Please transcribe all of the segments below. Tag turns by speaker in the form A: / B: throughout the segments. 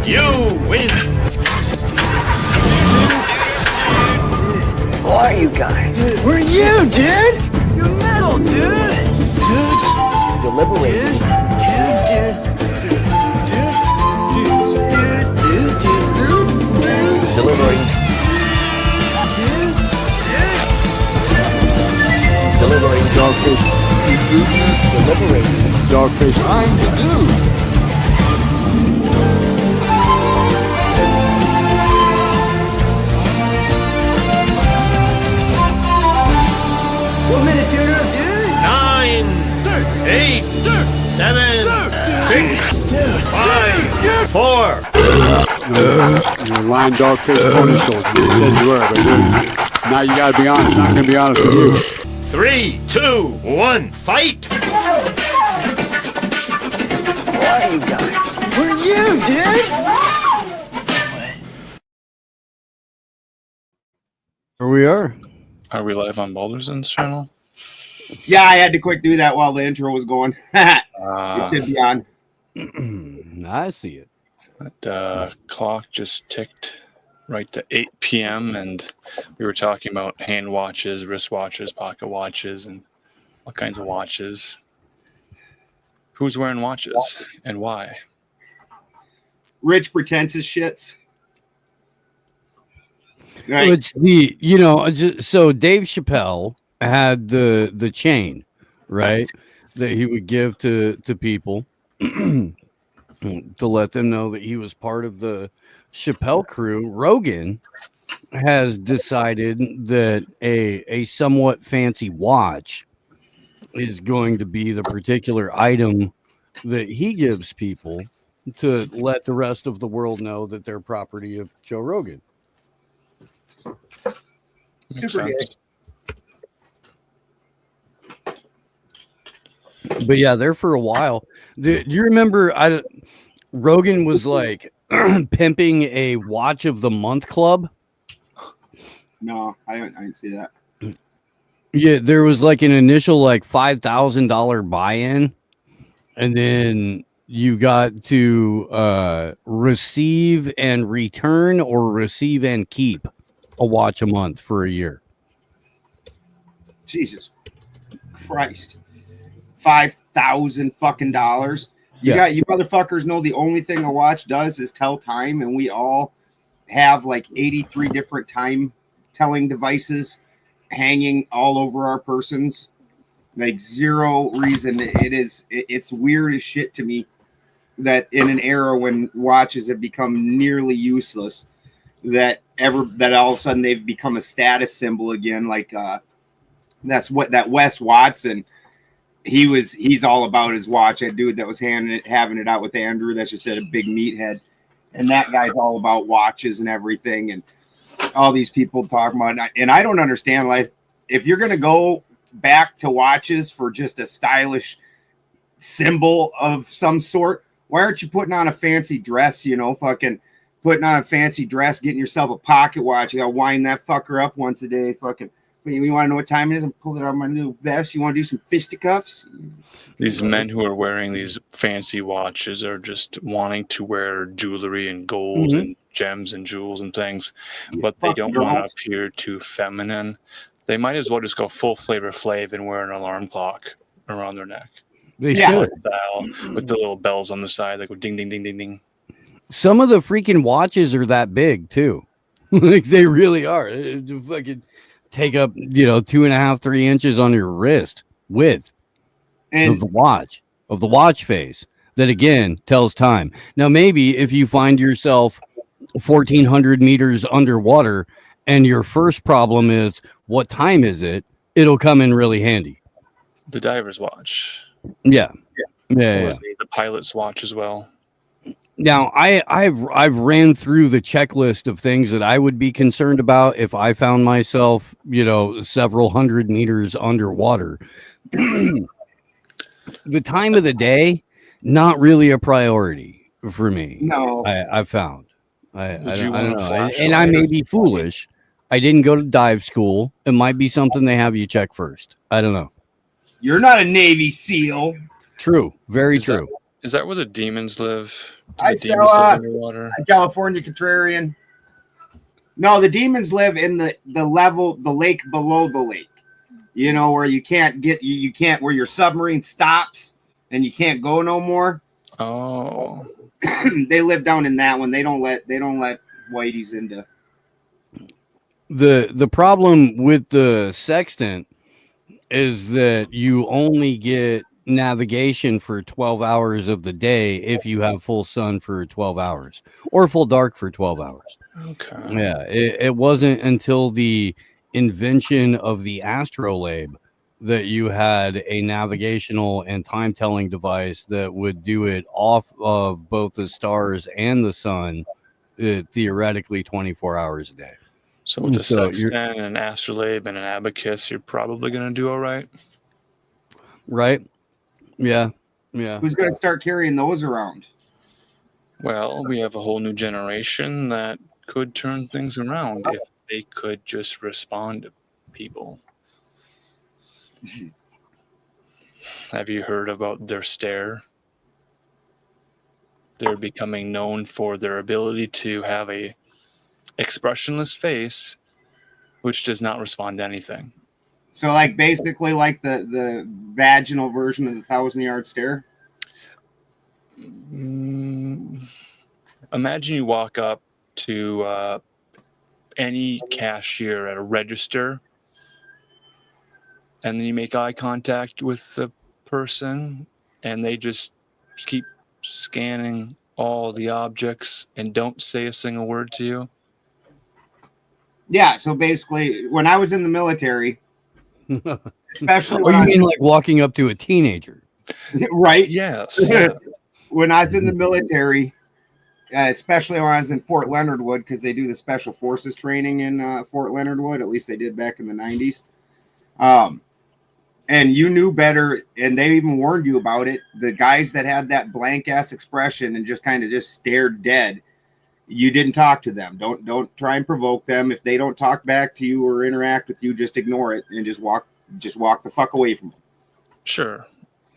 A: You win.
B: Who are you guys?
C: We're you, dude!
B: You're metal, dude!
C: Dudes!
B: Deliberating. Delivering. Delivering.
C: Dogfish.
B: Deliberating.
C: Dogfish. I'm the dude.
B: 1 minute, dude.
A: 9, 8, 7, 6, 5, 4.
C: You're a lying dogfish pony shoulder. You said you were, but now you gotta be honest. I'm gonna be honest with you.
A: 3, 2, 1, fight!
B: Who are you guys?
C: We're you, dude! Here we are.
D: Are we live on Balderson's channel?
E: Yeah, I had to quick do that while the intro was going. It should be on.
C: I see it.
D: That clock just ticked right to 8 p.m. and we were talking about hand watches, wrist watches, pocket watches, and all kinds of watches. Who's wearing watches and why?
E: Rich pretentious shits. Right.
C: It's so Dave Chappelle had the chain, right, that he would give to people to let them know that he was part of the Chappelle crew. Rogan has decided that a somewhat fancy watch is going to be the particular item that he gives people to let the rest of the world know that they're property of Joe Rogan.
D: Makes
E: Super
D: sense.
C: But yeah, there for a while. Do you remember Rogan was like pimping a watch of the month club?
E: No, I didn't see that.
C: Yeah, there was like an initial like $5,000 buy-in, and then you got to receive and return or receive and keep a watch a month for a year.
E: Jesus Christ. $5,000 fucking dollars. You motherfuckers know the only thing a watch does is tell time, and we all have like 83 different time telling devices hanging all over our persons. Like zero reason. It's weird as shit to me that in an era when watches have become nearly useless, that all of a sudden they've become a status symbol again. Like that's what that Wes Watson, he's all about his watch. That dude that was having it out with Andrew, that's just a big meathead, and that guy's all about watches and everything, and all these people talking about it. And I don't understand, like, if you're gonna go back to watches for just a stylish symbol of some sort, why aren't you putting on a fancy dress? Fucking putting on a fancy dress, getting yourself a pocket watch. You gotta wind that fucker up once a day. Fucking, you want to know what time it is? I'm pulling out my new vest. You want to do some fisticuffs?
D: These men who are wearing these fancy watches are just wanting to wear jewelry and gold and gems and jewels and things, but they don't want to appear too feminine. They might as well just go full Flavor Flav and wear an alarm clock around their neck.
C: They should.
D: Style, with the little bells on the side that go ding, ding, ding, ding, ding.
C: Some of the freaking watches are that big too. Like they really are. It fucking take up 2.5, 3 inches on your wrist width of the watch face. That again tells time. Now maybe if you find yourself 1,400 meters underwater and your first problem is what time is it, it'll come in really handy.
D: The diver's watch.
C: Yeah.
D: The pilot's watch as well.
C: Now, I've ran through the checklist of things that I would be concerned about if I found myself, several hundred meters underwater. The time of the day, not really a priority for me.
E: No,
C: I've found. I don't know. And I may be foolish. I didn't go to dive school. It might be something they have you check first. I don't know.
E: you're not a Navy SEAL.
C: True. Very true.
D: Is that where the demons live? Do
E: I
D: the
E: still,
D: demons live underwater?
E: California Contrarian. No, the demons live in the lake below the lake. You know, where you can't get you can't where your submarine stops and you can't go no more.
D: Oh,
E: They live down in that one. They don't let whiteys into.
C: The problem with the sextant is that you only get navigation for 12 hours of the day if you have full sun for 12 hours or full dark for 12 hours.
D: okay.
C: Yeah, it wasn't until the invention of the astrolabe that you had a navigational and time telling device that would do it off of both the stars and the sun, theoretically 24 hours a day.
D: So with the
C: So
D: sextant and an astrolabe and an abacus, you're probably going to do all right.
C: Right? Yeah. Yeah.
E: Who's going to start carrying those around?
D: Well, we have a whole new generation that could turn things around if they could just respond to people. Have you heard about their stare? They're becoming known for their ability to have a expressionless face which does not respond to anything.
E: So, like, basically, like the vaginal version of the 1,000-yard stare.
D: Imagine you walk up to any cashier at a register, and then you make eye contact with the person, and they just keep scanning all the objects and don't say a single word to you.
E: Yeah. So basically, when I was in the military, especially
C: Oh,
E: when
C: you
E: I
C: mean like walking up to a teenager?
E: right.
D: Yes. Yeah.
E: When I was in the military, especially when I was in Fort Leonard Wood, because they do the special forces training in Fort Leonard Wood. At least they did back in the 90s. And you knew better, and they even warned you about it. The guys that had that blank ass expression and just kind of just stared dead, you didn't talk to them. Don't try and provoke them. If they don't talk back to you or interact with you, just ignore it and just walk the fuck away from them.
D: Sure.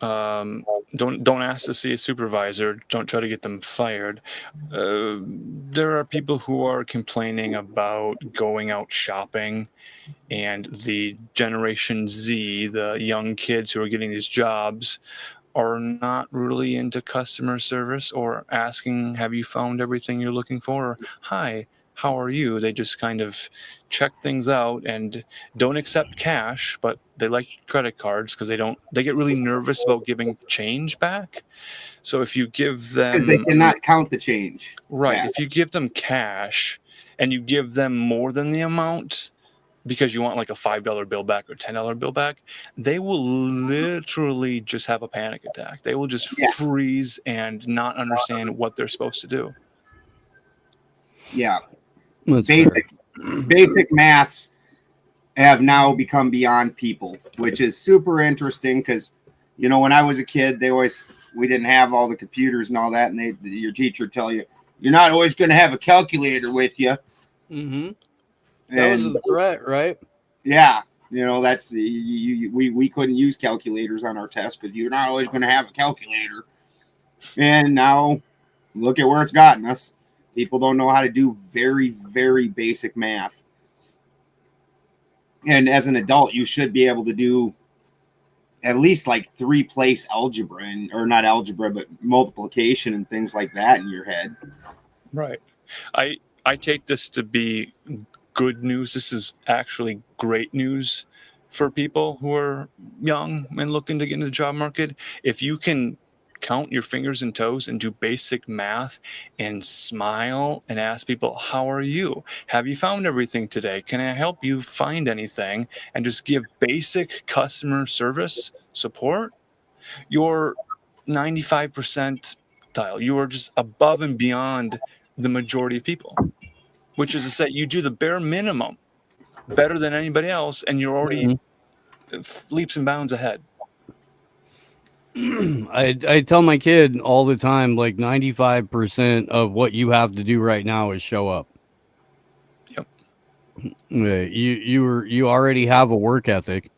D: Don't ask to see a supervisor. Don't try to get them fired. There are people who are complaining about going out shopping, and the Generation Z, the young kids who are getting these jobs, are not really into customer service or asking, have you found everything you're looking for? Or, hi, how are you? They just kind of check things out and don't accept cash, but they like credit cards because they get really nervous about giving change back. So if you give them,
E: Because they cannot count the change.
D: right,
E: Yeah.
D: if you give them cash and you give them more than the amount because you want like a $5 bill back or $10 bill back, they will literally just have a panic attack. They will just freeze and not understand what they're supposed to do.
E: Yeah.
C: That's fair.
E: Basic maths have now become beyond people, which is super interesting because, you know, when I was a kid, we didn't have all the computers and all that, and your teacher would tell you, you're not always going to have a calculator with you.
C: Mm-hmm. That was a threat, right?
E: Yeah. You know, that's we couldn't use calculators on our test because you're not always going to have a calculator. And now look at where it's gotten us. People don't know how to do very, very basic math. And as an adult, you should be able to do at least like 3-place algebra, or not algebra, but multiplication and things like that in your head.
D: Right. I take this to be good news. This is actually great news for people who are young and looking to get into the job market. If you can count your fingers and toes and do basic math and smile and ask people, how are you? Have you found everything today? Can I help you find anything? And just give basic customer service support, you're 95% dial. You are just above and beyond the majority of people, which is to say you do the bare minimum better than anybody else, and you're already leaps and bounds ahead.
C: I tell my kid all the time, like 95% of what you have to do right now is show up.
D: Yep.
C: You already have a work ethic,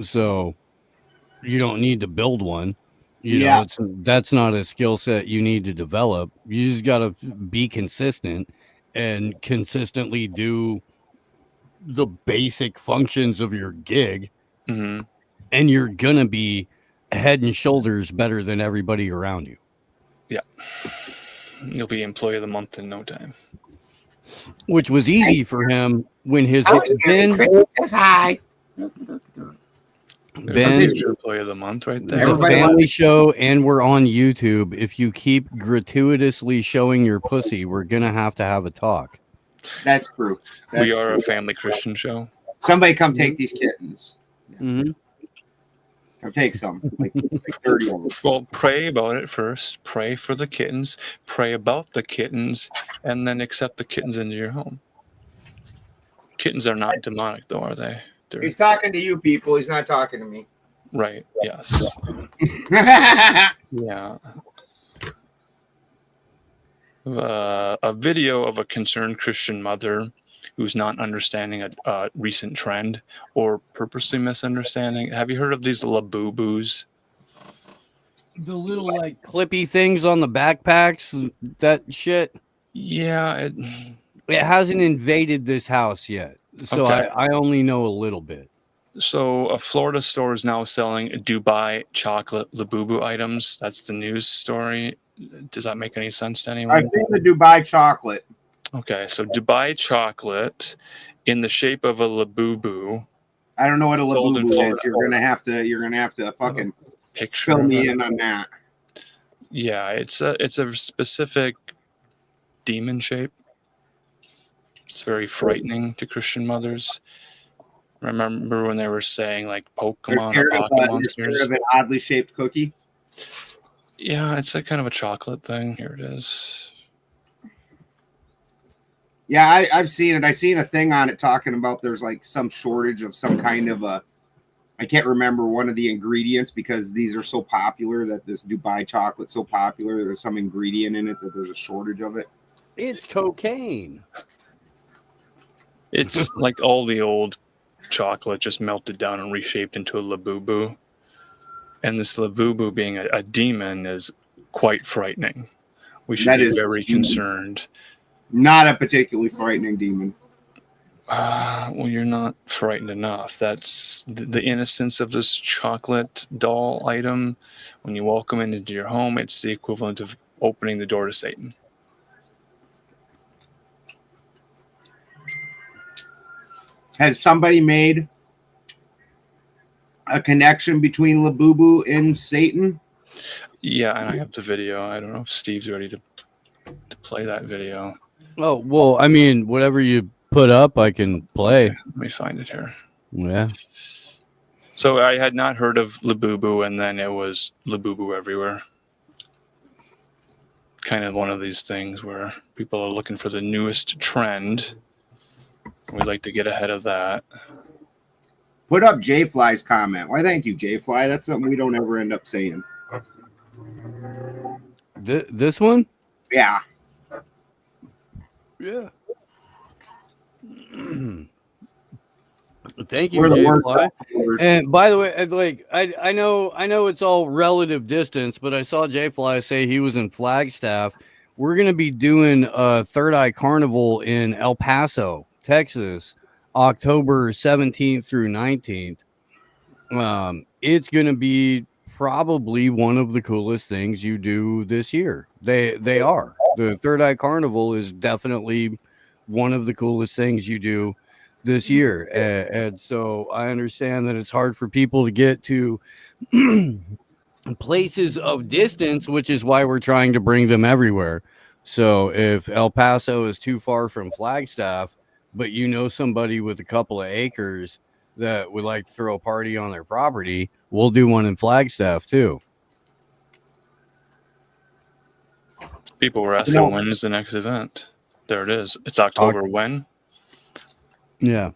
C: so you don't need to build one. You
E: Yeah.
C: know, that's not a skill set you need to develop. You just got to be consistent and consistently do the basic functions of your gig,
D: Hmm.
C: and you're going to be head and shoulders better than everybody around you.
D: You'll be employee of the month in no time.
C: Which was easy for him when his Ben
B: Says hi.
D: There's
C: Ben
D: a future employee of the month right
C: There's
D: there.
C: a
E: Everybody
C: family show, and we're on YouTube. If you keep gratuitously showing your pussy, we're gonna have to have a talk.
E: That's true. That's
D: We are
E: true.
D: a family Christian show.
E: Somebody come take these kittens.
C: Mm-hmm.
E: Come take some. Like 30 of them.
D: Well, pray about it first. Pray for the kittens. Pray about the kittens, and then accept the kittens into your home. Kittens are not demonic, though, are they? They're
E: He's talking to you people. He's not talking to me.
D: right. Yes. Yeah. A video of a concerned Christian mother who's not understanding a recent trend or purposely misunderstanding. Have you heard of these Labubus?
C: The little like clippy things on the backpacks, that shit.
D: Yeah.
C: It hasn't invaded this house yet, so
D: Okay.
C: I only know a little bit.
D: So a Florida store is now selling Dubai chocolate Labubu items. That's the news story. Does that make any sense to anyone?
E: I think the Dubai chocolate.
D: Okay, so Dubai chocolate in the shape of a Labubu.
E: I don't know what a
D: Sold in
E: Labubu is.
D: Florida.
E: You're gonna have to fucking
D: Picture.
E: fill
D: of
E: me
D: it.
E: in on that.
D: Yeah, it's a specific demon shape. It's very frightening to Christian mothers. Remember when they were saying like
E: You're
D: Pokemon or
E: scared of,
D: Pocket
E: you're
D: Monsters?
E: scared of an oddly shaped cookie.
D: Yeah, it's like kind of a chocolate thing. Here it is.
E: Yeah, I've seen it. I seen a thing on it talking about there's like some shortage of some kind of a. I can't remember one of the ingredients because these are so popular that this Dubai chocolate's so popular. There's some ingredient in it that there's a shortage of it.
C: It's cocaine.
D: It's like all the old chocolate just melted down and reshaped into a Labubu. And this Labubu being a demon is quite frightening. We should
E: That
D: be
E: is-
D: very concerned.
E: Not a particularly frightening demon.
D: Well, you're not frightened enough. That's the innocence of this chocolate doll item. When you welcome it into your home, it's the equivalent of opening the door to Satan.
E: Has somebody made a connection between Labubu and Satan?
D: Yeah, and I have the video. I don't know if Steve's ready to play that video.
C: Oh well, I mean, whatever you put up, I can play.
D: Let me find it here.
C: Yeah.
D: So I had not heard of Labubu, and then it was Labubu everywhere. Kind of one of these things where people are looking for the newest trend. We'd like to get ahead of that.
E: Put up J-Fly's comment. Why, thank you, J-Fly. That's something we don't ever end up saying.
C: This one?
E: Yeah.
C: Yeah. Thank you,
E: We're the
C: Jay
E: worst
C: Fly.
E: followers.
C: And by the way, like I know it's all relative distance, but I saw Jay Fly say he was in Flagstaff. We're gonna be doing a Third Eye Carnival in El Paso, Texas, October 17th through 19th. It's gonna be probably one of the coolest things you do this year. They are. The Third Eye Carnival is definitely one of the coolest things you do this year. And so I understand that it's hard for people to get to places of distance, which is why we're trying to bring them everywhere. So if El Paso is too far from Flagstaff, but you know somebody with a couple of acres that would like to throw a party on their property, we'll do one in Flagstaff too.
D: People were asking when is the next event. There it is. It's October when?
C: Yeah.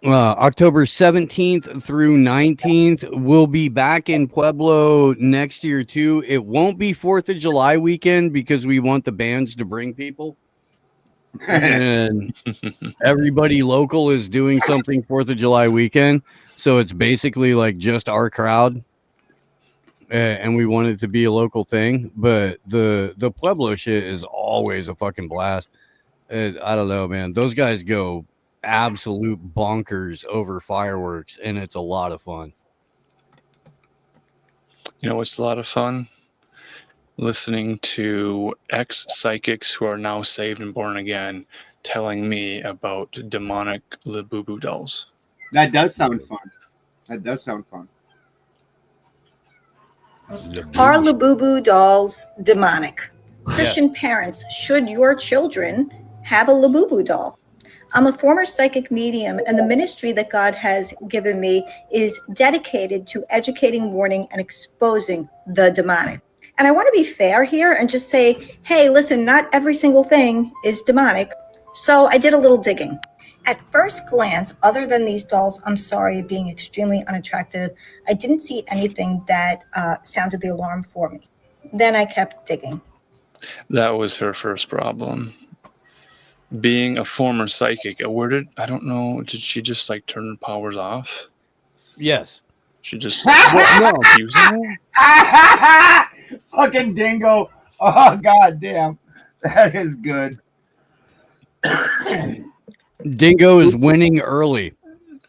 C: October 17th through 19th. We'll be back in Pueblo next year too. It won't be 4th of July weekend because we want the bands to bring people. And everybody local is doing something 4th of July weekend. So it's basically like just our crowd. and we want it to be a local thing. But the Pueblo shit is always a fucking blast. I don't know, man. Those guys go absolute bonkers over fireworks, and it's a lot of fun.
D: You know what's a lot of fun? Listening to ex-psychics who are now saved and born again telling me about demonic Labubu dolls.
E: That does sound fun. That does sound fun.
F: Are Labubu dolls demonic? Christian parents, should your children have a Labubu doll? I'm a former psychic medium, and the ministry that God has given me is dedicated to educating, warning, and exposing the demonic. And I want to be fair here and just say, hey, listen, not every single thing is demonic. So I did a little digging. At first glance, other than these dolls, I'm sorry, being extremely unattractive, I didn't see anything that sounded the alarm for me. Then I kept digging.
D: That was her first problem. Being a former psychic, I don't know, did she just like turn her powers off?
C: Yes.
D: She just
C: no.
D: using it?
E: Fucking dingo. Oh, god damn. That is good.
C: Dingo is winning early.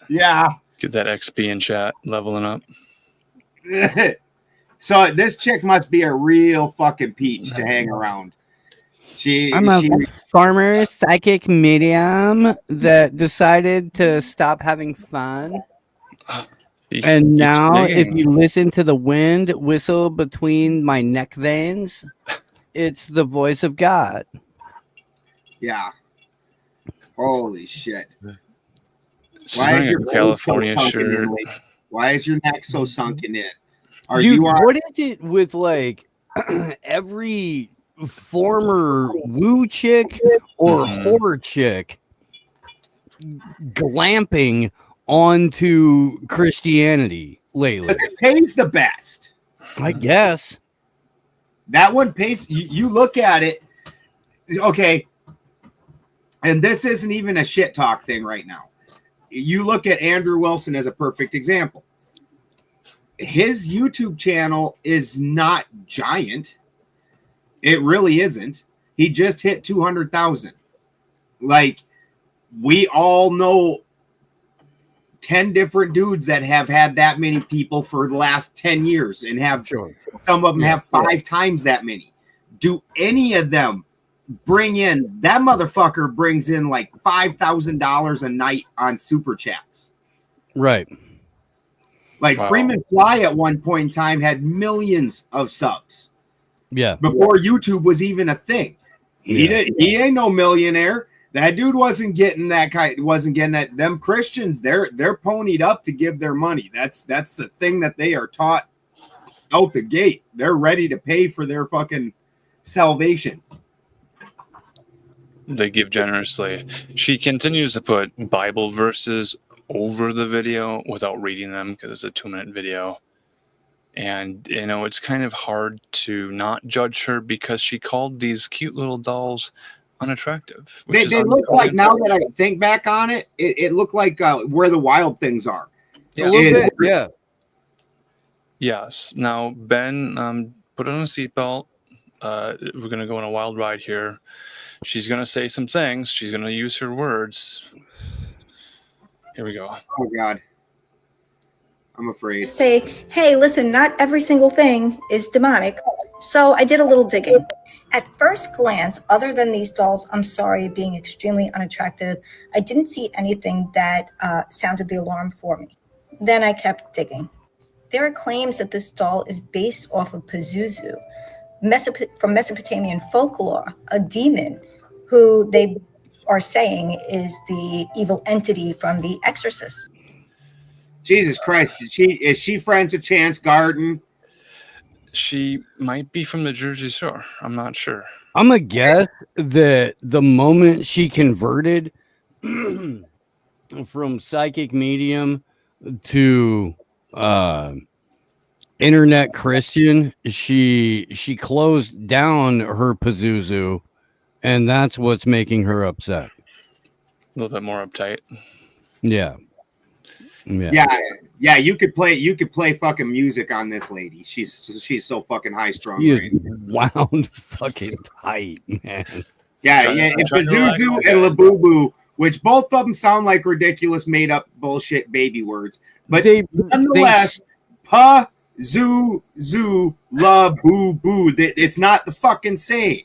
E: Yeah.
D: Get that XP in chat, leveling up.
E: So this chick must be a real fucking peach to hang around.
C: I'm a former psychic medium that decided to stop having fun. And now, if you listen to the wind whistle between my neck veins, it's the voice of God.
E: Yeah. Holy shit.
D: She's
E: Why is
D: wearing
E: your
D: a California
E: so
D: shirt?
E: Why is your neck so sunken in? Are
C: Dude,
E: you on?
C: what is it with like every former woo chick or horror chick glamping onto Christianity lately?
E: Because it pays the best.
C: I guess.
E: That one pays. You look at it. Okay. And this isn't even a shit talk thing right now. You look at Andrew Wilson as a perfect example. His YouTube channel is not giant. It really isn't. He just hit 200,000. Like, we all know 10 different dudes that have had that many people for the last 10 years and have some of them have 5 times that many. Do any of them bring in? That motherfucker brings in like $5,000 a night on super chats.
C: Right.
E: Like Freeman Fly at one point in time had millions of subs.
C: Yeah.
E: Before YouTube was even a thing. He ain't no millionaire. That dude wasn't getting that kind, wasn't getting that. Them Christians, they're ponied up to give their money. That's the thing that they are taught out the gate. They're ready to pay for their fucking salvation.
D: They give generously. She continues to put Bible verses over the video without reading them because it's a 2-minute video. And, you know, it's kind of hard to not judge her because she called these cute little dolls unattractive.
E: They look like, now that I think back on it, it looked like Where the Wild Things Are.
C: Yeah. A little bit, yeah.
D: Yes. Now, Ben, put on a seatbelt. We're going to go on a wild ride here. She's going to say some things. She's going to use her words. Here we go.
E: Oh, God. I'm afraid.
F: Say, hey, listen, not every single thing is demonic. So I did a little digging. At first glance, other than these dolls, I'm sorry, being extremely unattractive, I didn't see anything that sounded the alarm for me. Then I kept digging. There are claims that this doll is based off of Pazuzu, from Mesopotamian folklore, a demon who they are saying is the evil entity from The Exorcist.
E: Jesus Christ. Is she friends with Chance Garden?
D: She might be from the Jersey Shore. I'm not sure.
C: I'm going to guess that the moment she converted from psychic medium to internet Christian, she closed down her Pazuzu, and that's what's making her upset.
D: A little bit more uptight.
C: Yeah.
E: Yeah. You could play fucking music on this lady. She's so fucking high strung.
C: He is wound fucking tight, man.
E: Yeah. It's Pazuzu and Labubu, which both of them sound like ridiculous, made up bullshit baby words. But nonetheless, Pazuzu, Labubu. It's not the fucking same.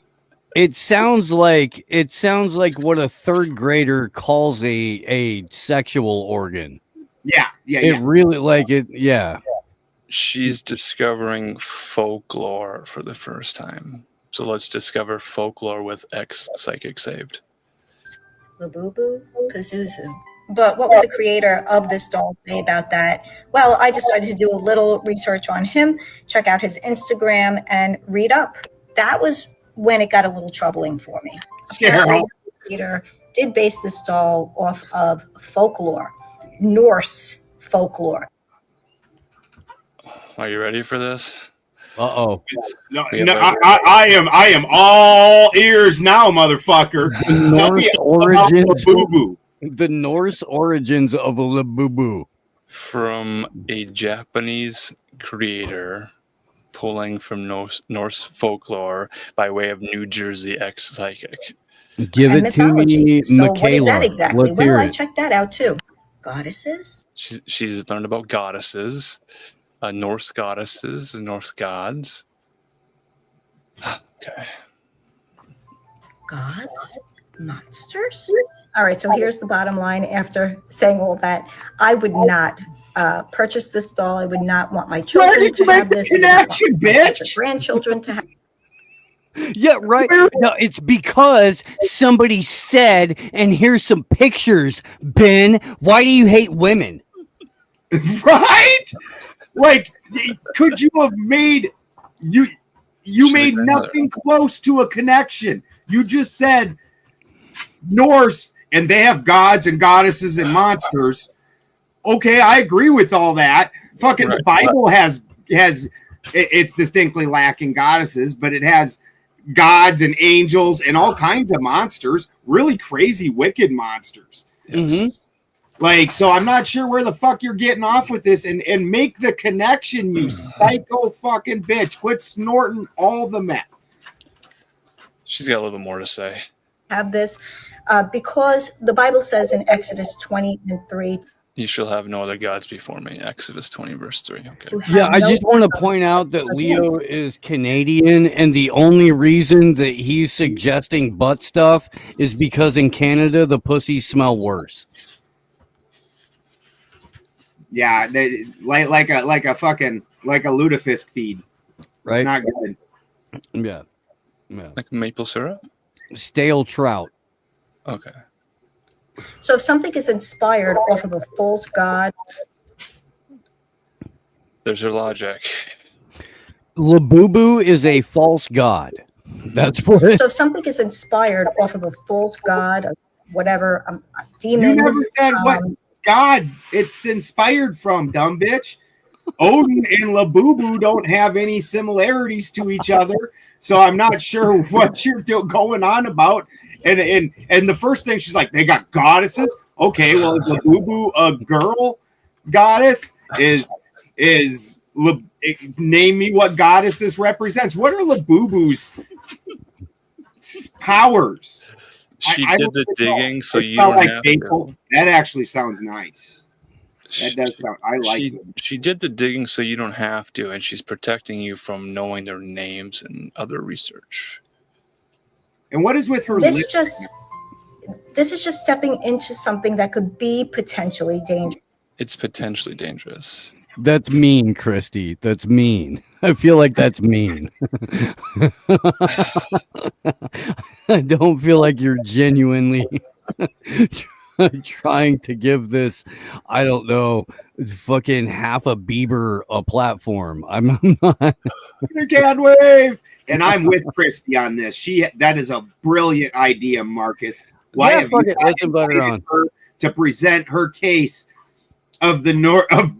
C: It sounds like what a third grader calls a sexual organ.
E: Yeah.
C: It really like it. Yeah.
D: She's discovering folklore for the first time. So let's discover folklore with X Psychic Saved.
F: Labubu, Pazuzu. But what would the creator of this doll say about that? Well, I decided to do a little research on him, check out his Instagram, and read up. That was when it got a little troubling for me. Apparently, the creator did base this doll off of folklore, Norse folklore.
D: Are you ready for this?
E: No, I am all ears now, motherfucker.
C: The Norse origins of a Labubu.
D: From a Japanese creator pulling from Norse folklore by way of New Jersey X Psychic.
C: Give it to me,
F: so
C: Michaela.
F: What is that exactly?
C: Let's hear
F: I
C: it.
F: checked that out too. Goddesses?
D: She's learned about goddesses, Norse goddesses, and Norse gods. Okay.
F: Gods? Monsters? All right, so here's the bottom line. After saying all that, I would not purchase this doll. I would not want my children to have this.
E: Connection, bitch.
F: Grandchildren to have.
C: Yeah, right. No, it's because somebody said, and here's some pictures, Ben. Why do you hate women?
E: Right? Like, could you have made you made nothing close to a connection. You just said Norse, and they have gods and goddesses and monsters. Okay, I agree with all that. Fucking the Bible has it's distinctly lacking goddesses, but it has gods and angels and all kinds of monsters, really crazy, wicked monsters.
C: Mm-hmm.
E: Like, so I'm not sure where the fuck you're getting off with this, and make the connection, you psycho fucking bitch. Quit snorting all the meth.
D: She's got a little bit more to say.
F: Have this because the Bible says in Exodus 20:3.
D: You shall have no other gods before me. Exodus 20, verse 3. Okay.
C: Yeah, I just want to point out that Leo is Canadian, and the only reason that he's suggesting butt stuff is because in Canada the pussies smell worse.
E: Yeah, they, like a lutefisk feed,
C: right?
E: It's not good.
C: Yeah.
D: Like maple syrup?
C: Stale trout.
D: Okay.
F: So if something is inspired off of a false god,
D: there's your logic.
C: Labubu is a false god. That's what.
F: So if something is inspired off of a false god, or whatever, a demon.
E: You never said what god it's inspired from, dumb bitch. Odin and Labubu don't have any similarities to each other, so I'm not sure what you're going on about. And the first thing she's like, they got goddesses. Okay, well, is Labubu a girl goddess? Name me what goddess this represents. What are Labubu's powers?
D: She did the digging, so you don't have to.
E: That actually sounds nice. That does sound. I like it.
D: She did the digging, so you don't have to, and she's protecting you from knowing their names and other research.
E: And what is with her?
F: This is just stepping into something that could be potentially dangerous.
D: It's potentially dangerous.
C: That's mean, Christy. That's mean. I feel like that's mean. I don't feel like you're genuinely trying to give this, I don't know, fucking half a Bieber a platform. I'm not.
E: You can't wave. And I'm with Christy on this. That is a brilliant idea, Marcus. Why have you invited her to present her case of of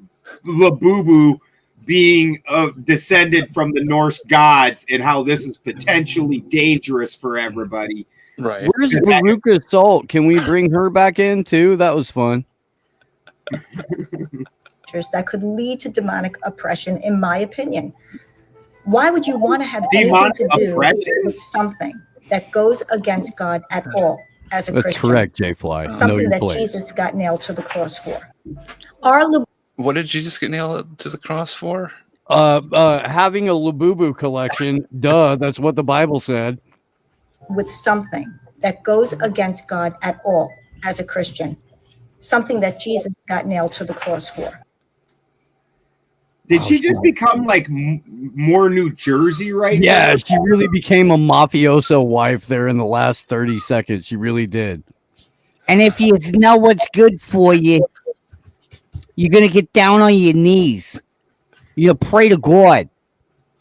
E: Labubu being descended from the Norse gods and how this is potentially dangerous for everybody?
D: Right.
C: Where's Veruca Salt? Can we bring her back in too? That was fun.
F: that could lead to demonic oppression, in my opinion. Why would you want to have
E: Demonic
F: anything to do
E: oppression?
F: with something that goes against God at all as a
C: That's
F: Christian?
C: correct, J Fly. Know
F: Something
C: your
F: that
C: place.
F: Jesus got nailed to the cross for. Our
D: What did Jesus get nailed to the cross for?
C: Having a Labubu collection, duh, that's what the Bible said.
F: with something that goes against God at all as a Christian, something that Jesus got nailed to the cross for.
E: Did she just become like more New Jersey right
C: Yeah,
E: now?
C: she really became a mafioso wife there in the last 30 seconds. She really did.
G: And if you know what's good for you, you're going to get down on your knees. You pray to God.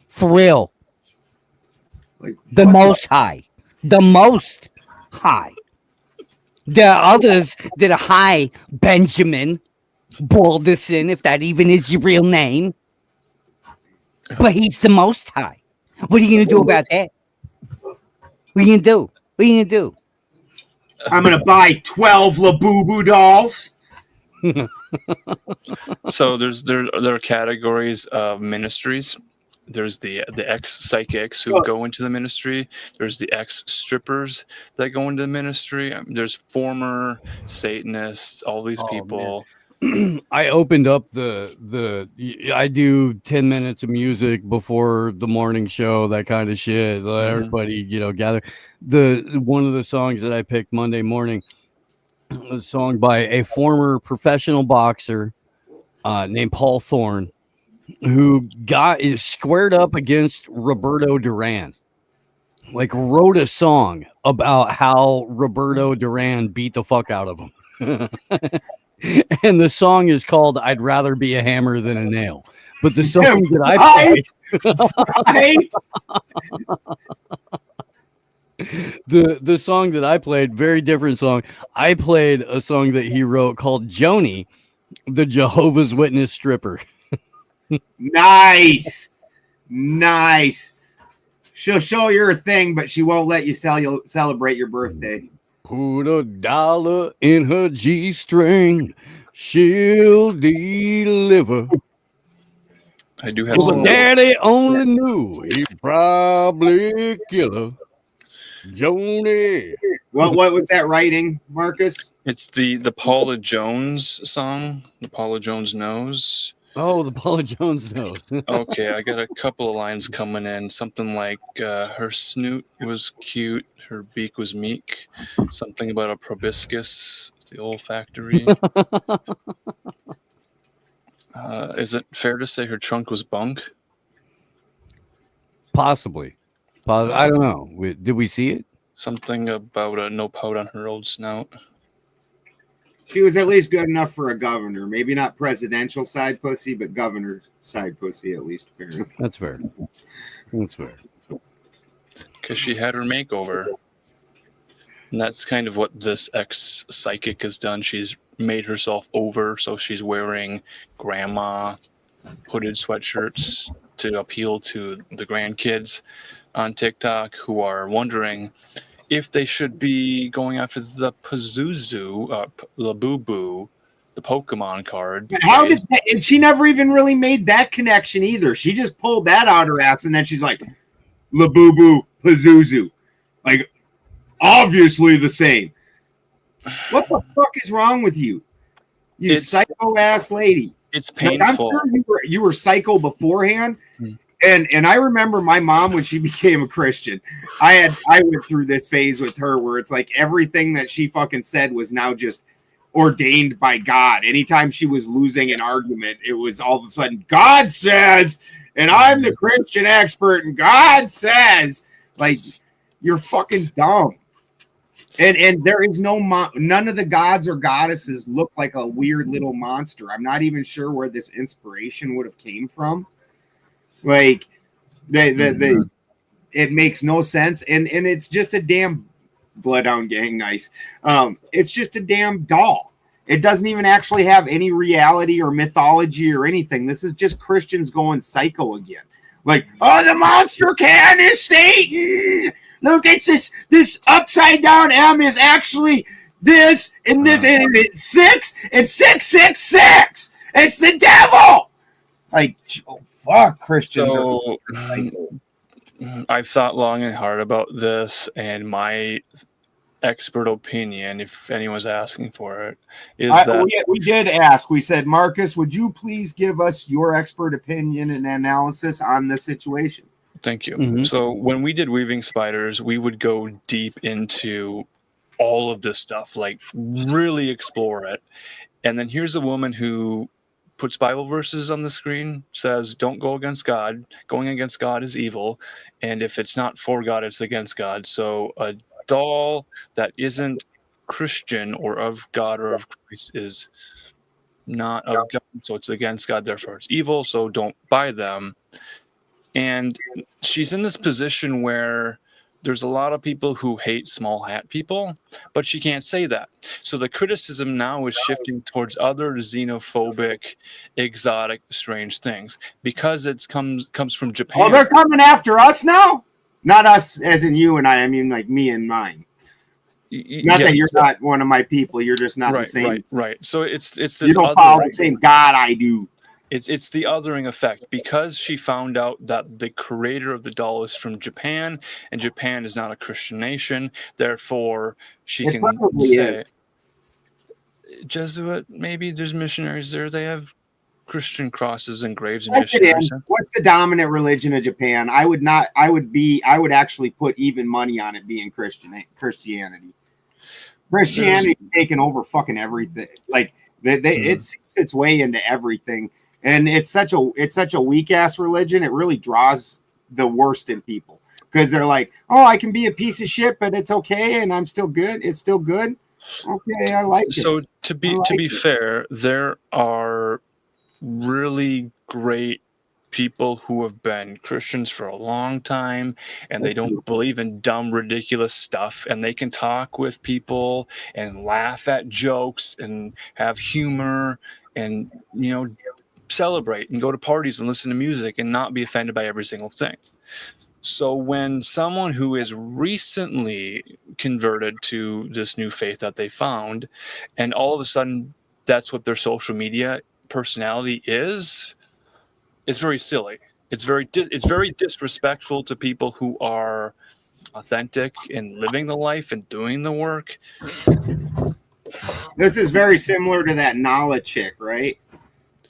G: For real.
E: Like,
G: The
E: what
G: Most High. The Most High. There are others that are high, Benjamin Balderson, if that even is your real name. But he's the Most High. What are you going to do about that? What are you going to do? What are you going to do?
E: I'm gonna buy 12 Labubu dolls.
D: So there are categories of ministries. There's the ex-psychics who go into the ministry. There's the ex-strippers that go into the ministry. There's former Satanists, all these people.
C: I opened up I do 10 minutes of music before the morning show, that kind of shit. Let everybody, gather. One of the songs that I picked Monday morning was a song by a former professional boxer named Paul Thorne, who is squared up against Roberto Duran. Like, wrote a song about how Roberto Duran beat the fuck out of him. And the song is called "I'd Rather Be a Hammer Than a Nail." But the song that I played, the song that I played, very different song. I played a song that he wrote called "Joni, the Jehovah's Witness Stripper."
E: Nice. She'll show you her thing, but she won't let you celebrate your birthday.
C: Put a dollar in her G-string, she'll deliver.
D: I do have
C: If
D: some.
C: Daddy only knew, he'd probably kill her. Joni.
E: What was that writing, Marcus?
D: It's the Paula Jones song. The Paula Jones Knows.
C: Oh, the Paula Jones knows.
D: Okay, I got a couple of lines coming in. Something like her snoot was cute, her beak was meek. Something about a proboscis, the olfactory. Is it fair to say her trunk was bunk?
C: Possibly. I don't know. Did we see it?
D: Something about a no pout on her old snout.
E: She was at least good enough for a governor. Maybe not presidential side pussy, but governor side pussy at least, apparently.
C: That's fair. That's fair.
D: Because she had her makeover. And that's kind of what this ex-psychic has done. She's made herself over, so she's wearing grandma hooded sweatshirts to appeal to the grandkids on TikTok who are wondering if they should be going after the Pazuzu, Labubu, the Pokemon card.
E: How did that, and she never even really made that connection either. She just pulled that out her ass, and then she's like, Labubu, Pazuzu. Like, obviously the same. What the fuck is wrong with you? You psycho ass lady.
D: It's painful.
E: I'm sure you were psycho beforehand. And I remember my mom when she became a Christian. I went through this phase with her where it's like everything that she fucking said was now just ordained by God. Anytime she was losing an argument, it was all of a sudden God says, and I'm the Christian expert, and God says, like, you're fucking dumb. And there is none of the gods or goddesses look like a weird little monster. I'm not even sure where this inspiration would have came from. Like, it makes no sense, and it's just a damn Bloodhound Gang. Nice. It's just a damn doll. It doesn't even actually have any reality or mythology or anything. This is just Christians going psycho again. Like, oh, the monster can is Satan. Look, it's this upside down M is actually this and this, and it's 6 and 666. It's the devil. Like, oh, fuck, Christians
D: So
E: are.
D: I've thought long and hard about this, and my expert opinion, if anyone's asking for it, is that
E: We did ask. We said, Marcus, would you please give us your expert opinion and analysis on the situation?
D: thank you.
C: Mhm.
D: So when we did Weaving Spiders, we would go deep into all of this stuff, like really explore it. And then here's a woman who puts Bible verses on the screen, says, don't go against God. Going against God is evil. And if it's not for God, it's against God. So a doll that isn't Christian or of God or of Christ is not of God. So it's against God, therefore it's evil. So don't buy them. And she's in this position where there's a lot of people who hate small hat people, but she can't say that. So the criticism now is shifting towards other xenophobic, exotic, strange things because it comes from Japan.
E: Oh, they're coming after us now? Not us as in you and I mean like me and mine. Not that you're not one of my people. You're just not the same.
D: Right. So it's this.
E: You don't follow the same God I do.
D: It's the othering effect because she found out that the creator of the doll is from Japan and Japan is not a Christian nation. Therefore, she
E: It
D: can
E: probably
D: say
E: is.
D: Jesuit. Maybe there's missionaries there. They have Christian crosses and graves and
E: Type it
D: missionaries.
E: in. What's the dominant religion of Japan? I would would actually put even money on it being Christianity. Christianity's taken over fucking everything. Like it's way into everything. And it's such a weak ass religion. It really draws the worst in people because they're like, oh, I can be a piece of shit, but it's okay, and I'm still good. It's still good. Okay, I like it.
D: So to be fair, there are really great people who have been Christians for a long time and they don't believe in dumb, ridiculous stuff, and they can talk with people and laugh at jokes and have humor and celebrate and go to parties and listen to music and not be offended by every single thing. So when someone who is recently converted to this new faith that they found, and all of a sudden that's what their social media personality is, it's very silly. It's very disrespectful to people who are authentic and living the life and doing the work.
E: This is very similar to that Nala chick, right?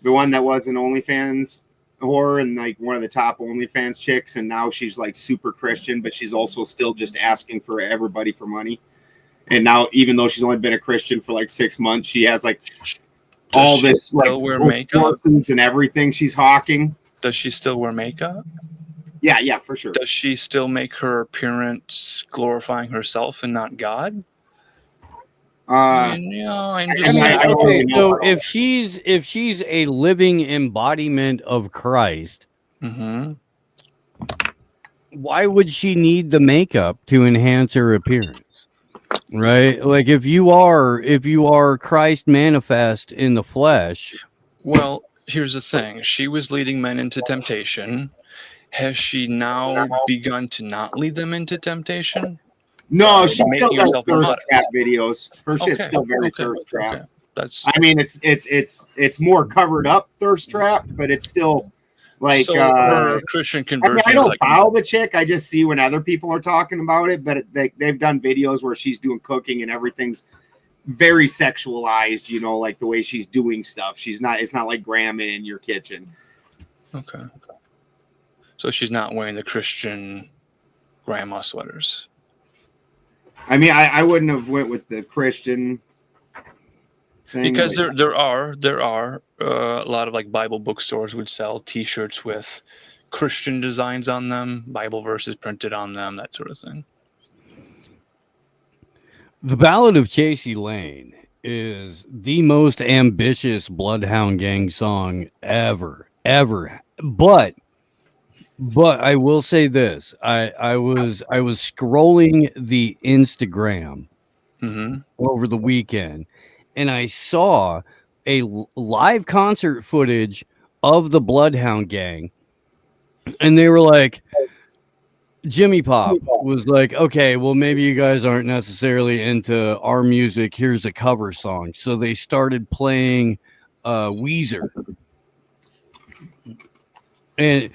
E: The one that was an OnlyFans whore and like one of the top OnlyFans chicks, and now she's like super Christian, but she's also still just asking for everybody for money. And now, even though she's only been a Christian for like 6 months, she has like all this like
D: wear makeup
E: and everything she's hawking.
D: Does she still wear makeup?
E: Yeah, for sure.
D: Does she still make her appearance glorifying herself and not God? I'm just saying.
C: Okay, so if she's a living embodiment of Christ, why would she need the makeup to enhance her appearance? Right? Like if you are Christ manifest in the flesh.
D: Well, here's the thing. She was leading men into temptation. Has she now begun to not lead them into temptation?
E: No, she still does thirst trap videos. Her shit's still very thirst trap.
D: Okay. That's.
E: I mean, it's more covered up thirst trap, but it's still like
D: her Christian conversion.
E: I don't follow the chick. I just see when other people are talking about it. But they've done videos where she's doing cooking and everything's very sexualized. Like the way she's doing stuff. It's not like grandma in your kitchen.
D: Okay. So she's not wearing the Christian grandma sweaters.
E: I mean, I wouldn't have went with the Christian thing.
D: Because there are a lot of like Bible bookstores would sell T-shirts with Christian designs on them, Bible verses printed on them, that sort of thing.
C: The Ballad of Chasey Lane is the most ambitious Bloodhound Gang song ever. But I will say this: I was scrolling the Instagram over the weekend, and I saw a live concert footage of the Bloodhound Gang, and they were like, Jimmy Pop was like, okay, well, maybe you guys aren't necessarily into our music. Here's a cover song. So they started playing Weezer. And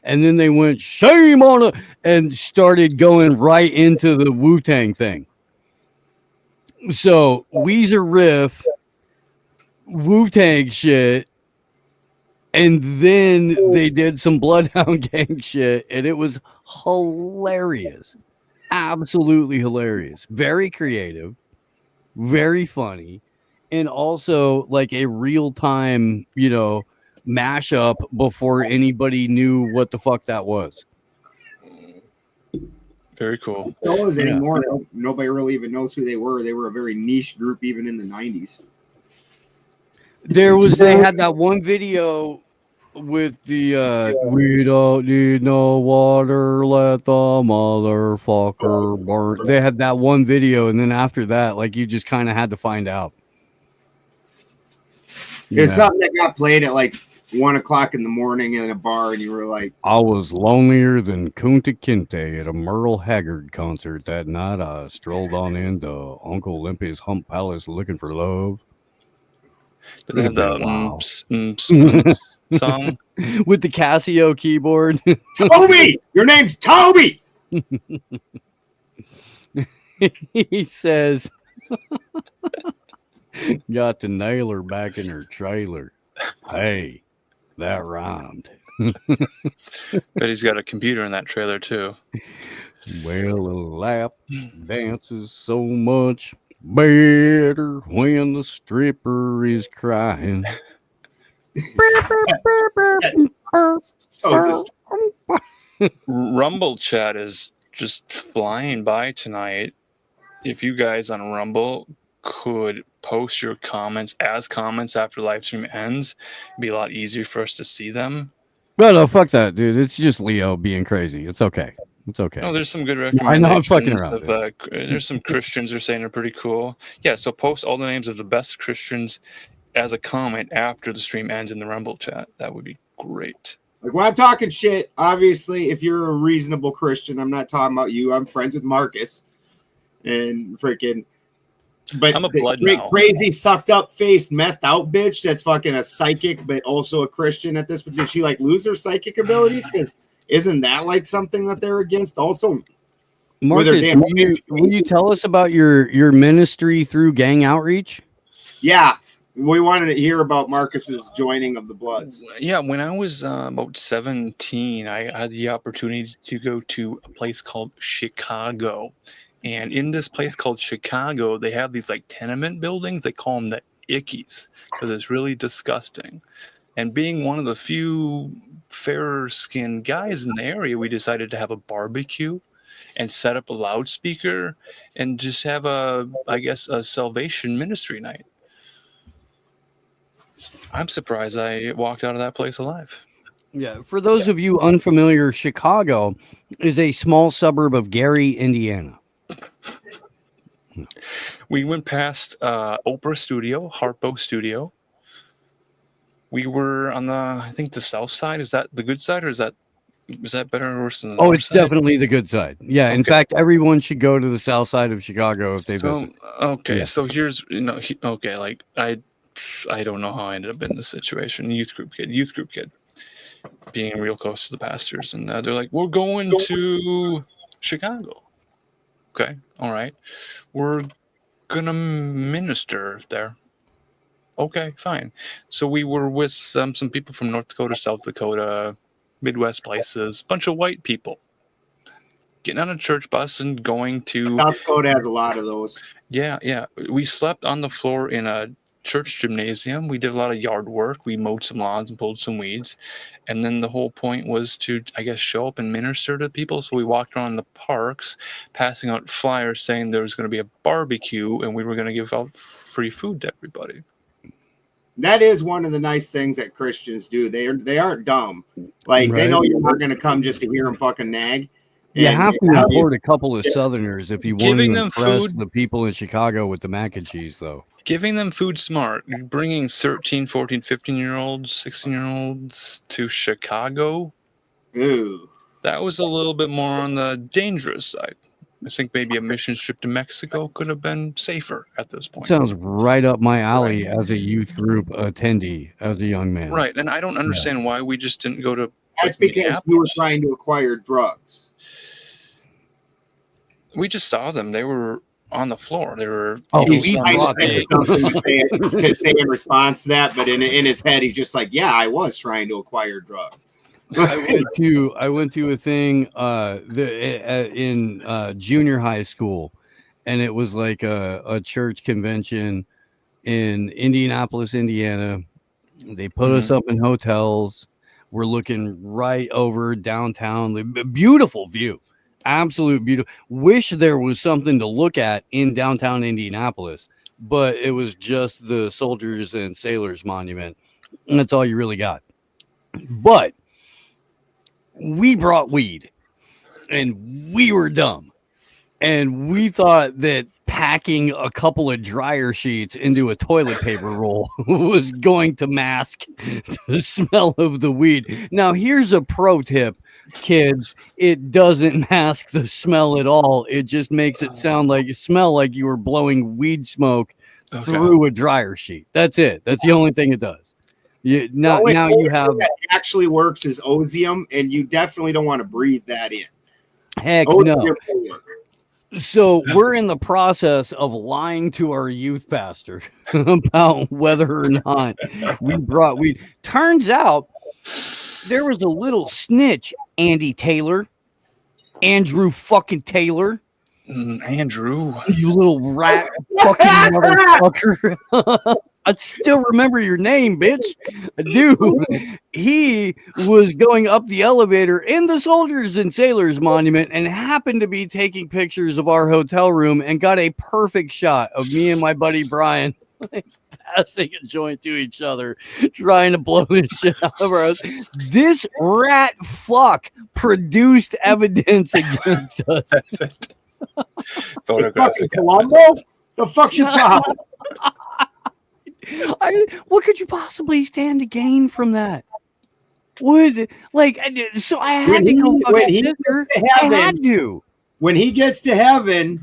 C: and then they went shame on it and started going right into the Wu-Tang thing. So Weezer riff, Wu-Tang shit, and then they did some Bloodhound Gang shit, and it was hilarious. Absolutely hilarious. Very creative, very funny, and also like a real-time, mashup before anybody knew what the fuck that was.
D: Very cool.
E: Those anymore. Nobody really even knows who they were. They were a very niche group even in the 90s.
C: They had that one video with the we don't need no water, let the motherfucker burn. They had that one video, and then after that, like, you just kind of had to find out.
E: It's something that got played at like 1 o'clock in the morning in a bar, and you were like,
C: I was lonelier than Kunta Kinte at a Merle Haggard concert that night. I strolled on into Uncle Limpy's Hump Palace looking for love.
D: Did they have the song
C: with the Casio keyboard?
E: Toby, your name's Toby.
C: He says, got to nail her back in her trailer. Hey, that rhymed.
D: Bet he's got a computer in that trailer too.
C: Well, a lap dances so much better when the stripper is crying.
D: Rumble chat is just flying by tonight. If you guys on Rumble could post your comments as comments after live stream ends, it'd be a lot easier for us to see them.
C: Well, no, fuck that, dude. It's just Leo being crazy. It's okay. It's okay.
D: No, there's some good
C: I
D: recommendations.
C: know I'm fucking around.
D: There's some Christians who are saying they're pretty cool. Yeah, so post all the names of the best Christians as a comment after the stream ends in the Rumble chat. That would be great.
E: Like, when I'm talking shit, obviously, if you're a reasonable Christian, I'm not talking about you. I'm friends with Marcus and freaking. But
D: I'm a blood now.
E: Crazy, sucked up faced, methed out bitch that's fucking a psychic, but also a Christian at this. But did she like lose her psychic abilities? Because isn't that like something that they're against? Also,
C: Marcus, will you tell us about your ministry through gang outreach?
E: Yeah, we wanted to hear about Marcus's joining of the Bloods.
D: Yeah, when I was about 17, I had the opportunity to go to a place called Chicago. And in this place called Chicago, they have these like tenement buildings. They call them the Ickies because it's really disgusting. And being one of the few fairer skinned guys in the area, we decided to have a barbecue and set up a loudspeaker and just have a salvation ministry night. I'm surprised I walked out of that place alive.
C: Yeah. For those of you unfamiliar, Chicago is a small suburb of Gary, Indiana.
D: We went past Oprah Studio, Harpo Studio. We were on I think the south side. Is that the good side, or is that better or worse than the north
C: it's
D: side?
C: Definitely the good side. Yeah. Okay. In fact, everyone should go to the south side of Chicago if they visit.
D: Okay. Yeah. So here's, like I don't know how I ended up in this situation. Youth group kid, being real close to the pastors, and they're like, "We're going to Chicago." Okay, all right. We're gonna minister there. Okay, fine. So we were with some people from North Dakota, South Dakota, Midwest places, bunch of white people. Getting on a church bus and going to
E: South Dakota has a lot of those.
D: Yeah. We slept on the floor in a church gymnasium. We did a lot of yard work. We mowed some lawns and pulled some weeds. And then the whole point was to, show up and minister to people. So we walked around the parks, passing out flyers saying there was going to be a barbecue and we were going to give out free food to everybody.
E: That is one of the nice things that Christians do. They aren't dumb. Like, right. They know you're not going to come just to hear them fucking nag.
C: You
E: And
C: have to import a couple of
E: Yeah.
C: Southerners if you want to
D: Giving them
C: impress
D: food.
C: the people in Chicago with the mac and cheese, though.
D: Giving them food smart. You're bringing 13, 14, 15-year-olds, 16-year-olds to Chicago.
E: Ooh.
D: That was a little bit more on the dangerous side. I think maybe a mission trip to Mexico could have been safer at this point.
C: Sounds right up my alley as a youth group attendee, as a young man.
D: Right, and I don't understand why we just didn't go to.
E: That's because we were trying to acquire drugs.
D: We just saw them. They were on the floor. They were.
C: Oh,
D: Eagles
C: we
D: on
E: I
D: the
C: brought
E: expected
C: it.
E: something to say in response to that, but in his head, he's just like, "Yeah, I was trying to acquire drugs."
C: I went to a thing in junior high school, and it was like a church convention in Indianapolis, Indiana. They put us up in hotels. We're looking right over downtown. The beautiful view, absolute beautiful. Wish there was something to look at in downtown Indianapolis, but it was just the Soldiers and Sailors Monument, and that's all you really got. But we brought weed, and we were dumb, and we thought that packing a couple of dryer sheets into a toilet paper roll was going to mask the smell of the weed. Now, here's a pro tip, kids. It doesn't mask the smell at all. It just makes it smell like you were blowing weed smoke through a dryer sheet. That's it. That's the only thing it does. Now you have
E: that actually works is Ozium, and you definitely don't want to breathe that in.
C: heck
E: Ozium
C: no.
E: will work.
C: So we're in the process of lying to our youth pastor about whether or not we brought weed. Turns out there was a little snitch, Andrew fucking Taylor.
D: Andrew.
C: You little rat fucking motherfucker. I still remember your name, bitch. Dude, he was going up the elevator in the Soldiers and Sailors Monument and happened to be taking pictures of our hotel room and got a perfect shot of me and my buddy Brian passing a joint to each other, trying to blow this shit out of our house. This rat fuck produced evidence against us.
D: Photographic.
E: Columbo? The fuck's your problem?
C: What could you possibly stand to gain from that? So I had to go fuck his sister. I had to.
E: When he gets to heaven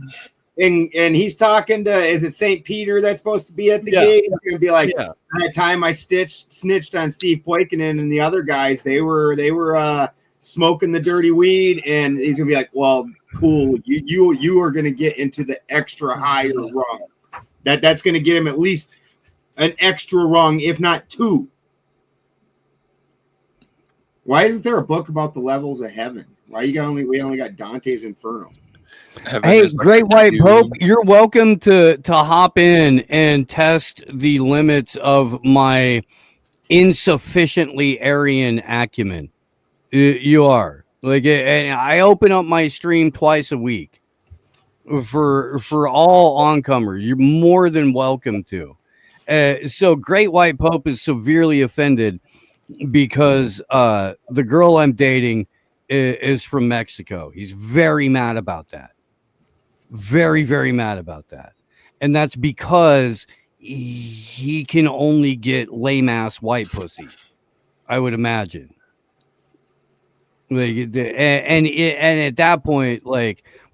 E: and he's talking to, is it St. Peter that's supposed to be at the gate? He's gonna be like, that time I snitched on Steve Poikonen and the other guys, they were smoking the dirty weed, and he's gonna be like, well, cool, you are gonna get into the extra higher rung. That's gonna get him at least an extra rung, if not two. Why isn't there a book about the levels of heaven? Why we only got Dante's Inferno?
C: Hey, Great White Pope, you're welcome to hop in and test the limits of my insufficiently Aryan acumen. You are and I open up my stream twice a week for all oncomers. You're more than welcome to. So Great White Pope is severely offended because the girl I'm dating is from Mexico. He's very mad about that. Very, very mad about that. And that's because he can only get lame ass white pussy, I would imagine. And at that point,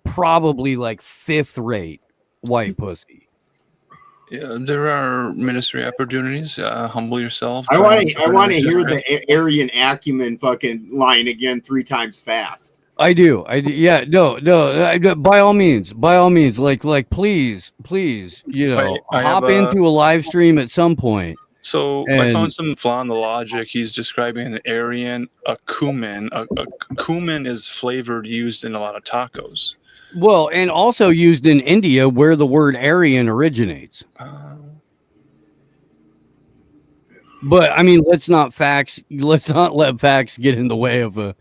C: probably fifth rate white pussy.
D: Yeah, there are ministry opportunities. Humble yourself.
E: I want to hear the Aryan acumen fucking line again 3 times fast.
C: I do. Yeah. No. By all means. Please. Hop into a live stream at some point.
D: So I found some flaw in the logic. He's describing an Aryan, a cumin. A cumin is flavored, used in a lot of tacos.
C: Well, and also used in India, where the word Aryan originates. But I mean, let's not let facts get in the way of a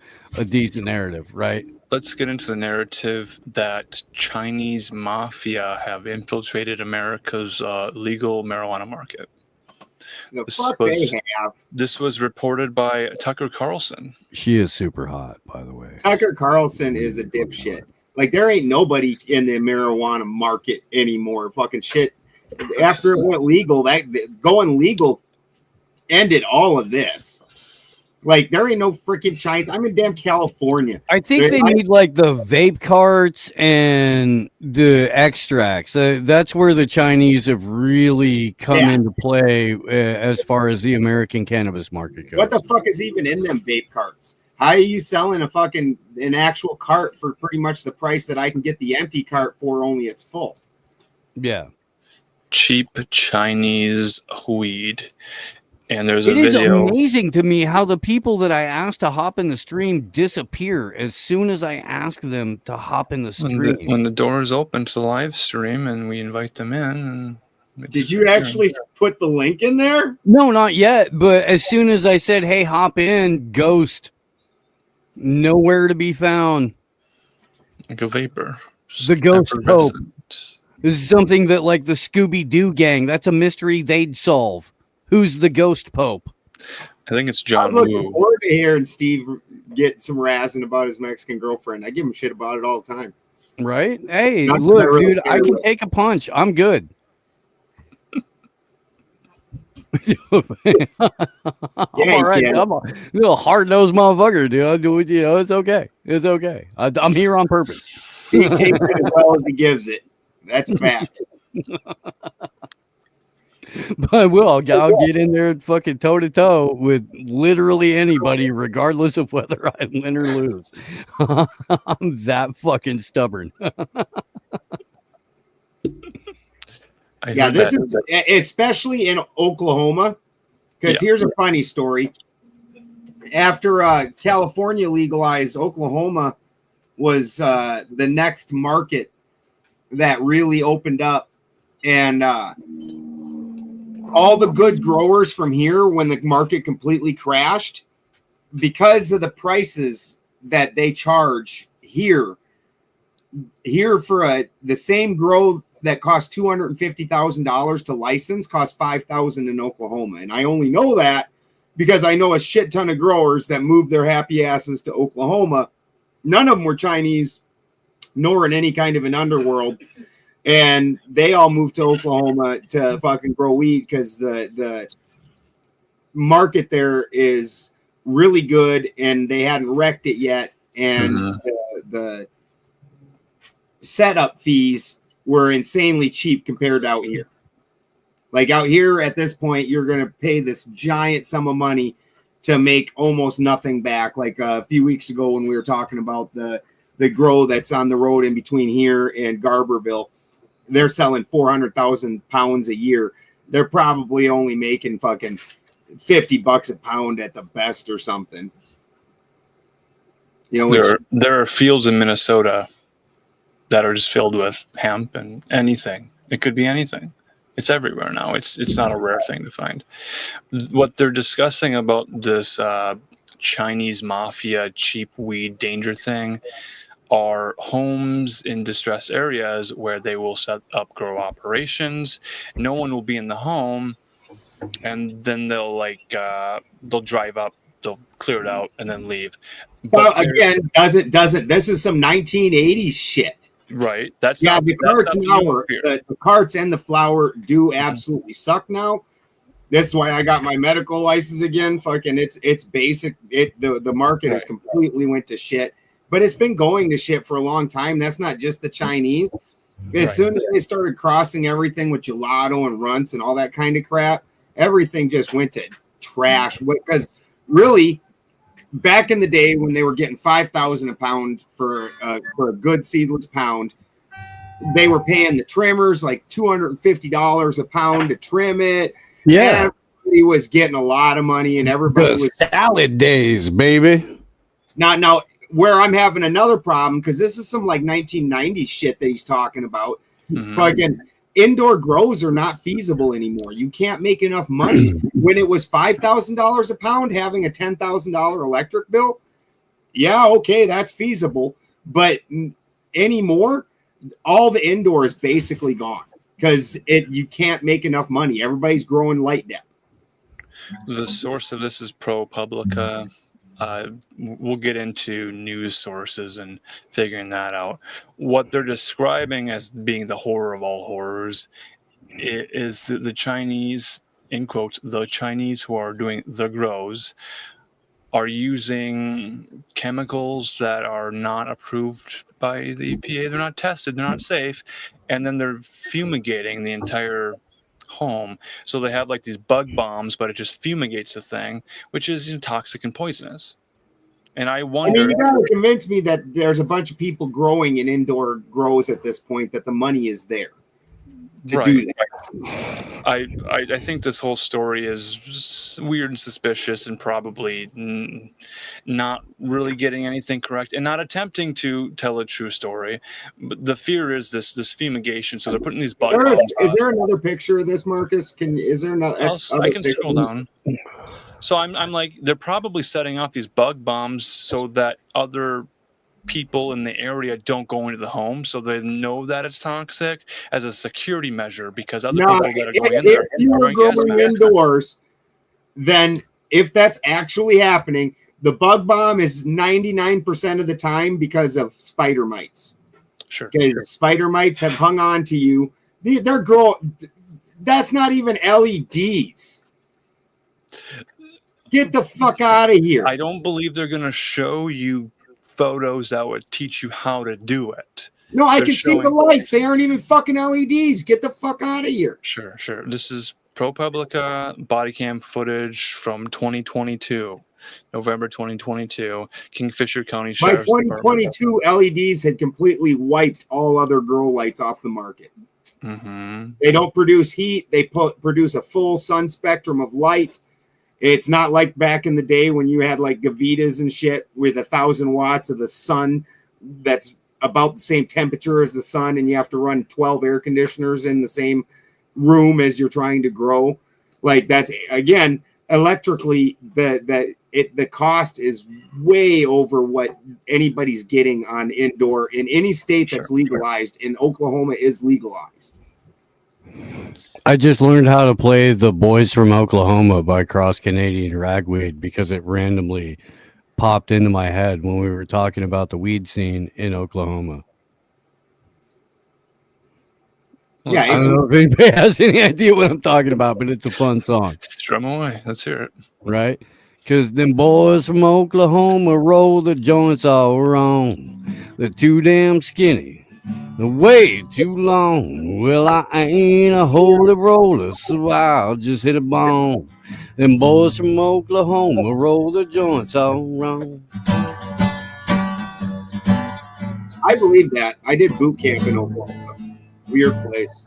C: decent narrative, right?
D: Let's get into the narrative that Chinese mafia have infiltrated America's legal marijuana market.
E: The
D: This
E: fuck
D: was-
E: they have.
D: This was reported by Tucker Carlson.
C: She is super hot, by the way.
E: Tucker Carlson is a dipshit. Like there ain't nobody in the marijuana market anymore. Fucking shit. After it went legal, going legal ended all of this. Like there ain't no freaking Chinese. I'm in damn California.
C: I think they need like the vape carts and the extracts. That's where the Chinese have really come into play as far as the American cannabis market goes.
E: What the fuck is even in them vape carts? How are you selling an actual cart for pretty much the price that I can get the empty cart for? Only it's full.
C: Yeah.
D: Cheap Chinese weed. And there's a
C: It is
D: video.
C: amazing to me how the people that I asked to hop in the stream disappear as soon as I ask them to hop in the stream.
D: When the door is open to the live stream and we invite them in. And
E: Did you actually put the link in there?
C: No, not yet. But as soon as I said, hey, hop in, ghost. Nowhere to be found.
D: Like a vapor.
C: The ghost pope.
D: Effervescent.
C: This is something that, like the Scooby-Doo gang, that's a mystery they'd solve. Who's the ghost pope?
D: I think it's
E: I
D: John
E: was looking
D: Woo.
E: forward to hearing Steve get some razzing about his Mexican girlfriend. I give him shit about it all the time.
C: Right? Hey,
E: Not that
C: look,
E: I really
C: dude,
E: care
C: I can
E: about-
C: take a punch. I'm good.
E: Yeah,
C: I'm all right.
E: you can.
C: I'm a little hard-nosed motherfucker, dude. I do it, it's okay. It's okay. I'm here on purpose.
E: He takes it as well as he gives it. That's a fact.
C: But I'll get in there and fucking toe-to-toe with literally anybody, regardless of whether I win or lose. I'm that fucking stubborn.
D: I
E: Yeah,
D: heard
E: this
D: that.
E: is especially in Oklahoma. Because here's a funny story. After California legalized, Oklahoma was the next market that really opened up. And all the good growers from here, when the market completely crashed, because of the prices that they charge here for the same grow that costs $250,000 to license costs $5,000 in Oklahoma. And I only know that because I know a shit ton of growers that moved their happy asses to Oklahoma. None of them were Chinese, nor in any kind of an underworld. And they all moved to Oklahoma to fucking grow weed because the market there is really good and they hadn't wrecked it yet. And the setup fees were insanely cheap compared to out here. Like out here at this point, you're going to pay this giant sum of money to make almost nothing back. Like a few weeks ago when we were talking about the grow that's on the road in between here and Garberville, they're selling 400,000 pounds a year. They're probably only making fucking $50 a pound at the best or something. You know,
D: There are fields in Minnesota that are just filled with hemp and anything. It could be anything. It's everywhere now. It's not a rare thing to find. What they're discussing about this Chinese mafia cheap weed danger thing are homes in distressed areas where they will set up grow operations. No one will be in the home, and then they'll drive up, they'll clear it out, and then leave.
E: so
D: But
E: again, doesn't this is some 1980s shit.
D: right, that's
E: Yeah,
D: not-
E: the
D: that's
E: carts
D: not
E: now
D: the
E: are,
D: spirit.
E: the carts and the flour do absolutely suck now. That's why I got my medical license again. Fucking it's basic. The market has completely went to shit. But it's been going to shit for a long time. That's not just the Chinese. As soon as they started crossing everything with gelato and runts and all that kind of crap, everything just went to trash. Because really, back in the day when they were getting $5,000 a pound for a good seedless pound, they were paying the trimmers like $250 a pound to trim it.
C: Yeah.
E: Everybody was getting a lot of money, and everybody
C: The
E: was
C: salad days, baby.
E: now. Where I'm having another problem, because this is some like 1990s shit that he's talking about.
D: Mhm.
E: Fucking indoor grows are not feasible anymore. You can't make enough money. When it was $5,000 a pound, having a $10,000 electric bill, yeah, okay, that's feasible. But anymore, all the indoor is basically gone because you can't make enough money. Everybody's growing light depth.
D: The source of this is ProPublica. We'll get into news sources and figuring that out. What they're describing as being the horror of all horrors is the Chinese, in quotes, the Chinese who are doing the grows are using chemicals that are not approved by the EPA. They're not tested. They're not safe. And then they're fumigating the entire home. So they have like these bug bombs, but it just fumigates the thing, which is toxic and poisonous. And I wonder.
E: I mean, you gotta convince me that there's a bunch of people growing in indoor grows at this point, that the money is there to do that.
D: I think this whole story is weird and suspicious, and probably not really getting anything correct, and not attempting to tell a true story. But the fear is this fumigation. So they're putting these bug bombs.
E: Is there another picture of this, Marcus? Is there another?
D: I can scroll down. So I'm like, they're probably setting off these bug bombs so that other people in the area don't go into the home, so they know that it's toxic as a security measure, because other people that are going in there
E: if you were going indoors, then if that's actually happening, the bug bomb is 99% of the time because of spider mites.
D: Sure.
E: Because spider mites have hung on to you. They're growing. That's not even LEDs. Get the fuck out of here.
D: I don't believe they're going to show you photos that would teach you how to do it.
E: No, I can see the lights. They aren't even fucking LEDs. Get the fuck out of here.
D: Sure. This is ProPublica body cam footage from 2022, November 2022, Kingfisher County Sheriff's Department.
E: By 2022, LEDs had completely wiped all other grow lights off the market.
D: Mm-hmm.
E: They don't produce heat. They produce a full sun spectrum of light. It's not like back in the day when you had like Gavitas and shit with 1,000 watts of the sun that's about the same temperature as the sun, and you have to run 12 air conditioners in the same room as you're trying to grow. Like, that's, again, electrically, the cost is way over what anybody's getting on indoor in any state that's legalized. And Oklahoma is legalized.
C: I just learned how to play The Boys from Oklahoma by Cross Canadian Ragweed because it randomly popped into my head when we were talking about the weed scene in Oklahoma.
E: Yeah,
C: I don't know if anybody has any idea what I'm talking about, but it's a fun song.
D: Strum away. Let's hear it.
C: Right? Because them boys from Oklahoma roll the joints all wrong. They're too damn skinny. They're way too long. Well, I ain't a holy roller, so I'll just hit a bone. Them boys from Oklahoma roll the joints all wrong.
E: I believe that. I did boot camp in Oklahoma. Weird place.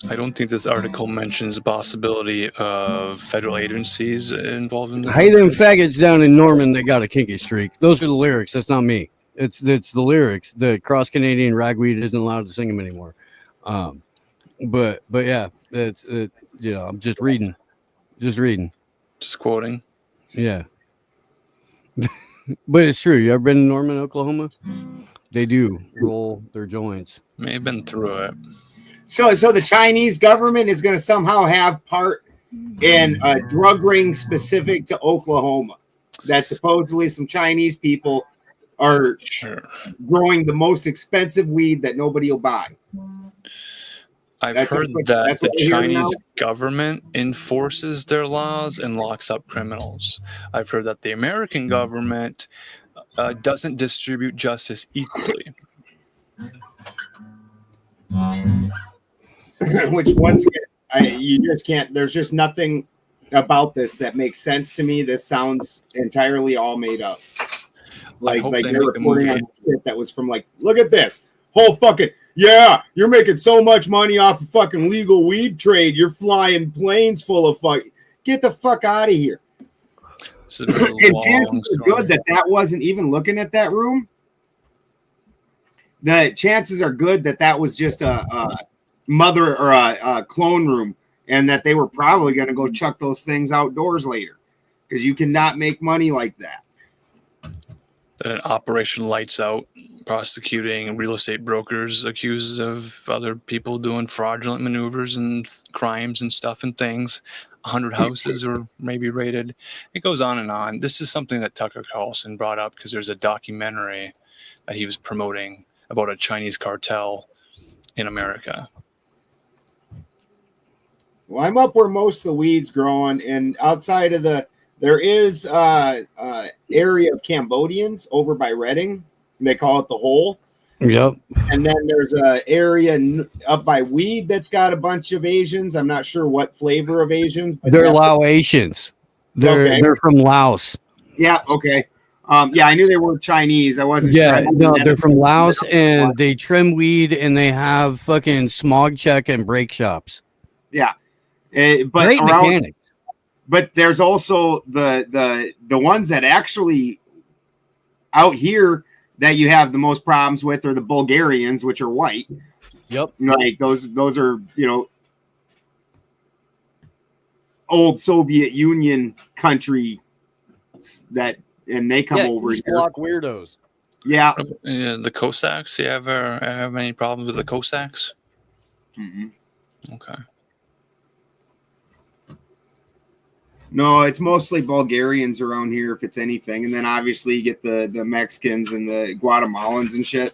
D: I don't think this article mentions the possibility of federal agencies involved in this.
C: Hey, them faggots down in Norman that got a kinky streak. Those are the lyrics. That's not me. It's the lyrics. The Cross Canadian Ragweed isn't allowed to sing them anymore. But yeah, I'm just reading.
D: Just quoting.
C: Yeah. But it's true. You ever been to Norman, Oklahoma? They do roll their joints.
D: May have been through it.
E: So the Chinese government is going to somehow have part in a drug ring specific to Oklahoma. That supposedly some Chinese people are growing the most expensive weed that nobody will buy.
D: I've heard that the Chinese government enforces their laws and locks up criminals. I've heard that the American government doesn't distribute justice equally.
E: Which once again, you just can't. There's just nothing about this that makes sense to me. This sounds entirely all made up. Like they're reporting on shit that was from like, look at this whole fucking you're making so much money off of fucking legal weed trade. You're flying planes full of fuck. Get the fuck out of here. And chances are good that wasn't even looking at that room. The chances are good that was just a mother or a clone room, and that they were probably going to go chuck those things outdoors later, because you cannot make money like that.
D: Then Operation Lights Out, prosecuting real estate brokers accused of other people doing fraudulent maneuvers and crimes and stuff and things. 100 houses were maybe raided. It goes on and on. This is something that Tucker Carlson brought up because there's a documentary that he was promoting about a Chinese cartel in America.
E: Well, I'm up where most of the weed's growing, and outside of there is area of Cambodians over by Reading. They call it the Hole.
C: Yep.
E: And then there's a area up by Weed that's got a bunch of Asians. I'm not sure what flavor of Asians. But
C: They're Laotians. They're from Laos.
E: Yeah. Okay. Yeah, I knew they were Chinese. I wasn't sure.
C: Yeah, no, they're from Laos, and they trim weed, and they have fucking smog check and brake shops.
E: Yeah. But
C: Great mechanics.
E: But there's also the ones that actually out here that you have the most problems with are the Bulgarians, which are white.
C: Yep.
E: Like those are, old Soviet Union country that, and they come over
C: East
E: here.
C: Bloc weirdos.
E: Yeah.
D: The Cossacks, you ever have any problems with the Cossacks?
E: Mm-hmm.
D: Okay.
E: No, it's mostly Bulgarians around here, if it's anything. And then obviously you get the Mexicans and the Guatemalans and shit.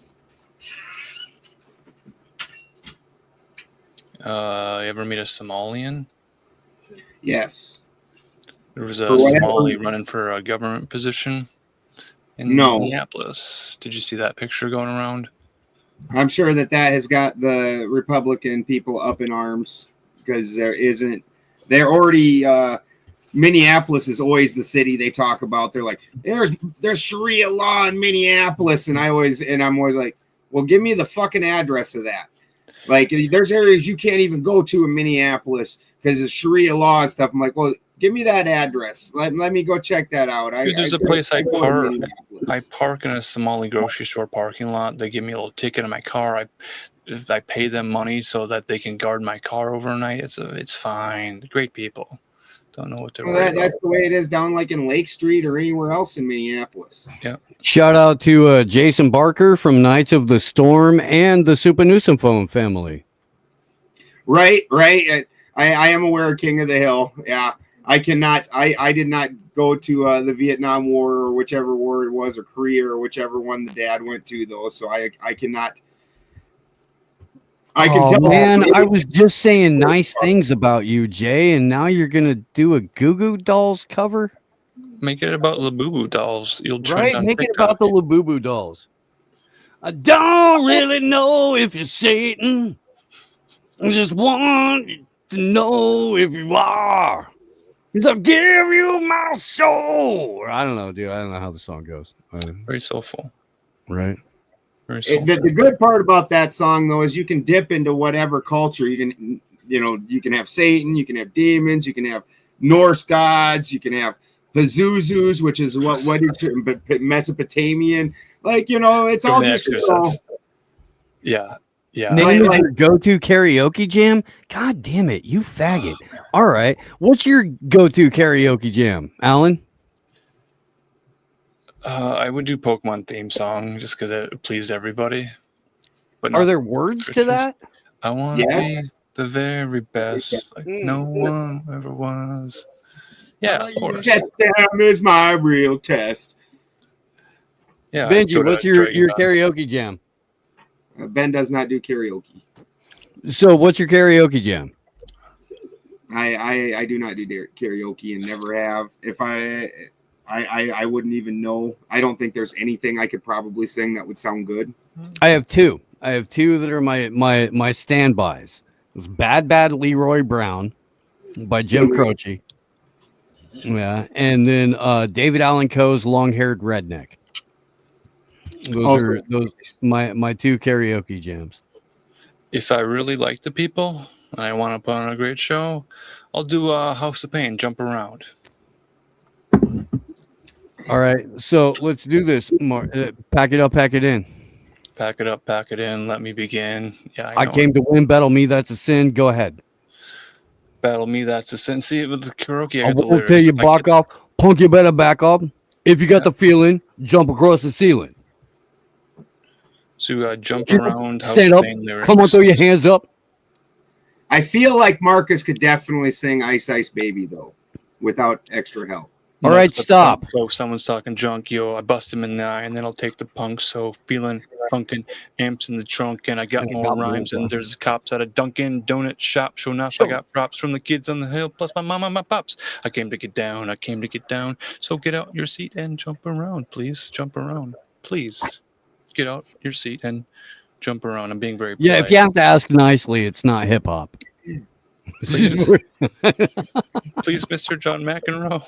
D: You ever meet a Somalian?
E: Yes.
D: There was a Somali running for a government position in Minneapolis. Did you see that picture going around?
E: I'm sure that has got the Republican people up in arms because they're already, Minneapolis is always the city they talk about. They're like, there's Sharia law in Minneapolis. And I'm always like, well, give me the fucking address of that. Like, there's areas you can't even go to in Minneapolis because of Sharia law and stuff. I'm like, well, give me that address. Let me go check that out.
D: There's a place I park. I park in a Somali grocery store parking lot. They give me a little ticket in my car. I pay them money so that they can guard my car overnight. It's fine. Great people. Don't know what they're
E: that's the way it is down like in Lake Street or anywhere else in Minneapolis.
D: Yeah.
C: Shout out to Jason Barker from Knights of the Storm and the Super Newsom phone family.
E: Right. I am aware of King of the Hill. Yeah. I cannot. I did not go to the Vietnam War or whichever war it was, or Korea or whichever one the dad went to, though. So I cannot. I can tell.
C: Man, I was just saying nice things about you, Jay, and now you're gonna do a Goo Goo Dolls cover.
D: Make it about Labubu dolls. You'll trend on
C: Make it
D: TikTok.
C: about the Labubu dolls. I don't really know if you're Satan. I just want to know if you are. I'll give you my soul. I don't know, dude. I don't know how the song goes.
D: Very soulful.
C: Right.
D: Very soulful.
E: The good part about that song, though, is you can dip into whatever culture. You can have Satan, you can have demons, you can have Norse gods, you can have Pazuzus, which is what is Mesopotamian. Like, it's all just.
D: Yeah.
C: Name your go-to karaoke jam? God damn it, you faggot. All right. What's your go-to karaoke jam, Alan?
D: I would do Pokemon theme song just because it pleased everybody. But
C: are there words to that?
D: I want to be the very best, like no one ever was. Yeah, of course.
E: That damn is my real test.
D: Yeah.
C: Benji, what's your karaoke jam?
E: Ben does not do karaoke.
C: So what's your karaoke jam?
E: I do not do karaoke and never have. If I wouldn't even know. I don't think there's anything I could probably sing that would sound good.
C: I have two that are my standbys. It's Bad Leroy Brown by Jim Croce. Yeah, and then David Allan Coe's Long Haired Redneck. Those are my two karaoke jams.
D: If I really like the people and I want to put on a great show, I'll do House of Pain, Jump Around.
C: All right, so let's do this. Pack it up, pack it in.
D: Pack it up, pack it in. Let me begin. Yeah,
C: I came to win. Battle me, that's a sin. Go ahead.
D: Battle me, that's a sin. See, with the karaoke,
C: I won't tell you back off. Punk, you better back up. If you got the feeling, jump across the ceiling.
D: So jump around.
C: Stand up. Come on, throw your hands up.
E: I feel like Marcus could definitely sing Ice Ice Baby, though, without extra help.
C: All right, stop.
D: So if someone's talking junk, yo, I bust him in the eye, and then I'll take the punk. So feeling funkin' amps in the trunk, and I got more rhymes. And there's cops at a Dunkin' Donut shop. Sure enough, I got props from the kids on the hill, plus my mama and my pops. I came to get down. I came to get down. So get out your seat and jump around, please. Jump around, please. Get out your seat and jump around. I'm being very polite.
C: Yeah, if you have to ask nicely, it's not hip hop.
D: Please. Please, Mr. John McEnroe.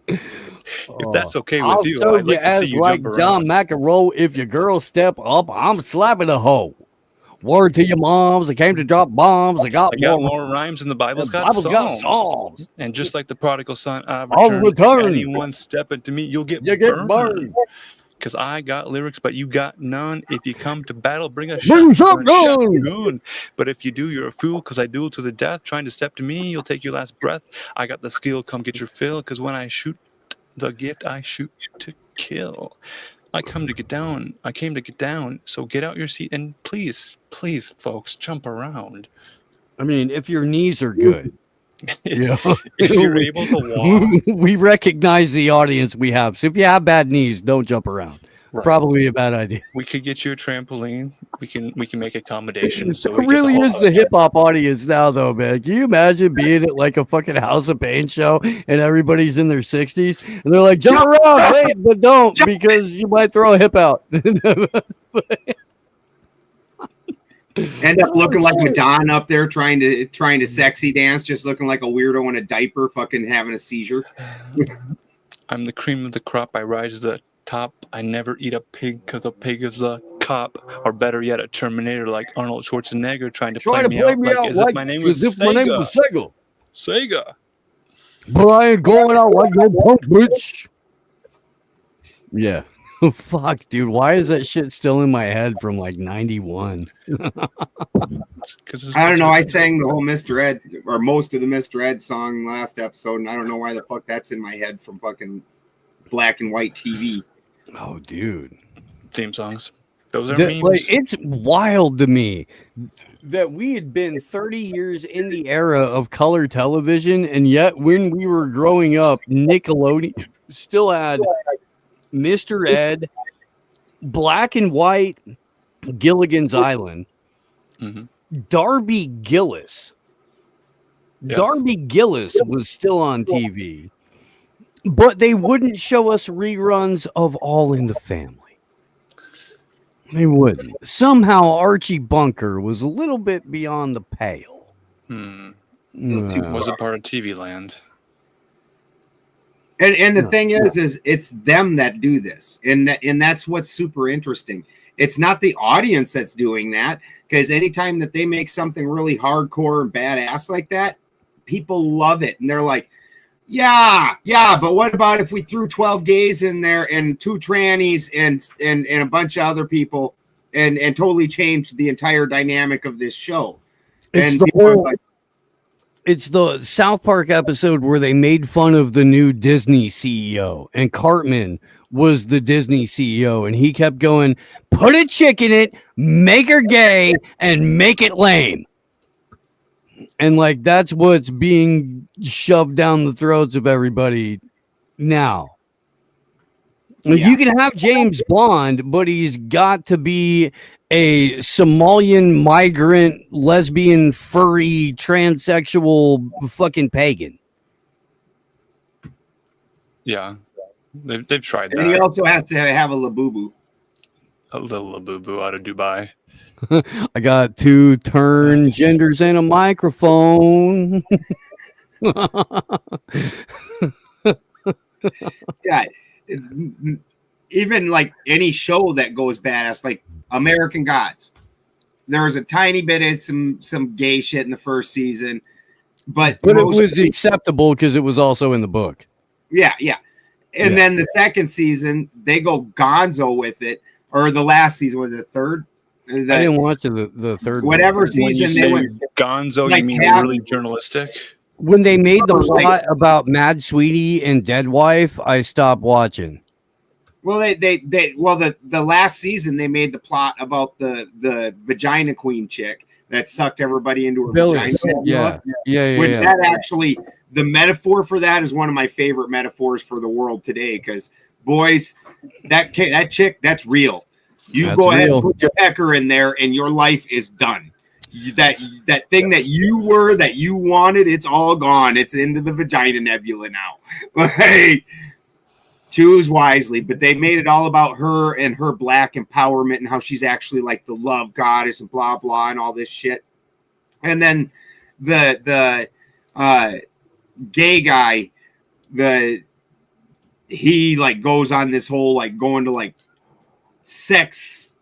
D: If that's okay with you,
C: I'll
D: I'd like to see you
C: like
D: jump
C: John
D: around.
C: McEnroe. If your girl step up, I'm slapping a hoe. Word to your moms, I came to drop bombs. I got
D: more rhymes than the Bible's got songs. And just like the prodigal son,
C: I'll return.
D: Anyone stepping to me, you'll get
C: You get burned.
D: Because I got lyrics, but you got none. If you come to battle, bring a
C: shotgun.
D: shotgun. But if you do, you're a fool, because I duel to the death. Trying to step to me, you'll take your last breath. I got the skill, come get your fill, because when I shoot the gift, I shoot to kill. I come to get down. I came to get down. So get out your seat and please, please, folks, jump around.
C: I mean, if your knees are good. Yeah.
D: If you're able to walk.
C: We recognize the audience we have. So if you have bad knees, don't jump around.
D: Right.
C: Probably a bad idea.
D: We could get you a trampoline. We can make accommodations. So
C: It really is the hip hop audience now, though, man. Can you imagine being at like a fucking House of Pain show and everybody's in their 60s and they're like, jump around, wait, but don't because you might throw a hip out.
E: End up looking like Madonna up there trying to sexy dance, just looking like a weirdo in a diaper, fucking having a seizure.
D: I'm the cream of the crop. I rise to the top. I never eat a pig because a pig is a cop, or better yet, a Terminator like Arnold Schwarzenegger trying to play me out like as if my name was Sega. Sega.
C: But I ain't going out like no punk bitch. Yeah. Fuck, dude. Why is that shit still in my head from like 91?
E: I don't know. I sang the whole Mr. Ed or most of the Mr. Ed song last episode, and I don't know why the fuck that's in my head from fucking black and white TV.
C: Oh, dude.
D: Theme songs. Those are memes.
C: Like, it's wild to me that we had been 30 years in the era of color television, and yet when we were growing up, Nickelodeon still had Mr. Ed, black and white, Gilligan's Island, Darby Gillis. Yep. Darby Gillis was still on TV, but they wouldn't show us reruns of All in the Family. They wouldn't. Somehow Archie Bunker was a little bit beyond the pale.
D: Wasn't part of TV Land.
E: And the thing is it's them that do this, and that's what's super interesting. It's not the audience that's doing that, because anytime that they make something really hardcore and badass like that, people love it, and they're like, yeah. But what about if we threw 12 gays in there and 2 trannies and a bunch of other people and totally changed the entire dynamic of this show?
C: It's It's the South Park episode where they made fun of the new Disney CEO, and Cartman was the Disney CEO, and he kept going, put a chick in it, make her gay, and make it lame. And like, that's what's being shoved down the throats of everybody now. Yeah. You can have James Bond, but he's got to be a Somalian migrant, lesbian, furry, transsexual, fucking pagan.
D: Yeah, they've tried that.
E: And he also has to have a Labubu.
D: A little Labubu out of Dubai.
C: I got 2 turn genders and a microphone.
E: Yeah. Even like any show that goes badass, like American Gods, there was a tiny bit of some gay shit in the first season, but
C: it was acceptable because it was also in the book.
E: Yeah. And then the second season, they go gonzo with it, or the last season was it third?
C: I didn't watch the third.
E: Whatever season
D: they went gonzo, like you mean really journalistic?
C: When they made the plot about Mad Sweetie and Dead Wife, I stopped watching.
E: Well, the last season they made the plot about the vagina queen chick that sucked everybody into her
C: Billies.
E: vagina.
C: Yeah.
E: Which that actually, the metaphor for that is one of my favorite metaphors for the world today. Because boys, that chick, that's real. You
C: That's
E: go ahead
C: real.
E: and put your pecker in there, and your life is done. That thing that you were, that you wanted, it's all gone. It's into the vagina nebula now. Like, choose wisely. But they made it all about her and her black empowerment and how she's actually like the love goddess and blah blah and all this shit. And then the gay guy, he like goes on this whole like going to like sex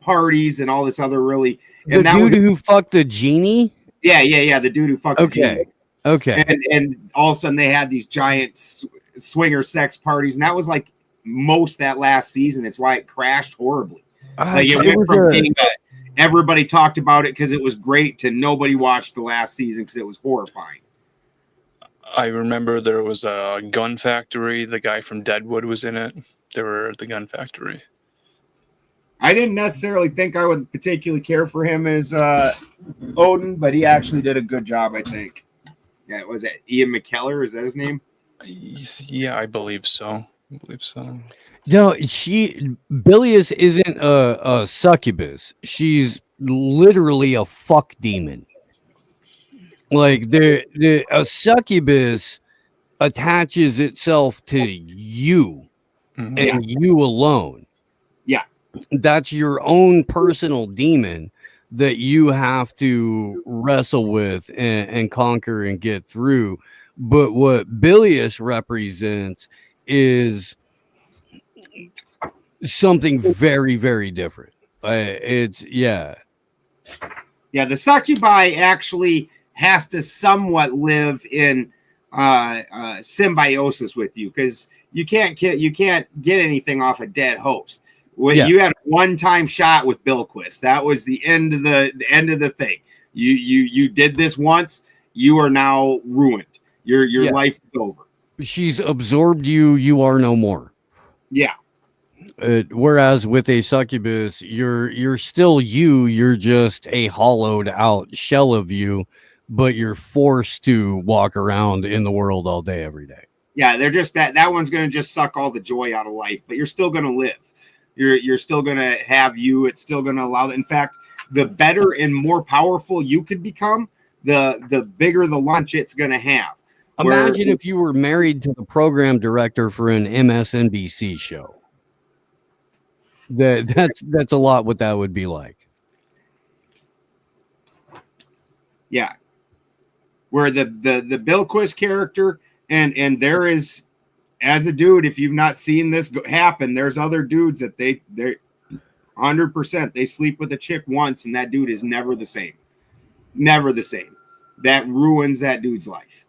E: parties and all this other really.
C: The dude who fucked the genie?
E: Yeah. The dude who fucked the genie.
C: Okay.
E: And all of a sudden they had these giant swinger sex parties, and that was like most that last season. It's why it crashed horribly. Like it went from being everybody talked about it because it was great to nobody watched the last season because it was horrifying.
D: I remember there was a gun factory. The guy from Deadwood was in it. They were at the gun factory.
E: I didn't necessarily think I would particularly care for him as Odin, but he actually did a good job, I think. Yeah, was it Ian McKellar? Is that his name?
D: Yeah, I believe so.
C: No, Bilious isn't a succubus. She's literally a fuck demon. Like a succubus attaches itself to you and you alone.
E: Yeah.
C: That's your own personal demon that you have to wrestle with and conquer and get through. But what Bilious represents is something very, very different. The
E: succubi actually has to somewhat live in symbiosis with you because you can't get anything off a dead host. You had a one-time shot with Bilquist. That was the end of the thing. You did this once. You are now ruined. Your life is over.
C: She's absorbed you. You are no more.
E: Yeah.
C: Whereas with a succubus, you're still you. You're just a hollowed out shell of you, but you're forced to walk around in the world all day, every day.
E: Yeah, they're just that one's going to just suck all the joy out of life, but you're still going to live. You're still going to have you. It's still going to allow. In fact, the better and more powerful you could become, the bigger the lunch it's going to have.
C: Imagine if you were married to the program director for an MSNBC show. That's a lot what that would be like.
E: Yeah. Where the Bilquist character and there is, as a dude, if you've not seen this happen, there's other dudes that they're 100%. They sleep with a chick once and that dude is never the same. Never the same. That ruins that dude's life.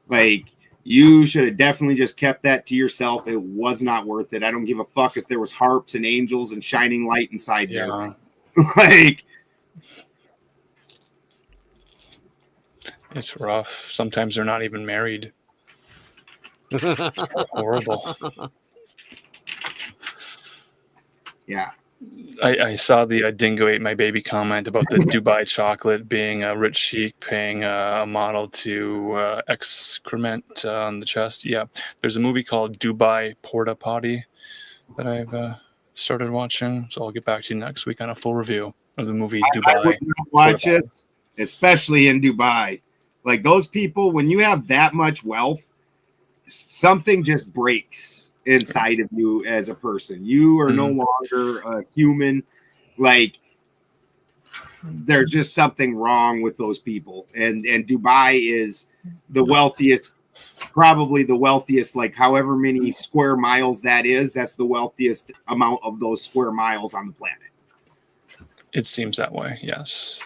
E: Like, you should have definitely just kept that to yourself. It was not worth it. I don't give a fuck if there was harps and angels and shining light inside there. Like,
D: it's rough. Sometimes they're not even married. It's horrible.
E: Yeah.
D: I saw the Dingo Ate My Baby comment about the Dubai chocolate being a rich sheik paying a model to excrement on the chest. Yeah, there's a movie called Dubai Porta Potty that I've started watching. So I'll get back to you next week on a full review of the movie Dubai.
E: I would not watch it, especially in Dubai. Like, those people, when you have that much wealth, something just breaks inside of you as a person. You are no longer a human. Like, there's just something wrong with those people. And Dubai is the wealthiest, probably the wealthiest, like however many square miles that is, that's the wealthiest amount of those square miles on the planet.
D: It seems that way, yes.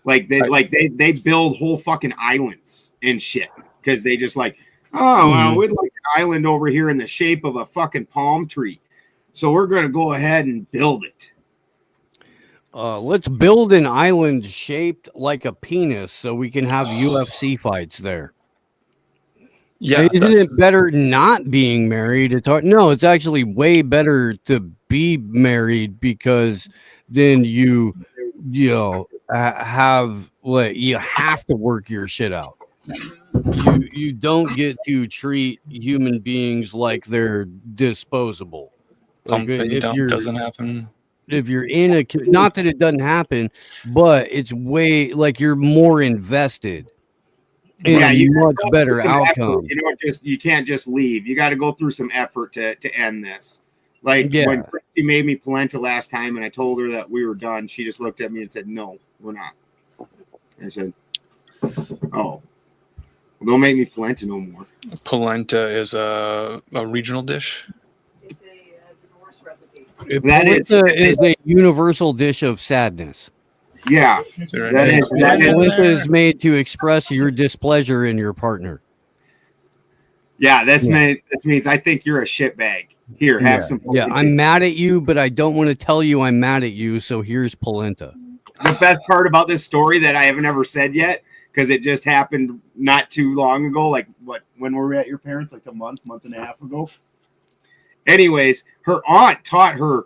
E: Like they build whole fucking islands and shit because they just like, oh, well, we'd like an island over here in the shape of a fucking palm tree. So we're going to go ahead and build it.
C: let's build an island shaped like a penis so we can have UFC fights there.
D: Yeah,
C: Isn't it better not being married? It's hard. No, it's actually way better to be married because then you have like you have to work your shit out. You don't get to treat human beings like they're disposable. Like
D: doesn't happen.
C: If you're in a, not that it doesn't happen, but it's way like you're more invested in a much better outcome.
E: You know, you can't just leave. You got to go through some effort to end this. Like when Christy made me polenta last time, and I told her that we were done, she just looked at me and said, "No, we're not." I said, "Oh, well, don't make me polenta no more."
D: Polenta is a regional dish.
F: It's a divorce recipe.
C: Polenta is a universal dish of sadness.
E: Yeah,
C: Polenta is made to express your displeasure in your partner.
E: Yeah, this means I think you're a shitbag. Here, have some polenta.
C: Yeah, I'm mad at you, but I don't want to tell you I'm mad at you, so here's polenta.
E: The best part about this story that I haven't ever said yet, because it just happened not too long ago, like when were we at your parents? Like a month and a half ago. Anyways, her aunt taught her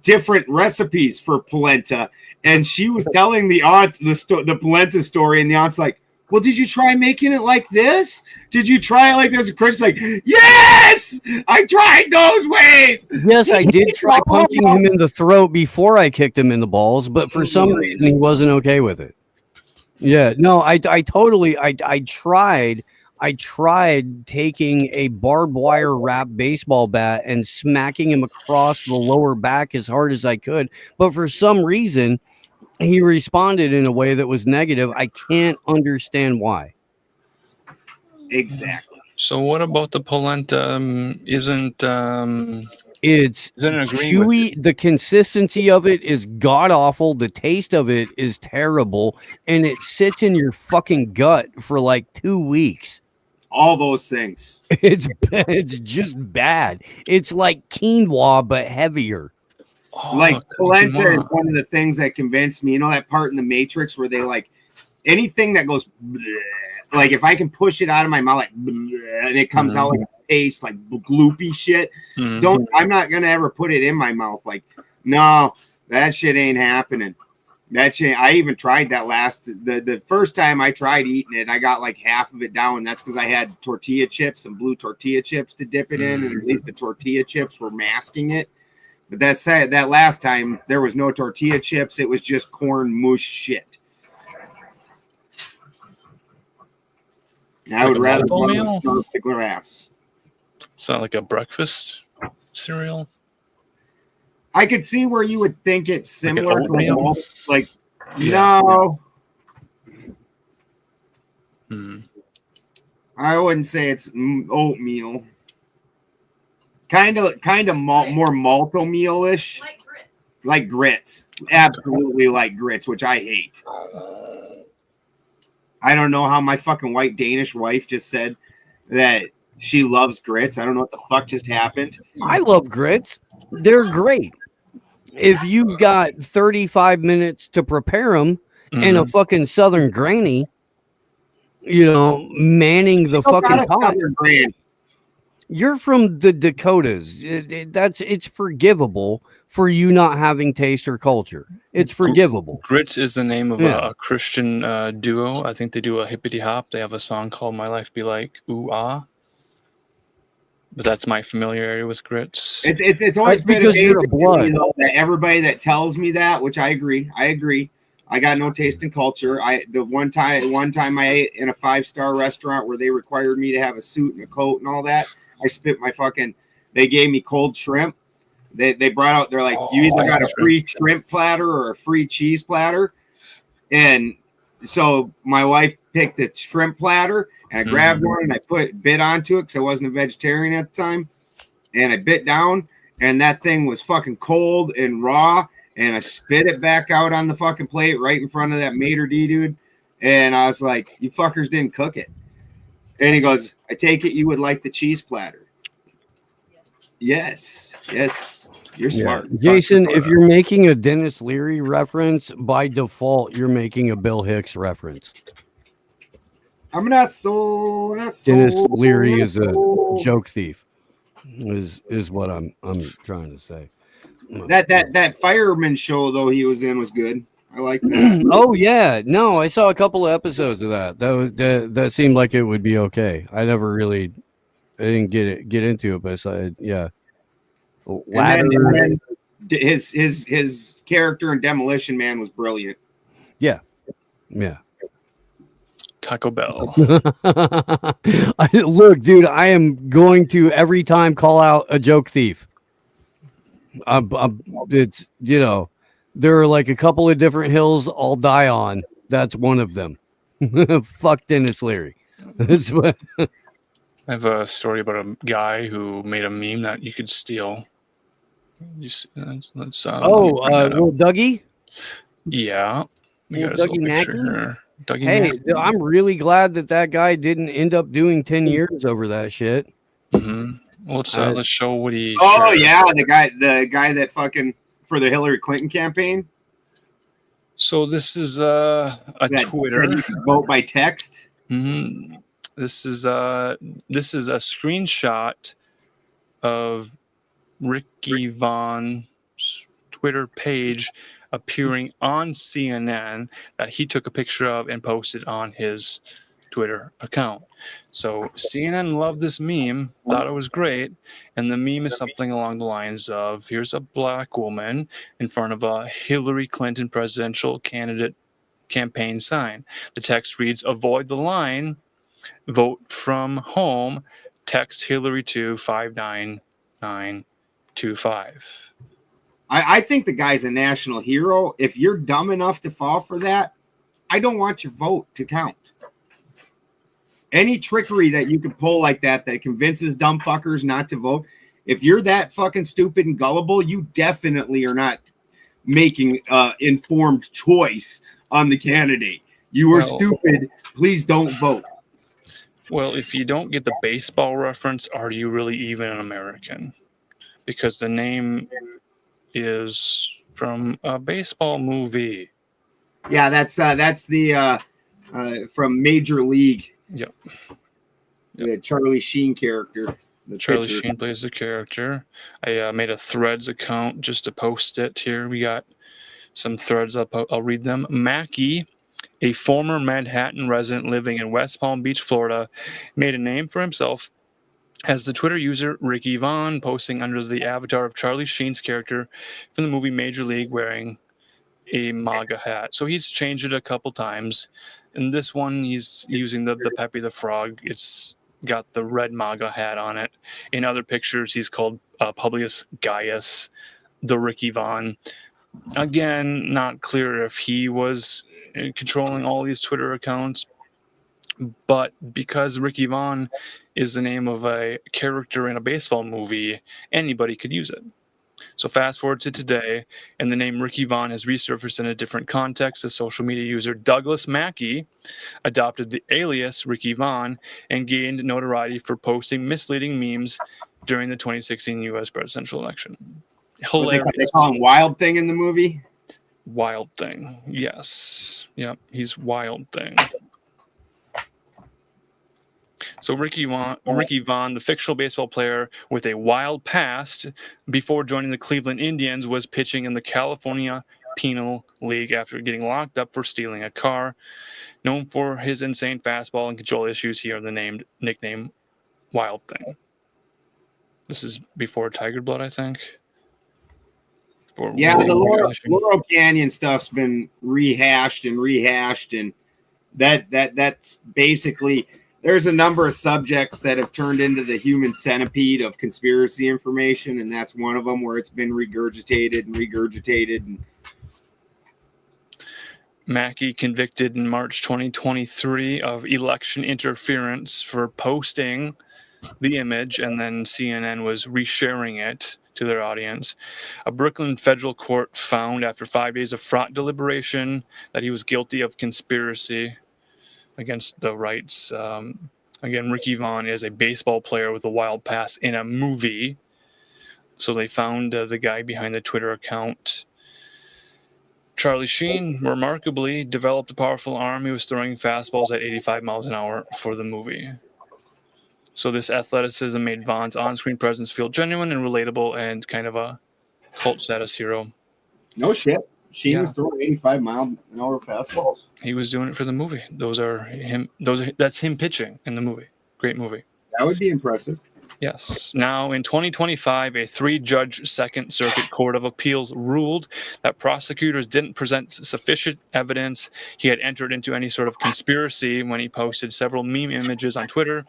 E: different recipes for polenta, and she was telling the aunt the polenta story, and the aunt's like, "Well, did you try making it like this? Did you try it like this?" And Chris is like, "Yes, I tried those ways."
C: Yes, I did try punching him in the throat before I kicked him in the balls, but for some reason he wasn't okay with it. Yeah, no, I totally tried taking a barbed wire wrapped baseball bat and smacking him across the lower back as hard as I could, but for some reason he responded in a way that was negative. I can't understand why.
E: Exactly.
D: So what about the polenta?
C: It's chewy. The consistency of it is god awful. The taste of it is terrible, and it sits in your fucking gut for like 2 weeks.
E: All those things.
C: It's just bad. It's like quinoa but heavier.
E: Like polenta is one of the things that convinced me. You know that part in the Matrix where they like anything that goes bleh, like if I can push it out of my mouth like bleh, and it comes out like a paste, like gloopy shit. I'm not gonna ever put it in my mouth. Like, no, that shit ain't happening. That shit. I even tried that the first time I tried eating it, I got like half of it down, and that's because I had tortilla chips and blue tortilla chips to dip it in, and at least the tortilla chips were masking it. But that last time there was no tortilla chips; it was just corn mush shit. I would rather start the grass.
D: Sound like a breakfast cereal.
E: I could see where you would think it's similar
D: oatmeal?
E: to like no. I wouldn't say it's oatmeal. Kind of more malto-meal-ish. Like grits. Absolutely like grits, which I hate. I don't know how my fucking white Danish wife just said that she loves grits. I don't know what the fuck just happened.
C: I love grits. They're great. If you've got 35 minutes to prepare them and a fucking Southern granny, manning the fucking pot. You're from the Dakotas. It's forgivable for you not having taste or culture. It's forgivable.
D: Grits is the name of a Christian duo. I think they do a hippity hop. They have a song called "My Life Be Like Ooh Ah." But that's my familiarity with grits.
E: It's always been
C: because you're a blood.
E: to me, though, that everybody that tells me that, which I agree. I got no taste in culture. The one time I ate in a 5-star restaurant where they required me to have a suit and a coat and all that, I spit my fucking. They gave me cold shrimp. They brought out. They're like, you either got a free shrimp platter or a free cheese platter, and so my wife picked the shrimp platter. And I grabbed one and I bit onto it because I wasn't a vegetarian at the time. And I bit down, and that thing was fucking cold and raw. And I spit it back out on the fucking plate right in front of that maitre d' dude. And I was like, "You fuckers didn't cook it." And he goes, "I take it you would like the cheese platter." Yes. You're smart.
C: Jason, if you're making a Dennis Leary reference, by default, you're making a Bill Hicks reference.
E: I'm not so.
C: Dennis Leary is a joke thief. Is what I'm trying to say.
E: That fireman show though he was in was good. I like that.
C: Oh yeah, no, I saw a couple of episodes of that. That seemed like it would be okay. I didn't get into it, but I said, yeah.
E: And then his character in Demolition Man was brilliant.
C: Yeah.
D: Taco Bell.
C: Look, dude, I am going to every time call out a joke thief. It's there are like a couple of different hills I'll die on. That's one of them. Fuck Dennis Leary. That's what.
D: I have a story about a guy who made a meme that you could steal. Let's
C: Dougie.
D: Yeah, we got his
C: Dougie
D: little picture
C: Mackey?
D: here. Dougie
C: Hey,
D: Mackey.
C: I'm really glad that guy didn't end up doing 10 years over that shit.
D: Mm-hmm. Let's show what he.
E: Oh
D: shared.
E: yeah, the guy that fucking for the Hillary Clinton campaign.
D: So this is a
E: That
D: Twitter.
E: said you could vote by text.
D: Mm-hmm. This is a screenshot of Ricky Vaughn's Twitter page appearing on CNN that he took a picture of and posted on his Twitter account. So CNN loved this meme, thought it was great, and the meme is something along the lines of, here's a black woman in front of a Hillary Clinton presidential candidate campaign sign. The text reads, avoid the line, vote from home, text Hillary to 59925.
E: I think the guy's a national hero. If you're dumb enough to fall for that, I don't want your vote to count. Any trickery that you can pull like that convinces dumb fuckers not to vote, if you're that fucking stupid and gullible, you definitely are not making informed choice on the candidate. You are stupid. Please don't vote.
D: Well, if you don't get the baseball reference, are you really even an American? Because the name is from a baseball movie.
E: Yeah, that's the from Major League.
D: Yep.
E: The Charlie Sheen character.
D: Charlie Sheen plays the character. I made a Threads account just to post it here. We got some threads up. I'll read them. Mackie, a former Manhattan resident living in West Palm Beach, Florida, made a name for himself as the Twitter user Ricky Vaughn, posting under the avatar of Charlie Sheen's character from the movie Major League wearing a MAGA hat. So he's changed it a couple times. In this one, he's using the Pepe the Frog. It's got the red MAGA hat on it. In other pictures, he's called Publius Gaius, the Ricky Vaughn. Again, not clear if he was controlling all these Twitter accounts, but because Ricky Vaughn is the name of a character in a baseball movie, anybody could use it. So fast forward to today, and the name Ricky Vaughn has resurfaced in a different context. The social media user Douglas Mackey adopted the alias Ricky Vaughn and gained notoriety for posting misleading memes during the 2016 U.S. presidential election. Hilarious.
E: They call him Wild Thing in the movie.
D: Wild Thing. Yes. Yep. He's Wild Thing. So Ricky Vaughn, the fictional baseball player with a wild past before joining the Cleveland Indians, was pitching in the California Penal League after getting locked up for stealing a car. Known for his insane fastball and control issues, he earned the nickname Wild Thing. This is before Tiger Blood, I think.
E: Yeah, the Laurel Canyon stuff's been rehashed, and that's basically. There's a number of subjects that have turned into the human centipede of conspiracy information, and that's one of them where it's been regurgitated.
D: Mackey convicted in March 2023 of election interference for posting the image, and then CNN was resharing it to their audience. A Brooklyn federal court found after 5 days of fraught deliberation that he was guilty of conspiracy against the rights. Again, Ricky Vaughn is a baseball player with a wild past in a movie. So they found the guy behind the Twitter account. Charlie Sheen remarkably developed a powerful arm. He was throwing fastballs at 85 miles an hour for the movie. So this athleticism made Vaughn's on-screen presence feel genuine and relatable and kind of a cult status hero.
E: No shit. Sheen
D: Yeah.
E: was throwing 85-mile-an-hour fastballs.
D: He was doing it for the movie. That's him pitching in the movie. Great movie.
E: That would be impressive.
D: Yes. Now, in 2025, a 3-judge Second Circuit Court of Appeals ruled that prosecutors didn't present sufficient evidence he had entered into any sort of conspiracy when he posted several meme images on Twitter,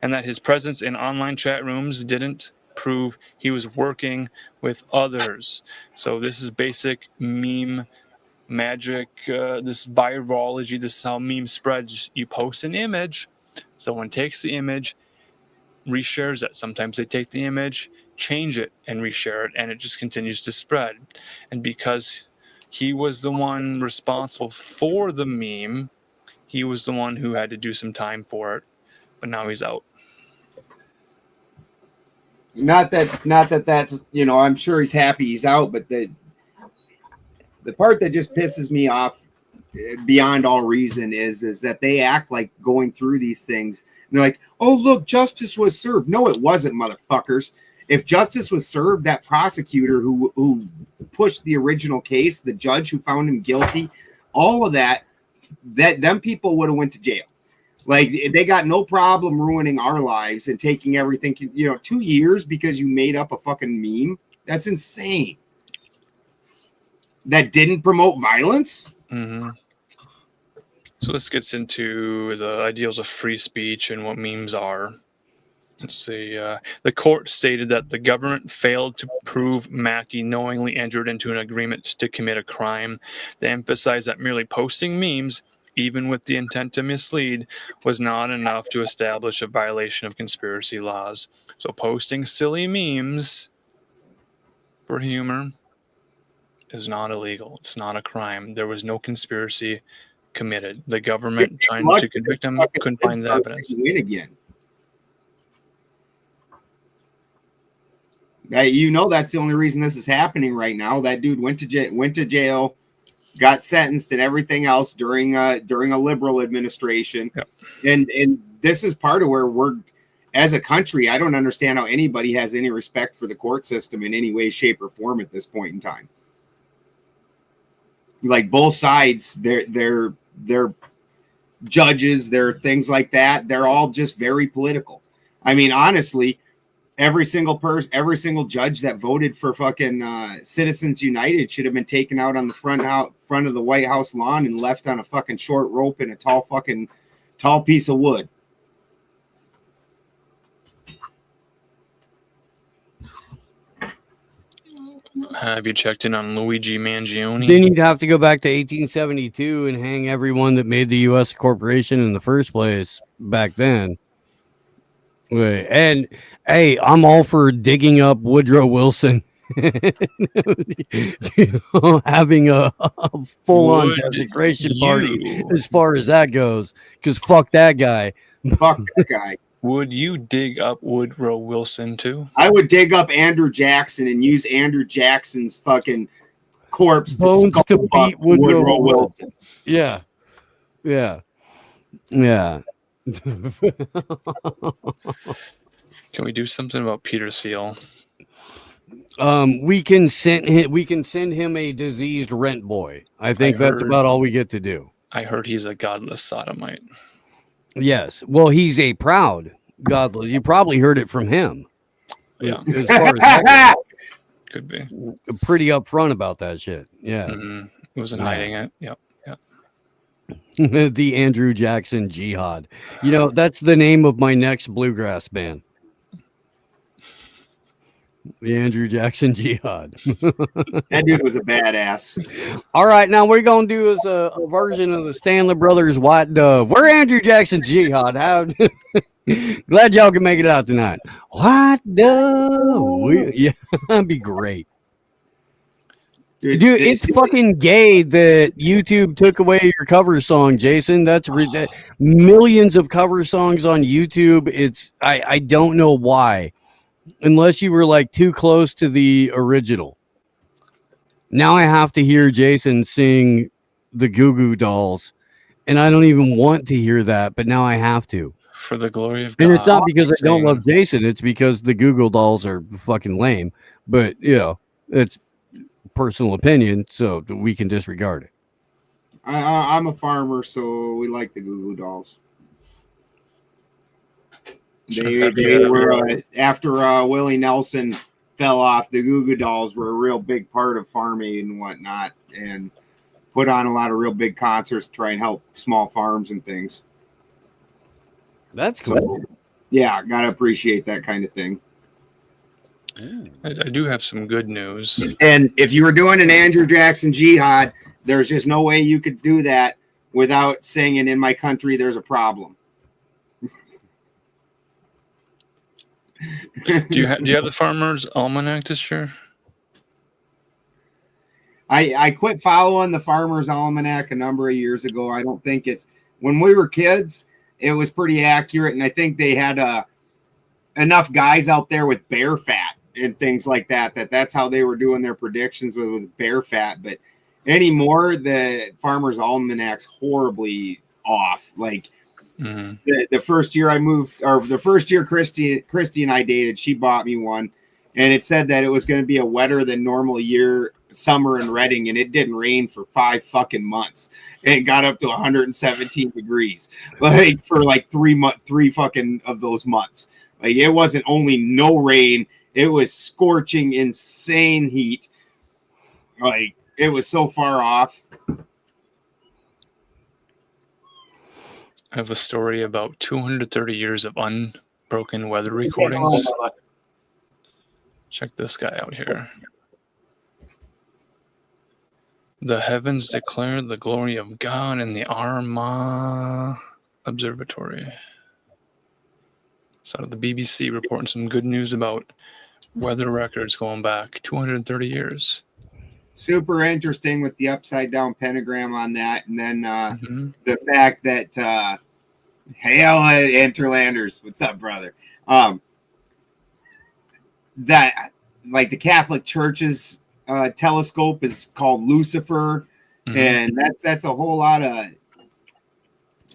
D: and that his presence in online chat rooms didn't prove he was working with others. So this is basic meme magic, this virology. This is how meme spreads. You post an image, someone takes the image, reshares it. Sometimes they take the image, change it, and reshare it, and it just continues to spread. And because he was the one responsible for the meme, he was the one who had to do some time for it, but now he's out.
E: Not that that's, I'm sure he's happy he's out, but the part that just pisses me off beyond all reason is that they act like going through these things and they're like, oh look, justice was served. No, it wasn't, motherfuckers. If justice was served, that prosecutor who pushed the original case, the judge who found him guilty, all of that them people would have went to jail. Like, they got no problem ruining our lives and taking everything, 2 years because you made up a fucking meme. That's insane. That didn't promote violence.
D: Mm-hmm. So this gets into the ideals of free speech and what memes are. Let's see. The court stated that the government failed to prove Mackey knowingly entered into an agreement to commit a crime. They emphasized that merely posting memes, even with the intent to mislead, was not enough to establish a violation of conspiracy laws. So posting silly memes for humor is not illegal. It's not a crime. There was no conspiracy committed. The government trying to convict him couldn't find the evidence.
E: Win again. That's the only reason this is happening right now. That dude went to jail, got sentenced and everything else during a liberal administration.
D: Yep.
E: And this is part of where we're, as a country, I don't understand how anybody has any respect for the court system in any way, shape, or form at this point in time. Like, both sides, they're judges, they're things like that. They're all just very political. I mean, honestly, every single judge that voted for fucking Citizens United should have been taken out on the front of the White House lawn and left on a fucking short rope in a tall piece of wood.
D: Have you checked in on Luigi Mangione?
C: Then you'd have to go back to 1872 and hang everyone that made the U.S. corporation in the first place back then. And hey, I'm all for digging up Woodrow Wilson, having a full-on desecration party as far as that goes, because fuck that guy.
E: Fuck that guy.
D: Would you dig up Woodrow Wilson too?
E: I would dig up Andrew Jackson and use Andrew Jackson's fucking corpse
C: Bones to beat Woodrow
E: Wilson.
C: Yeah. Can
D: we do something about Peter Thiel?
C: We can send him a diseased rent boy. I think that's about all we get to do.
D: I heard he's a godless sodomite.
C: Yes. Well, he's a proud godless. You probably heard it from him.
D: Yeah.
C: As far as that
D: could be.
C: Pretty upfront about that shit. Yeah.
D: Mm-hmm. He wasn't hiding it. Yep.
C: The Andrew Jackson Jihad. That's the name of my next bluegrass band. The Andrew Jackson Jihad.
E: That dude was a badass.
C: All right, now what we're going to do is a version of the Stanley Brothers White Dove. We're Andrew Jackson Jihad. Glad y'all can make it out tonight. White Dove. Yeah, that'd be great. Dude, it's fucking gay that YouTube took away your cover song, Jason. That's millions of cover songs on YouTube. I don't know why. unless you were like too close to the original. Now I have to hear Jason sing the Goo Goo Dolls, and I don't even want to hear that, but now I have to.
D: For the glory of God.
C: And it's not because I don't
D: sing.
C: love Jason, it's because the Goo Goo Dolls are fucking lame. But you know, it's personal opinion, so we can disregard it.
E: I'm a farmer, so we like the Goo Goo Dolls. They were after Willie Nelson fell off. The Goo Goo Dolls were a real big part of Farm Aid and whatnot, and put on a lot of real big concerts to try and help small farms and things.
C: That's cool.
E: So, yeah, gotta appreciate that kind of thing.
D: I do have some good news.
E: And if you were doing an Andrew Jackson jihad, there's just no way you could do that without singing "In My Country There's a Problem."
D: Do you have the Farmer's Almanac this year?
E: I quit following the Farmer's Almanac a number of years ago. I don't think it's when we were kids, it was pretty accurate, and I think they had enough guys out there with bear fat and things like that. That's how they were doing their predictions with bear fat. But anymore, the Farmer's Almanac's horribly off. Like the first year I moved, or the first year Christy and I dated, she bought me one, and it said that it was going to be a wetter than normal year summer in Reading, and it didn't rain for 5 fucking months, and it got up to 117 degrees like for like 3 fucking of those months. Like it wasn't only no rain, it was scorching, insane heat. Like it was so far off.
D: I have a story about 230 years of unbroken weather recordings. Check this guy out here. The heavens declare the glory of God in the Armagh Observatory. So the BBC reporting some good news about weather records going back 230 years.
E: Super interesting with the upside down pentagram on that. And then the fact that, hail Interlanders, what's up, brother? That like the Catholic Church's telescope is called Lucifer. And that's a whole lot of,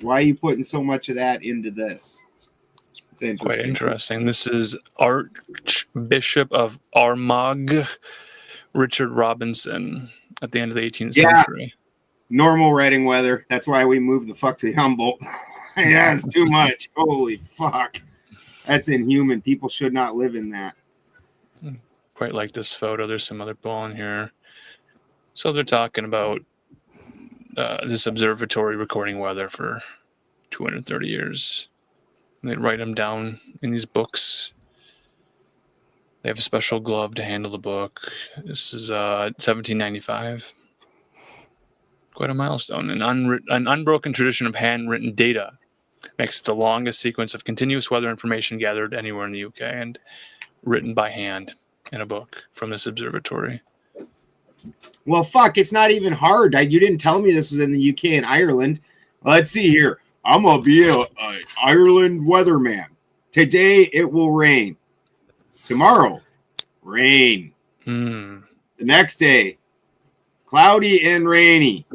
E: why are you putting so much of that into this? It's interesting.
D: Quite interesting. This is Archbishop of Armagh, Richard Robinson, at the end of the 18th century.
E: Normal Reading weather. That's why we moved the fuck to Humboldt. Yeah, it's too much. Holy fuck. That's inhuman. People should not live in that.
D: Quite like this photo. There's some other people on here. So they're talking about this observatory recording weather for 230 years. And they write them down in these books. They have a special glove to handle the book. This is 1795. Quite a milestone. An unbroken tradition of handwritten data makes it the longest sequence of continuous weather information gathered anywhere in the UK and written by hand in a book from this observatory.
E: Well, fuck, it's not even hard. You didn't tell me this was in the UK and Ireland. Let's see here. I'm going to be a Ireland weatherman. Today it will rain. Tomorrow, rain. The next day, cloudy and rainy.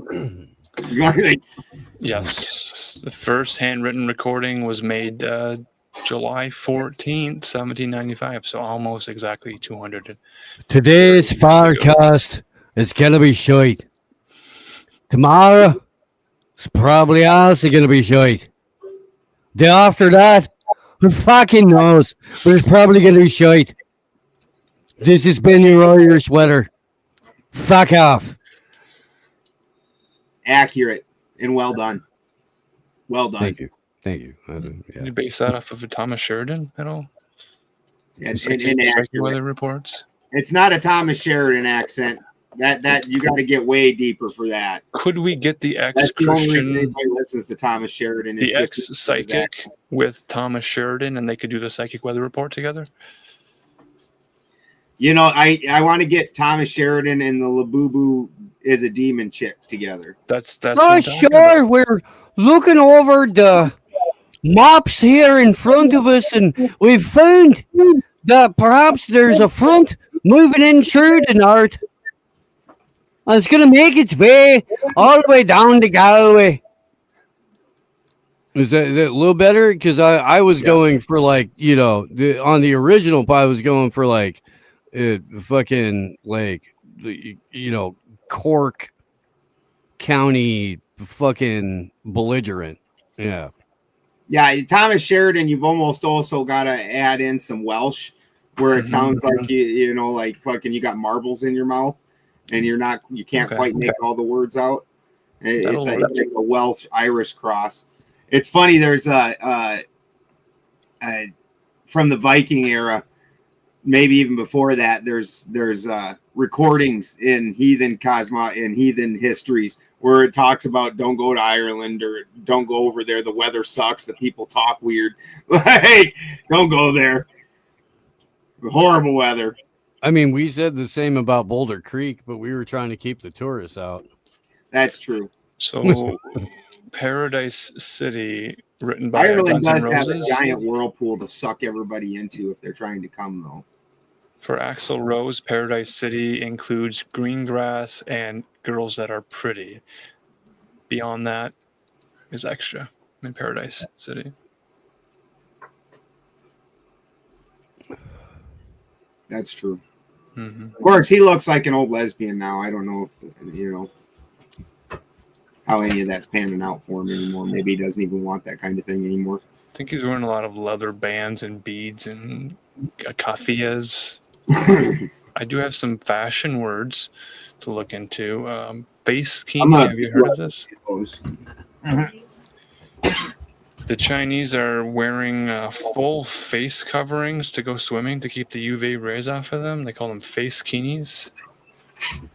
D: Yes. The first handwritten recording was made July 14th, 1795. So almost exactly 200.
C: Today's forecast is going to be shite. Tomorrow, it's probably also going to be shite. Day after that, who fucking knows? But it's probably going to be shite. This has been your Irish weather. Fuck off.
E: Accurate and well done. Well done.
C: Thank you. Thank you.
D: Can you base that off of a Thomas Sheridan at all?
E: And
D: Psychic
E: accurate.
D: weather reports?
E: It's not a Thomas Sheridan accent. That you got to get way deeper for that.
D: Could we get the
E: That's the only reason
D: ex-Christian,
E: anybody listens to Thomas Sheridan.
D: the ex-psychic with Thomas Sheridan, and they could do the psychic weather report together?
E: You know, I want to get Thomas Sheridan and the Labubu is a demon chick together.
D: That's
G: Oh,
D: what I'm talking
G: sure.
D: about.
G: We're looking over the maps here in front of us, and we've found that perhaps there's a front moving in through the north. And it's going to make its way all the way down to Galway.
C: Is that a little better? Because I was going for like, on the original, I was going for like fucking like, Cork County fucking belligerent. Yeah.
E: Yeah, Thomas Sheridan, you've almost also got to add in some Welsh where it sounds like like fucking you got marbles in your mouth and you can't quite make all the words out. It's like a Welsh Irish cross. It's funny. There's from the Viking era, maybe even before that. There's recordings in heathen histories where it talks about don't go to Ireland or don't go over there. The weather sucks. The people talk weird. Like, don't go there. Horrible weather.
C: I mean, we said the same about Boulder Creek, but we were trying to keep the tourists out.
E: That's true.
D: So, Paradise City, written by
E: Ireland
D: Guns
E: does
D: N'
E: have a
D: Roses.
E: giant whirlpool to suck everybody into if they're trying to come, though.
D: For Axl Rose, Paradise City includes green grass and girls that are pretty. Beyond that is extra in Paradise City.
E: That's true.
D: Mm-hmm.
E: Of course, he looks like an old lesbian now. I don't know if, how any of that's panning out for him anymore. Maybe he doesn't even want that kind of thing anymore.
D: I think he's wearing a lot of leather bands and beads and kafiyas. I do have some fashion words to look into. Face kini, have you heard of this? The Chinese are wearing full face coverings to go swimming to keep the UV rays off of them. They call them face kinis.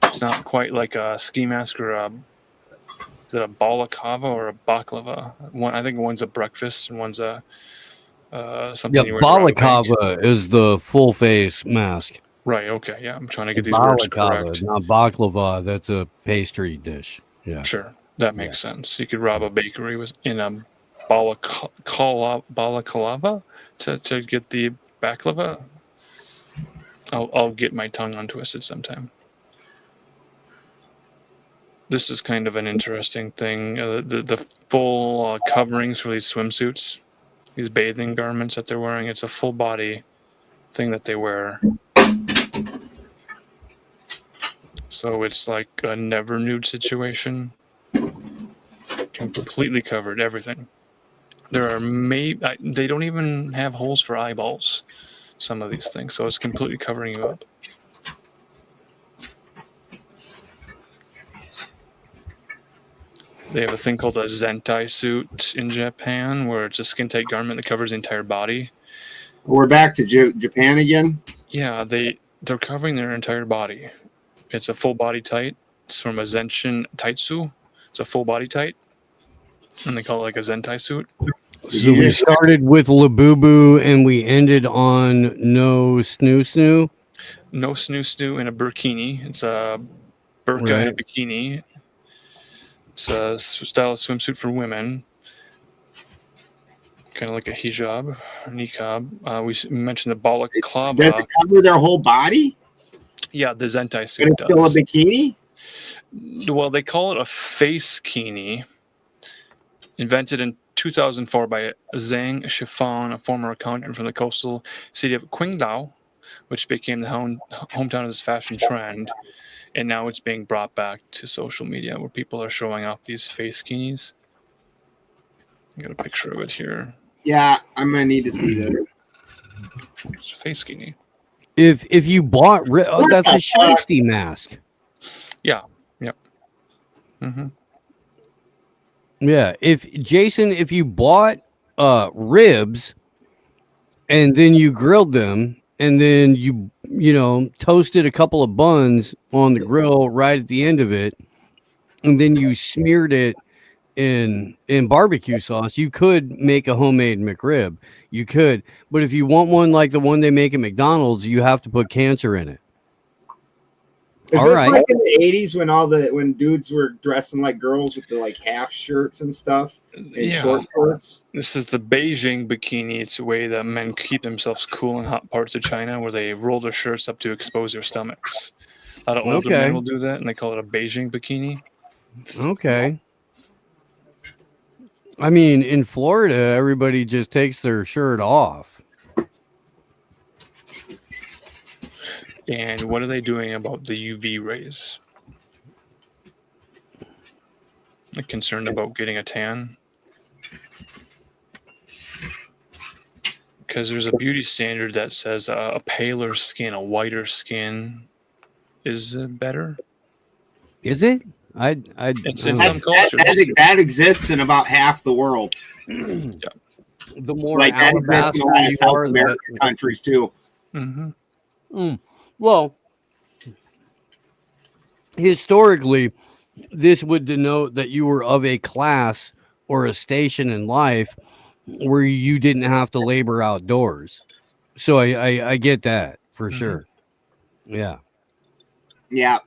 D: It's not quite like a ski mask or is it a balaclava or a baklava? I think one's a breakfast and one's a something.
C: Yeah, balaclava is the full face mask.
D: Right. Okay. Yeah, I'm trying to get these words correct.
C: Not baklava. That's a pastry dish. Yeah.
D: Sure, that makes sense. You could rob a bakery in a balaclava to get the baklava. I'll get my tongue untwisted sometime. This is kind of an interesting thing. The full coverings for these swimsuits, these bathing garments that they're wearing. It's a full body thing that they wear. So it's like a never nude situation. Completely covered, everything. There are they don't even have holes for eyeballs, some of these things. So it's completely covering you up. They have a thing called a zentai suit in Japan, where it's a skin tight garment that covers the entire body.
E: We're back to Japan again.
D: Yeah, they're covering their entire body. It's a full body tight. It's from a Zenshin Taitsu. It's a full body tight, and they call it like a zentai suit.
C: So we started with Labubu and we ended on no snoo snoo.
D: No snoo snoo in a burkini. It's a burqa and a bikini. It's a style of swimsuit for women. Kind of like a hijab, niqab. We mentioned the balaclava.
E: Does it cover their whole body?
D: Yeah, the zentai
E: But
D: suit
E: it's still a
D: does.
E: bikini?
D: Well, they call it a face kini. Invented in 2004 by Zhang Shifan, a former accountant from the coastal city of Qingdao, which became the hometown of this fashion trend. And now it's being brought back to social media where people are showing off these face kinis. I got a picture of it here.
E: Yeah, I'm gonna need to see that.
D: It's a face kini.
C: If you bought, that's a shiesty mask.
D: Yeah. Yep. Mm-hmm.
C: Yeah. If you bought ribs and then you grilled them and then you toasted a couple of buns on the grill right at the end of it, and then you smeared it in barbecue sauce, you could make a homemade McRib. You could, but if you want one like the one they make at McDonald's, you have to put cancer in it.
E: Is
C: All
E: this
C: right.
E: like in the 80s when dudes were dressing like girls with the like half shirts and stuff and short shorts?
D: This is the Beijing bikini. It's a way that men keep themselves cool in hot parts of China, where they roll their shirts up to expose their stomachs. A lot of older men will do that, and they call it a Beijing bikini.
C: Okay. I mean, in Florida, everybody just takes their shirt off.
D: And what are they doing about the UV rays? Like concerned about getting a tan? Because there's a beauty standard that says a paler skin, a whiter skin is better.
C: Is it?
D: It's in
E: That's,
D: some cultures.
E: that exists in about half the world.
C: The more
E: Like that exists in a lot of
C: alabaster you
E: South
C: are,
E: American countries too.
D: Mm-hmm.
C: Well, historically, this would denote that you were of a class or a station in life where you didn't have to labor outdoors. So I get that for sure. Yeah.
E: Yeah.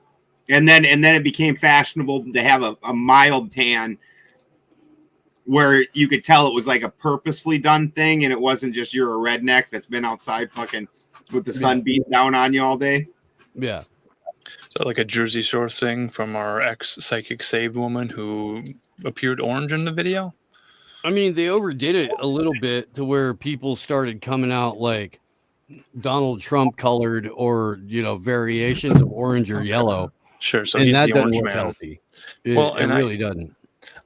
E: And then it became fashionable to have a mild tan where you could tell it was like a purposefully done thing and it wasn't just you're a redneck that's been outside fucking with the sun beating down on you all day.
C: Yeah.
D: Is that like a Jersey Shore thing from our ex-psychic saved woman who appeared orange in the video?
C: I mean, they overdid it a little bit to where people started coming out like Donald Trump colored or, variations of orange or yellow.
D: Sure, so
C: And
D: he's
C: that
D: the
C: doesn't
D: orange
C: look
D: man.
C: healthy. It
D: and
C: really doesn't.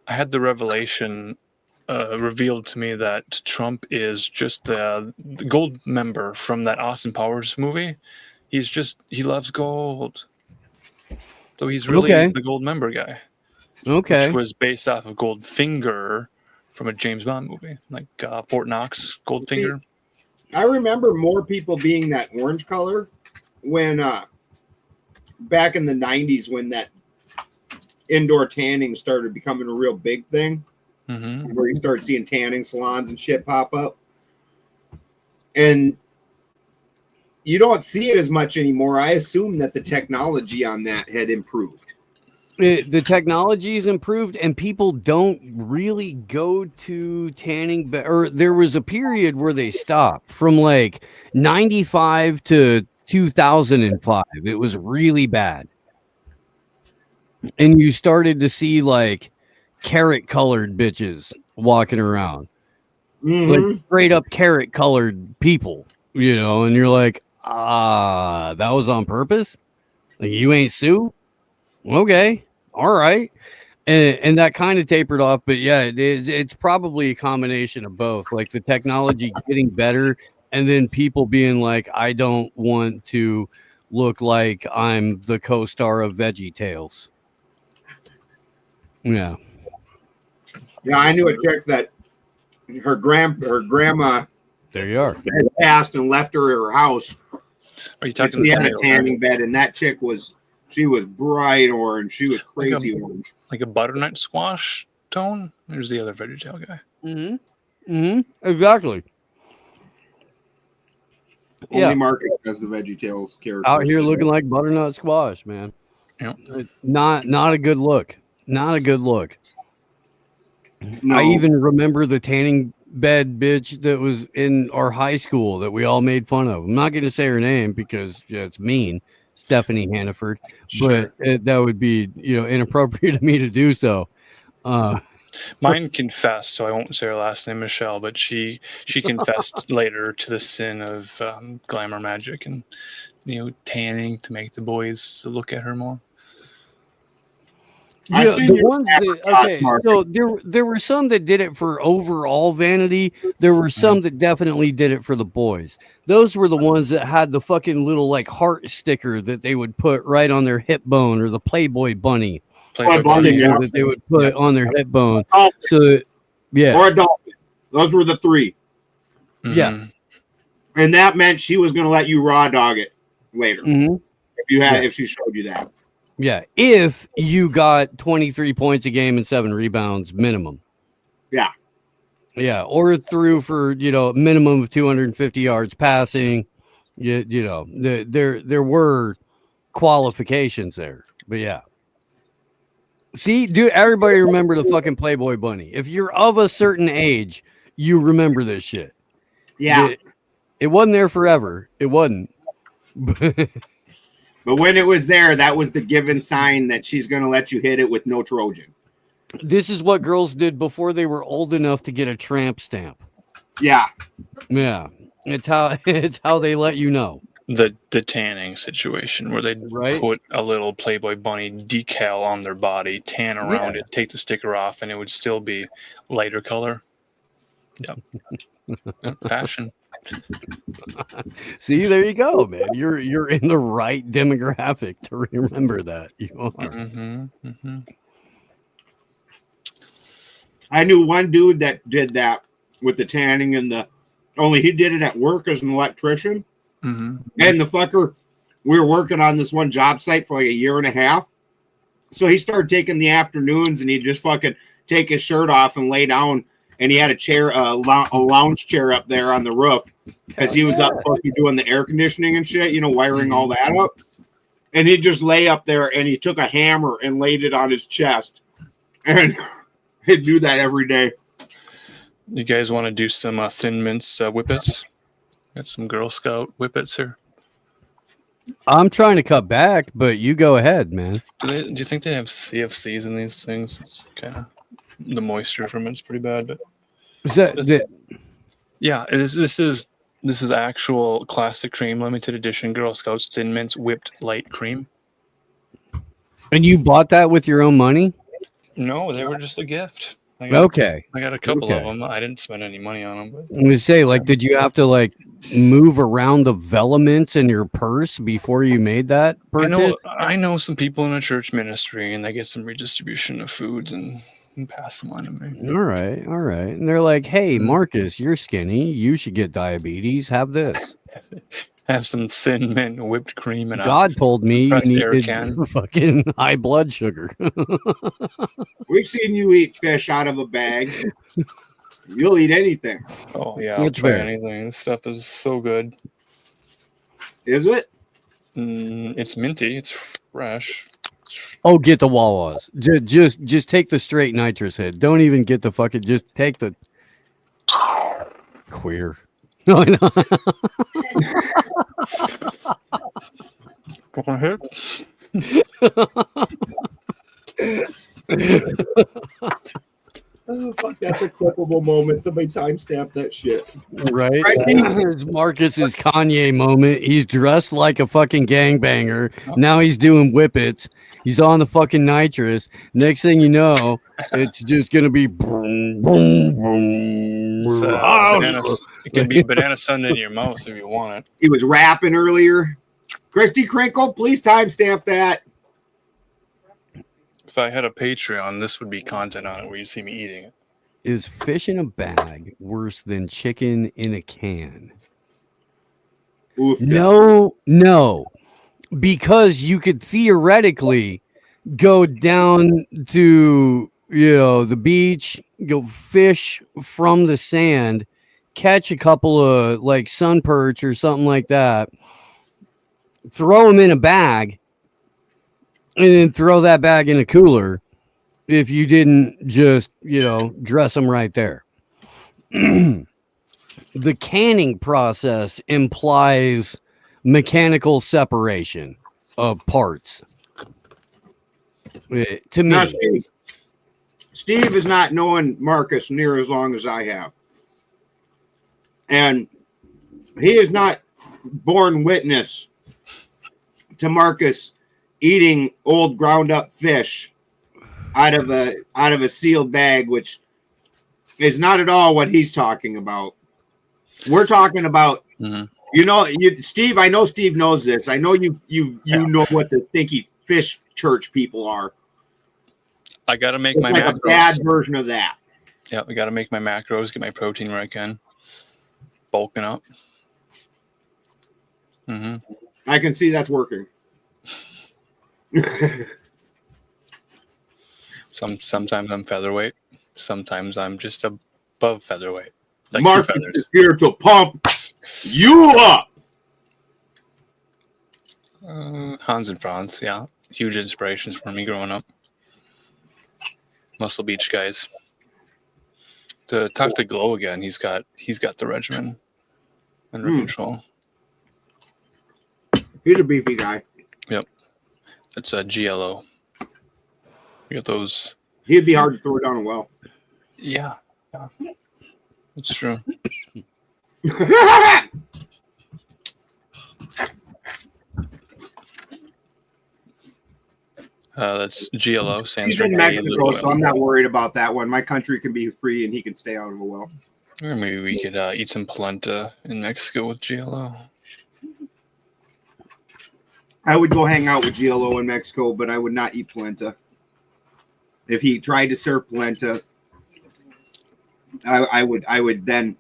D: I had the revelation revealed to me that Trump is just the gold member from that Austin Powers movie. He loves gold. So he's really the gold member guy.
C: Okay.
D: Which was based off of Goldfinger from a James Bond movie, like Fort Knox, Goldfinger.
E: I remember more people being that orange color when back in the 90s when that indoor tanning started becoming a real big thing.
D: Mm-hmm.
E: Where you start seeing tanning salons and shit pop up. And you don't see it as much anymore. I assume that the technology on that had improved.
C: The technology's improved and people don't really go to tanning. Or there was a period where they stopped from like 95 to 2005. It was really bad. And you started to see like carrot colored bitches walking around, like straight up carrot colored people, and you're like, that was on purpose. Like, you ain't Sue. Okay. All right. And that kind of tapered off, but yeah, it's probably a combination of both, like the technology getting better and then people being like, I don't want to look like I'm the co-star of Veggie Tales. Yeah.
E: Yeah, I knew a chick that her grandma
C: There you are.
E: had passed and left her at her house.
D: Are you talking?
E: She had a tanning bed, and that chick was bright orange. She was crazy orange,
D: like a butternut squash tone. There's the other VeggieTale guy.
C: Exactly.
E: Only Marcus has the VeggieTales character
C: out here looking like butternut squash, man.
D: Yep.
C: Not a good look. Not a good look.
E: No.
C: I even remember the tanning bed bitch that was in our high school that we all made fun of. I'm not going to say her name because it's mean, Stephanie Hannaford,
D: Sure.
C: but that would be inappropriate of me to do so.
D: Mine confessed, so I won't say her last name, Michelle, but she confessed later to the sin of glamour magic and tanning to make the boys look at her more.
C: Yeah, the ones that so there were some that did it for overall vanity. There were some that definitely did it for the boys. Those were the ones that had the fucking little like heart sticker that they would put right on their hip bone, or the Playboy bunny sticker that they would put on their hip bone.
E: Oh,
C: so yeah,
E: or a dolphin. Those were the three.
D: Mm-hmm.
C: Yeah,
E: and that meant she was going to let you raw dog it later if she showed you that.
C: Yeah, if you got 23 points a game and 7 rebounds minimum.
E: Yeah.
C: Yeah, or threw for, minimum of 250 yards passing. There were qualifications there. But yeah. See, dude, everybody remember the fucking Playboy Bunny. If you're of a certain age, you remember this shit.
E: Yeah.
C: It wasn't there forever. It wasn't.
E: But when it was there, that was the given sign that she's going to let you hit it with no Trojan.
C: This is what girls did before they were old enough to get a tramp stamp.
E: Yeah.
C: Yeah. It's how they let you know.
D: The tanning situation where they
C: Right.
D: put a little Playboy Bunny decal on their body, tan around it, take the sticker off, and it would still be lighter color. Yep. Yep, fashion.
C: See, there you go, man. You're in the right demographic to remember that. You are.
D: Mm-hmm, mm-hmm.
E: I knew one dude that did that with the tanning and only he did it at work as an electrician.
D: Mm-hmm.
E: And the fucker, we were working on this one job site for like a year and a half. So he started taking the afternoons and he'd just fucking take his shirt off and lay down. And he had a chair, a lounge chair up there on the roof because he was up supposed to be doing the air conditioning and shit, wiring all that up. And he'd just lay up there and he took a hammer and laid it on his chest. And he'd do that every day.
D: You guys want to do some Thin Mints whippets? Got some Girl Scout whippets here.
C: I'm trying to cut back, but you go ahead, man.
D: Do you think they have CFCs in these things? It's kind of the moisture from it's pretty bad, but
C: Is that
D: yeah, this is actual classic cream, limited edition Girl Scouts Thin Mints whipped light cream.
C: and you bought that with your own money?
D: No, they were just a gift.
C: Okay.
D: I got a couple of
C: Okay.
D: them. I didn't spend any money on them. But
C: I'm gonna say, like, did you have to like move around the velaments in your purse before you made that purchase?
D: I know some people in a church ministry, and they get some redistribution of foods and pass them on to me.
C: All right. And they're like, "Hey, Marcus, you're skinny. You should get diabetes. Have this."
D: Have some Thin Mint whipped cream and
C: God told me you
D: pressed air
C: needed
D: can.
C: fucking high blood sugar.
E: We've seen you eat fish out of a bag. You'll eat anything.
D: Oh yeah, I'll
C: That's
D: try
C: fair.
D: anything. This stuff is so good.
E: Is it?
D: It's minty. It's fresh.
C: Oh, get the Wawas. Just take the straight nitrous hit. Don't even get the fucking. Just take the queer. No, I know.
E: Oh, fuck, that's a clippable moment. Somebody timestamp that shit.
C: Right?
E: Right.
C: It's Marcus's Kanye moment. He's dressed like a fucking gangbanger. Now he's doing whippets. He's on the fucking nitrous. Next thing you know, it's just gonna be boom, boom, boom.
D: It can be banana sundae in your mouth if you want it.
E: He was rapping earlier. Christy Crinkle, please timestamp that.
D: If I had a Patreon, this would be content on it where you see me eating it.
C: Is fish in a bag worse than chicken in a can?
E: Oof.
C: No. Because you could theoretically go down to, the beach, go fish from the sand, catch a couple of like sun perch or something like that, throw them in a bag, and then throw that bag in a cooler if you didn't just, dress them right there. The canning process implies mechanical separation of parts. To me,
E: Now, Steve is not knowing Marcus near as long as I have. And he is not born witness to Marcus eating old ground up fish out of a sealed bag, which is not at all what he's talking about. We're talking about, Steve. I know Steve knows this. I know you know what the stinky fish church people are.
D: I got to make
E: It's
D: my
E: like a
D: macros.
E: bad version of that.
D: Yeah, I got to make my macros, get my protein where I can. Bulking up.
E: I can see that's working.
D: Sometimes I'm featherweight. Sometimes I'm just above featherweight. Like
E: Marcus
D: two feathers.
E: is here to pump you up.
D: Hans and Franz, yeah, huge inspirations for me growing up. Muscle Beach guys. To talk to Glow again, he's got the regimen under control.
E: He's a beefy guy.
D: Yep, it's a GLO. You got those.
E: He'd be hard to throw down a well.
D: Yeah, it's true. That's GLO. Stands
E: He's
D: for
E: in
D: Gay
E: Mexico,
D: Lube
E: so I'm
D: Oil.
E: not worried about that one. My country can be free, and he can stay out of a well.
D: Or maybe we could eat some polenta in Mexico with GLO.
E: I would go hang out with GLO in Mexico, but I would not eat polenta. If he tried to serve polenta, I would then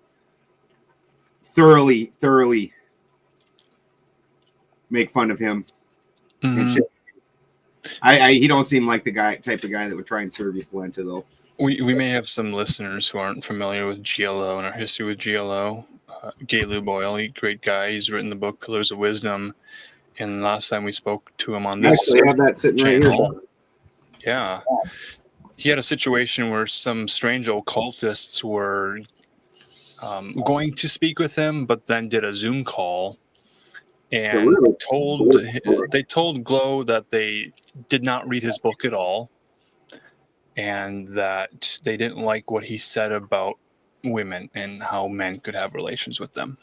E: thoroughly make fun of him and
D: Mhm.
E: shit. He don't seem like the type of guy that would try and serve you polenta though.
D: We may have some listeners who aren't familiar with GLO and our history with GLO. Gay Lube Oil, great guy. He's written the book Pillars of Wisdom. And last time we spoke to him on this
E: Actually, I have that sitting right here.
D: channel, yeah, he had a situation where some strange occultists were going to speak with him, but then did a Zoom call and they told Glow that they did not read his book at all, and that they didn't like what he said about women and how men could have relations with them.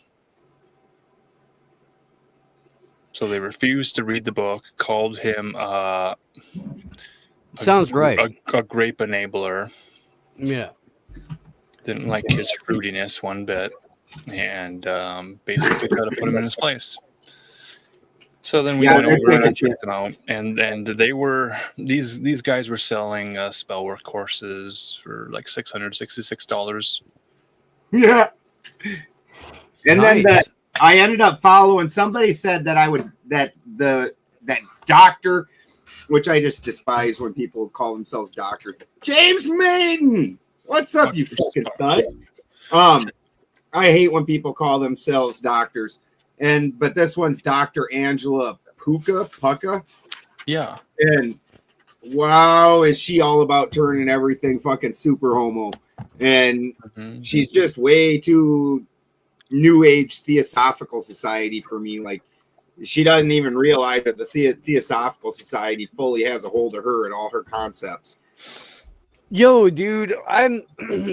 D: So they refused to read the book, called him
C: Sounds right.
D: a grape enabler.
C: Yeah.
D: Didn't like his fruitiness one bit, and basically tried to put him in his place. So then we went over and checked them out, and they were these guys were selling spell work courses for like $666.
E: Yeah. And
C: Nice.
E: then I ended up following. Somebody said that that doctor, which I just despise when people call themselves doctors. James Maiden, what's up, you fucking stud? I hate when people call themselves doctors, but this one's Dr. Angela Pucca.
D: Yeah.
E: And wow, is she all about turning everything fucking super homo? And she's just way too New Age Theosophical Society for me. Like, she doesn't even realize that the Theosophical Society fully has a hold of her and all her concepts.
C: Yo, dude, I'm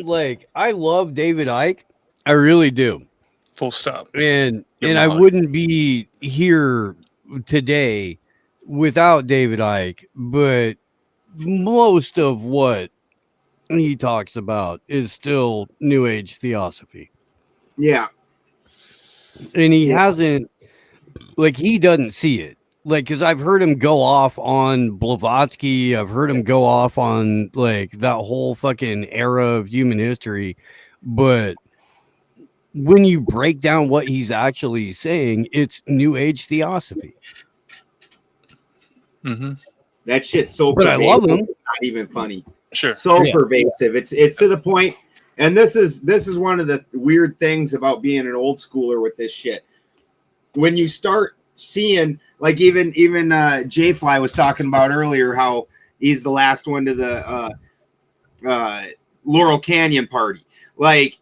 C: like, I love David Icke. I really do.
D: Full stop.
C: And
D: You're
C: I
D: not.
C: wouldn't be here today without David Icke, but most of what he talks about is still New Age theosophy.
E: Yeah.
C: And he hasn't, like, he doesn't see it. Like, because I've heard him go off on Blavatsky. I've heard him go off on, like, that whole fucking era of human history. But when you break down what he's actually saying, it's New Age theosophy.
E: That shit's so
C: But I
E: pervasive,
C: love him.
E: it's not even funny.
D: Sure.
E: So
C: Yeah.
E: pervasive. It's to the point, and this is one of the weird things about being an old schooler with this shit. When you start seeing, like, even J Fly was talking about earlier, how he's the last one to the Laurel Canyon party. Like,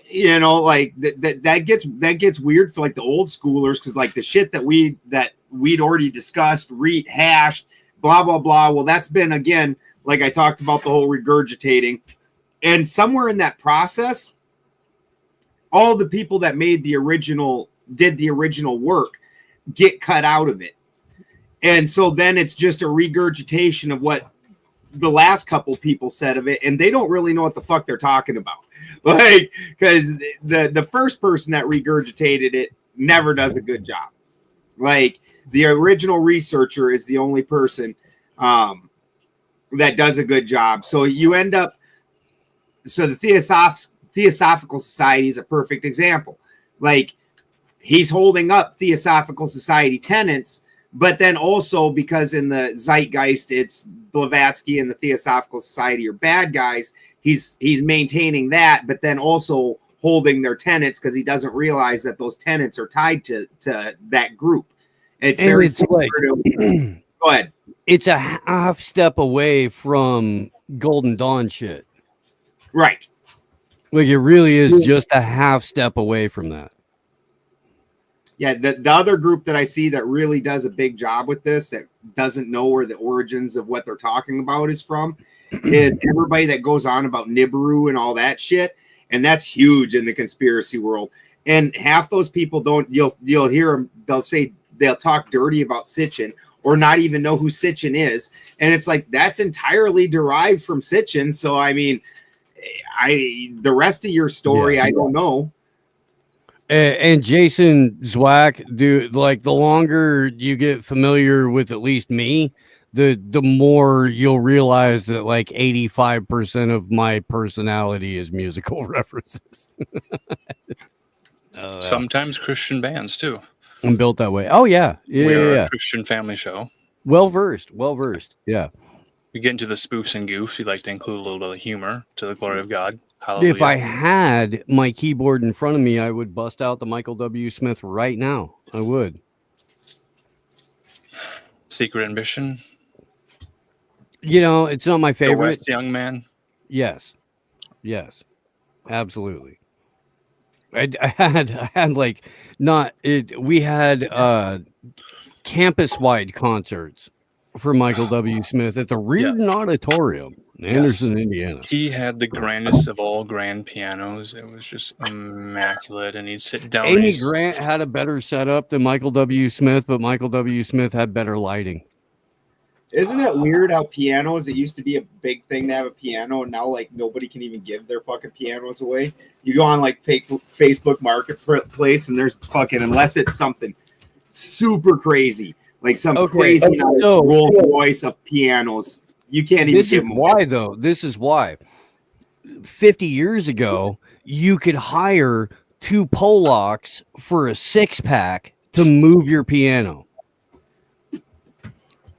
E: you know, like that gets weird for like the old schoolers, because like the shit that we'd already discussed, rehashed, blah blah blah. Well, that's been, again, like I talked about, the whole regurgitating, and somewhere in that process, all the people that did the original work get cut out of it, and so then it's just a regurgitation of what the last couple people said of it, and they don't really know what the fuck they're talking about. Like, because the first person that regurgitated it never does a good job. Like, the original researcher is the only person that does a good job. So you end up, so the Theosophical Society is a perfect example. Like, he's holding up Theosophical Society tenets, but then also, because in the zeitgeist it's Blavatsky and the Theosophical Society are bad guys, he's maintaining that, but then also holding their tenets, because he doesn't realize that those tenets are tied to that group. It's
C: And
E: very
C: it's
E: similar
C: like-
E: to. Go ahead.
C: It's a half step away from Golden Dawn shit.
E: Right.
C: Like it really is just a half step away from that.
E: Yeah, the other group that I see that really does a big job with this, that doesn't know where the origins of what they're talking about is from, is everybody that goes on about Nibiru and all that shit. And that's huge in the conspiracy world. And half those people don't, you'll hear them, they'll talk dirty about Sitchin or not even know who Sitchin is. And it's like, that's entirely derived from Sitchin. So, I mean, the rest of your story, I don't know.
C: And Jason Zwack, dude, like the longer you get familiar with at least me, the more you'll realize that like 85% of my personality is musical references.
D: Sometimes Christian bands too.
C: I'm built that way. Oh yeah,
D: We're
C: yeah.
D: a Christian family show.
C: Well versed. Yeah.
D: We get into the spoofs and goofs. We like to include a little bit of humor to the glory of God. Hallelujah.
C: If I had my keyboard in front of me, I would bust out the Michael W. Smith right now. I would.
D: Secret Ambition.
C: You know, it's not my
D: The
C: favorite.
D: West Young Man.
C: Yes, absolutely. I had like not it. We had campus-wide concerts for Michael W. Smith at the Reardon Auditorium in Anderson, Indiana.
D: He had the grandest of all grand pianos. It was just immaculate, and he'd sit down.
C: Amy Grant had a better setup than Michael W. Smith, but Michael W. Smith had better lighting.
E: Isn't it weird how pianos, it used to be a big thing to have a piano, and now like nobody can even give their fucking pianos away. You go on like Facebook Marketplace and there's fucking, unless it's something super crazy, like some crazy Rolls Royce of pianos, you can't even give them away.
C: Why though? This is why. 50 years ago, you could hire 2 Polacks for a 6-pack to move your piano.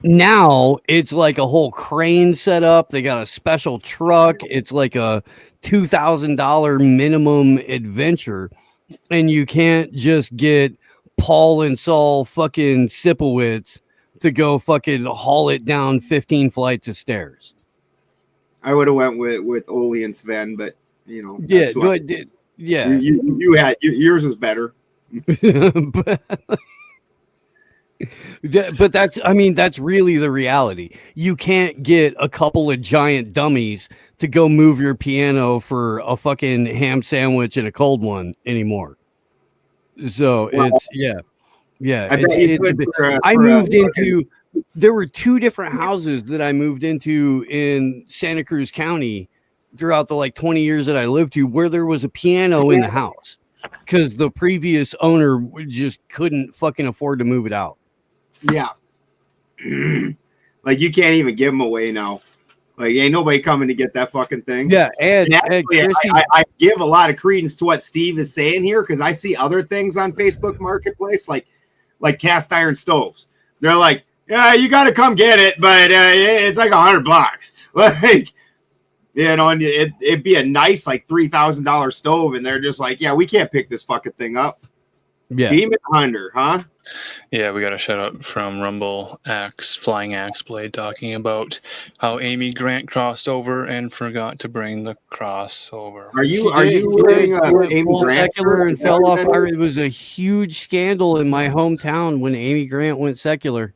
C: Now it's like a whole crane set up. They got a special truck. It's like a $2,000 minimum adventure. And you can't just get Paul and Saul fucking Sipowicz to go fucking haul it down 15 flights of stairs.
E: I would have went with Oli and Sven, but you know,
C: Yeah, but yeah.
E: You had yours was better.
C: But that's, I mean, that's really the reality. You can't get a couple of giant dummies to go move your piano for a fucking ham sandwich and a cold one anymore. So it's there were 2 different houses that I moved into in Santa Cruz County throughout the like 20 years that I lived to, where there was a piano in the house because the previous owner just couldn't fucking afford to move it out.
E: Yeah. Like you can't even give them away now. Like ain't nobody coming to get that fucking thing.
C: Yeah,
E: and actually, I give a lot of credence to what Steve is saying here because I see other things on Facebook Marketplace like cast iron stoves. They're like, yeah, you got to come get it, but it's like $100. Like, you know, and it'd be a nice like $3,000 stove, and they're just like, yeah, we can't pick this fucking thing up.
C: Yeah,
E: Demon Hunter, huh?
D: Yeah, we got a shout out from Rumble Axe, Flying Axe Blade, talking about how Amy Grant crossed over and forgot to bring the crossover.
E: Are you wearing Amy Grant
C: secular and fell off? It was a huge scandal in my hometown when Amy Grant went secular.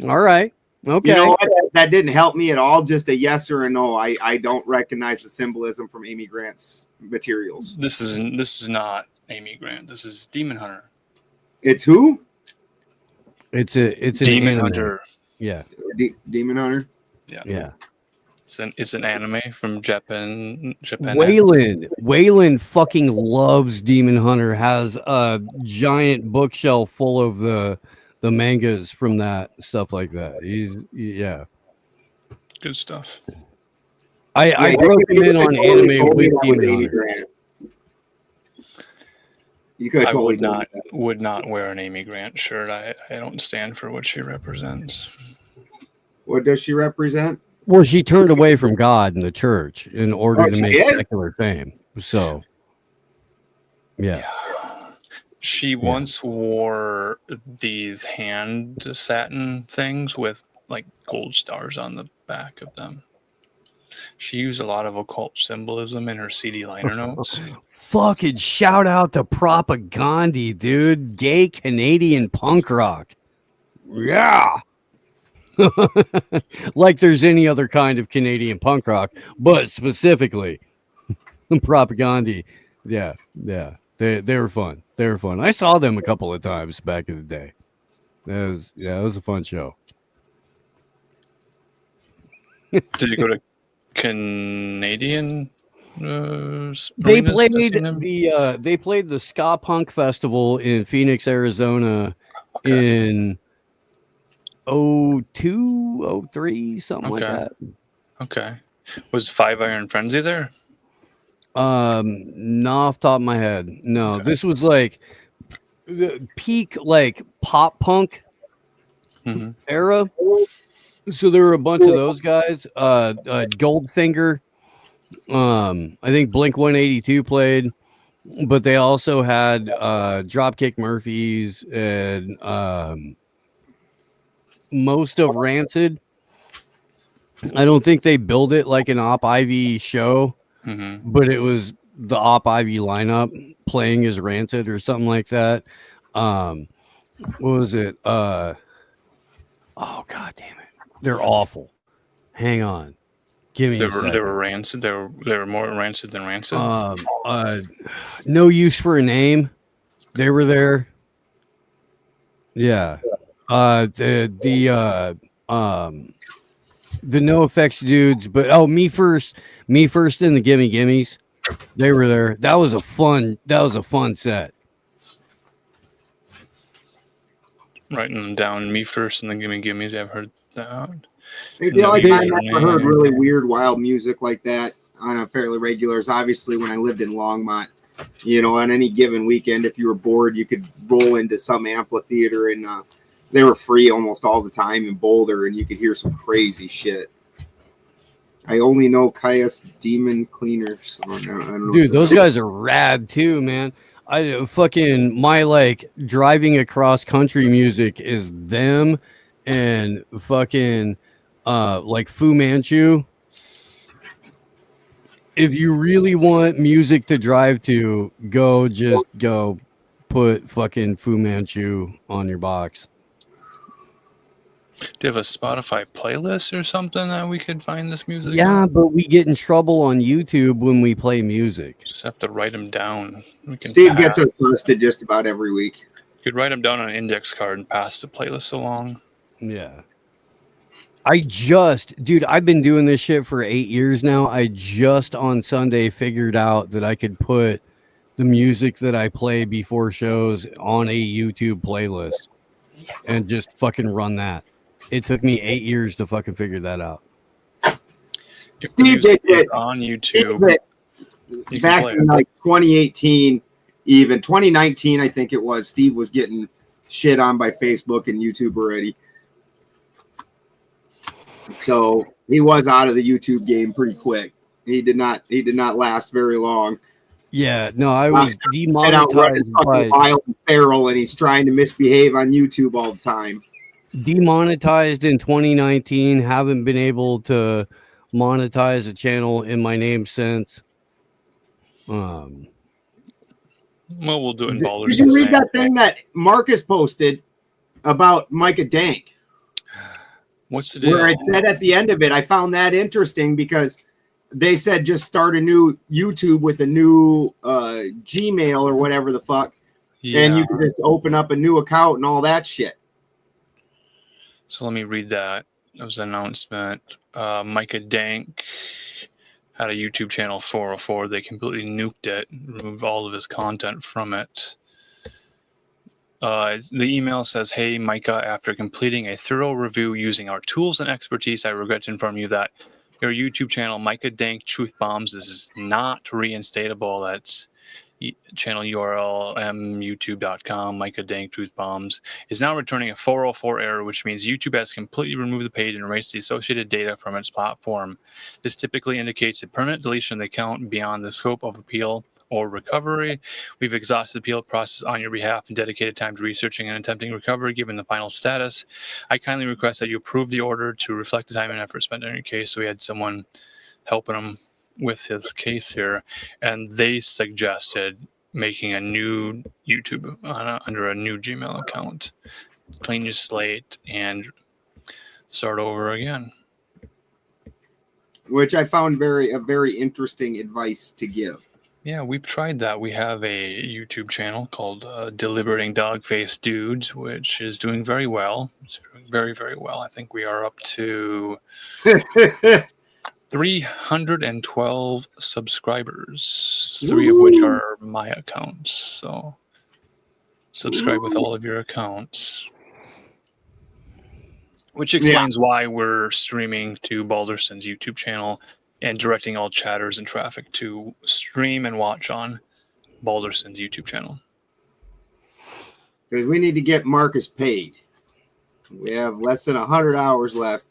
C: All right, okay.
E: You know what? That didn't help me at all. Just a yes or a no. I don't recognize the symbolism from Amy Grant's materials.
D: This is not Amy Grant. This is Demon Hunter.
E: It's who?
C: It's an
D: Demon
C: anime.
D: Hunter.
C: Yeah.
E: Demon Hunter.
D: Yeah. It's an anime from Japan.
C: Waylon fucking loves Demon Hunter. Has a giant bookshelf full of the mangas from that, stuff like that.
D: Good stuff.
C: I broke him in on anime with Demon Hunter.
E: You could have totally
D: would not wear an Amy Grant shirt. I don't stand for what she represents.
E: What does she represent?
C: Well, she turned away from God and the church in order to make secular fame. So, yeah.
D: She once wore these hand satin things with like gold stars on the back of them. She used a lot of occult symbolism in her CD liner notes.
C: Fucking shout out to Propaganda, dude. Gay Canadian punk rock. Yeah. Like there's any other kind of Canadian punk rock, but specifically Propaganda. Yeah. They were fun. They were fun. I saw them a couple of times back in the day. It was a fun show.
D: Did you go to Canadian?
C: They played the Ska Punk Festival in Phoenix, Arizona in 02, 03, something like that.
D: Okay. Was Five Iron Frenzy there?
C: Not off the top of my head. No, this was like the peak like pop punk era. So there were a bunch of those guys. Goldfinger. I think Blink 182 played, but they also had Dropkick Murphys and most of Rancid. I don't think they billed it like an Op Ivy show, but it was the Op Ivy lineup playing as Rancid or something like that. What was it? Oh god damn it. They're awful. Hang on. Give me a second.
D: They were Rancid. They were more Rancid than Rancid.
C: No Use for a Name. They were there. Yeah. The No Effects dudes, but Me First and the Gimme Gimmes. They were there. That was a fun set.
D: Writing them down. Me First and the Gimme Gimmes. I've heard that.
E: The only time I ever heard really weird, wild music like that on a fairly regular is obviously when I lived in Longmont. You know, on any given weekend, if you were bored, you could roll into some amphitheater, and they were free almost all the time in Boulder, and you could hear some crazy shit. I only know Caius Demon Cleaner song. I don't know.
C: Dude, those guys are rad too, man. I fucking my like driving across country music is them and fucking like Fu Manchu. If you really want music to drive to, go put fucking Fu Manchu on your box.
D: Do you have a Spotify playlist or something that we could find this music?
C: Yeah, but we get in trouble on YouTube when we play music.
D: Just have to write them down.
E: Steve gets us listed just about every week.
D: You could write them down on an index card and pass the playlist along.
C: Yeah. I've been doing this shit for 8 years now. I just on Sunday figured out that I could put the music that I play before shows on a YouTube playlist and just fucking run that. It took me 8 years to fucking figure that out.
D: If Steve did it on YouTube.
E: Back in like 2018, even 2019, I think it was, Steve was getting shit on by Facebook and YouTube already. So he was out of the YouTube game pretty quick. He did not last very long.
C: Yeah, no, I was demonetized by
E: Wild and Feral, and he's trying to misbehave on YouTube all the time.
C: Demonetized in 2019. Haven't been able to monetize a channel in my name since.
D: Well, we'll do it in Baldur's.
E: Did you read that thing that Marcus posted about Micah Dank?
D: What's the deal?
E: Where it said at the end of it, I found that interesting because they said just start a new YouTube with a new Gmail or whatever the fuck, and you can just open up a new account and all that shit.
D: So let me read that. That was an announcement. Micah Dank had a YouTube channel 404. They completely nuked it, removed all of his content from it. The email says, "Hey, Micah, after completing a thorough review using our tools and expertise, I regret to inform you that your YouTube channel, Micah Dank Truth Bombs, is not reinstatable. That's channel URL youtube.com, Micah Dank Truth Bombs, is now returning a 404 error, which means YouTube has completely removed the page and erased the associated data from its platform. This typically indicates a permanent deletion of the account beyond the scope of appeal or recovery. We've exhausted the appeal process on your behalf and dedicated time to researching and attempting recovery given the final status. I kindly request that you approve the order to reflect the time and effort spent on your case. So we had someone helping him with his case here, and they suggested making a new YouTube under a new Gmail account, clean your slate, and start over again.
E: Which I found a very interesting advice to give.
D: Yeah, we've tried that. We have a YouTube channel called Deliberating Dog-Faced Dudes, which is doing very well. It's doing very, very well. I think we are up to 312 subscribers, 3 of which are my accounts. So subscribe with all of your accounts. Which explains why we're streaming to Balderson's YouTube channel and directing all chatters and traffic to stream and watch on Balderson's YouTube channel.
E: Because we need to get Marcus paid. We have less than 100 hours left.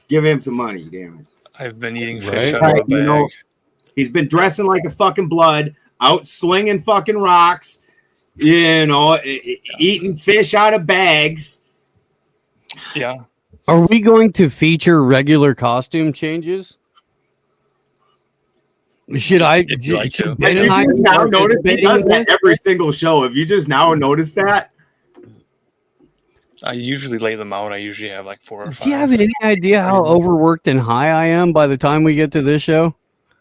E: Give him some money, damn it.
D: I've been eating fish out of a bag.
E: He's been dressing like a fucking blood, out slinging fucking rocks, eating fish out of bags.
D: Yeah.
C: Are we going to feature regular costume changes? Should I?
D: If you like to.
C: Ben
E: Have
C: and I
E: you just now
C: start
E: noticed he
C: debating
E: does that
C: this?
E: every single show? Have you just now noticed that?
D: I usually lay them out. I usually have like 4 or 5.
C: Do you have any idea how overworked and high I am by the time we get to this show?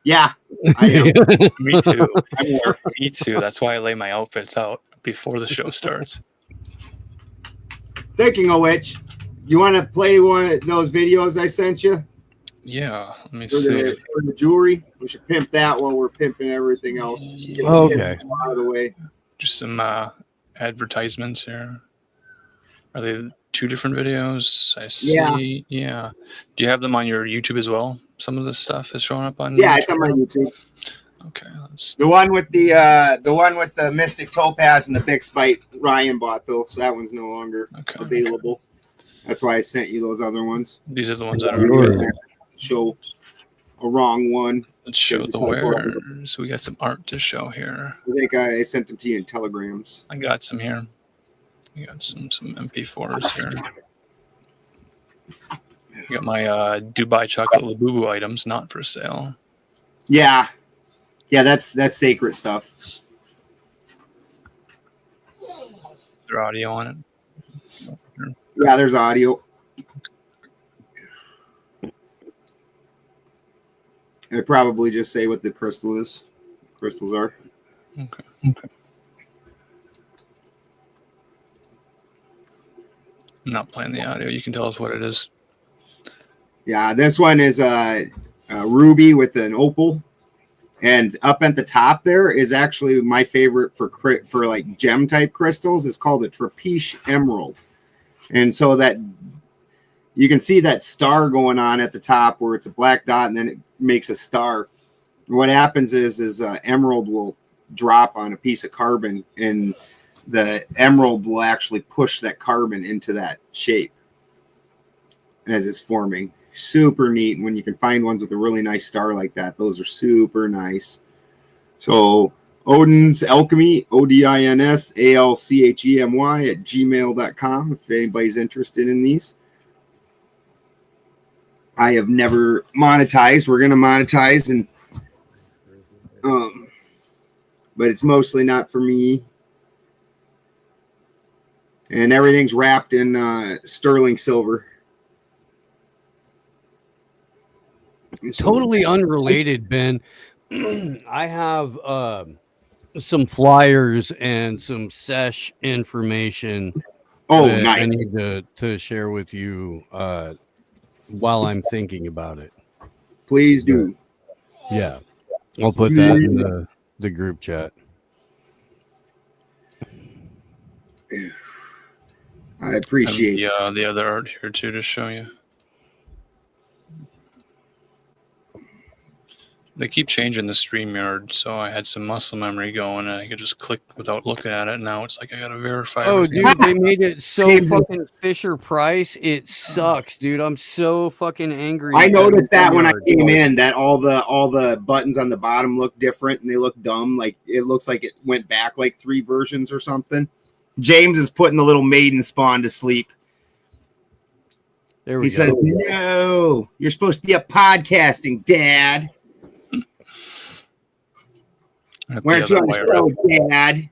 E: Yeah, I am.
D: Me too.
E: I'm more.
D: Me too. That's why I lay my outfits out before the show starts.
E: Thinking of which, you want to play one of those videos I sent you
D: Yeah. Let me
E: for
D: see.
E: the jewelry? We should pimp that while we're pimping everything else.
C: Okay.
E: Out of the way.
D: Just some advertisements here. Are they 2 different videos? I see. Yeah. Do you have them on your YouTube as well? Some of this stuff is showing up on.
E: Yeah, it's on my YouTube.
D: Okay. Let's.
E: The one with the Mystic Topaz and the Big Spite Ryan bought though, so that one's no longer
D: Okay.
E: available. That's why I sent you those other ones.
D: These are the ones that
C: Sure.
D: are.
E: Show a wrong one.
D: Let's show the wares. We got some art to show here.
E: I think I sent them to you in telegrams.
D: I got some here. We got some MP4s here. We got my Dubai chocolate Labubu items not for sale.
E: Yeah, that's sacred stuff.
D: Is there audio on it?
E: Yeah, there's audio. I probably just say what the crystals are.
D: Okay. I'm not playing the audio. You can tell us what it is.
E: Yeah, this one is a ruby with an opal, and up at the top there is actually my favorite for like gem type crystals. It's called a Trapiche Emerald, and so that you can see that star going on at the top where it's a black dot and then it makes a star. What happens is emerald will drop on a piece of carbon, and the emerald will actually push that carbon into that shape as it's forming. Super neat. And when you can find ones with a really nice star like that, those are super nice. So Odin's Alchemy, ODINSALCHEMY at gmail.com if anybody's interested in these. I have never monetized. We're going to monetize, and but it's mostly not for me. And everything's wrapped in sterling silver.
C: Totally unrelated, Ben. I have some flyers and some sesh information.
E: Oh,
C: that
E: nice.
C: I need to share with you while I'm thinking about it.
E: Please do.
C: Yeah, I'll put that in the group chat.
E: I appreciate it.
D: The other art here too to show you. They keep changing the StreamYard, so I had some muscle memory going, and I could just click without looking at it. Now it's like I gotta verify.
C: Oh,
D: everything.
C: dude, they made it so
E: James-
C: fucking Fisher Price. It sucks, dude. I'm so fucking angry.
E: I
C: at
E: noticed that when I
C: StreamYard.
E: came in, that all the buttons on the bottom look different and they look dumb. Like it looks like it went back like 3 versions or something. James is putting the little maiden spawn to sleep.
C: There we
E: He
C: go.
E: says, "No, you're supposed to be up podcasting, Dad.
D: At
E: Why
D: the
E: aren't you on
D: other
E: the
D: wire
E: show, Dad?"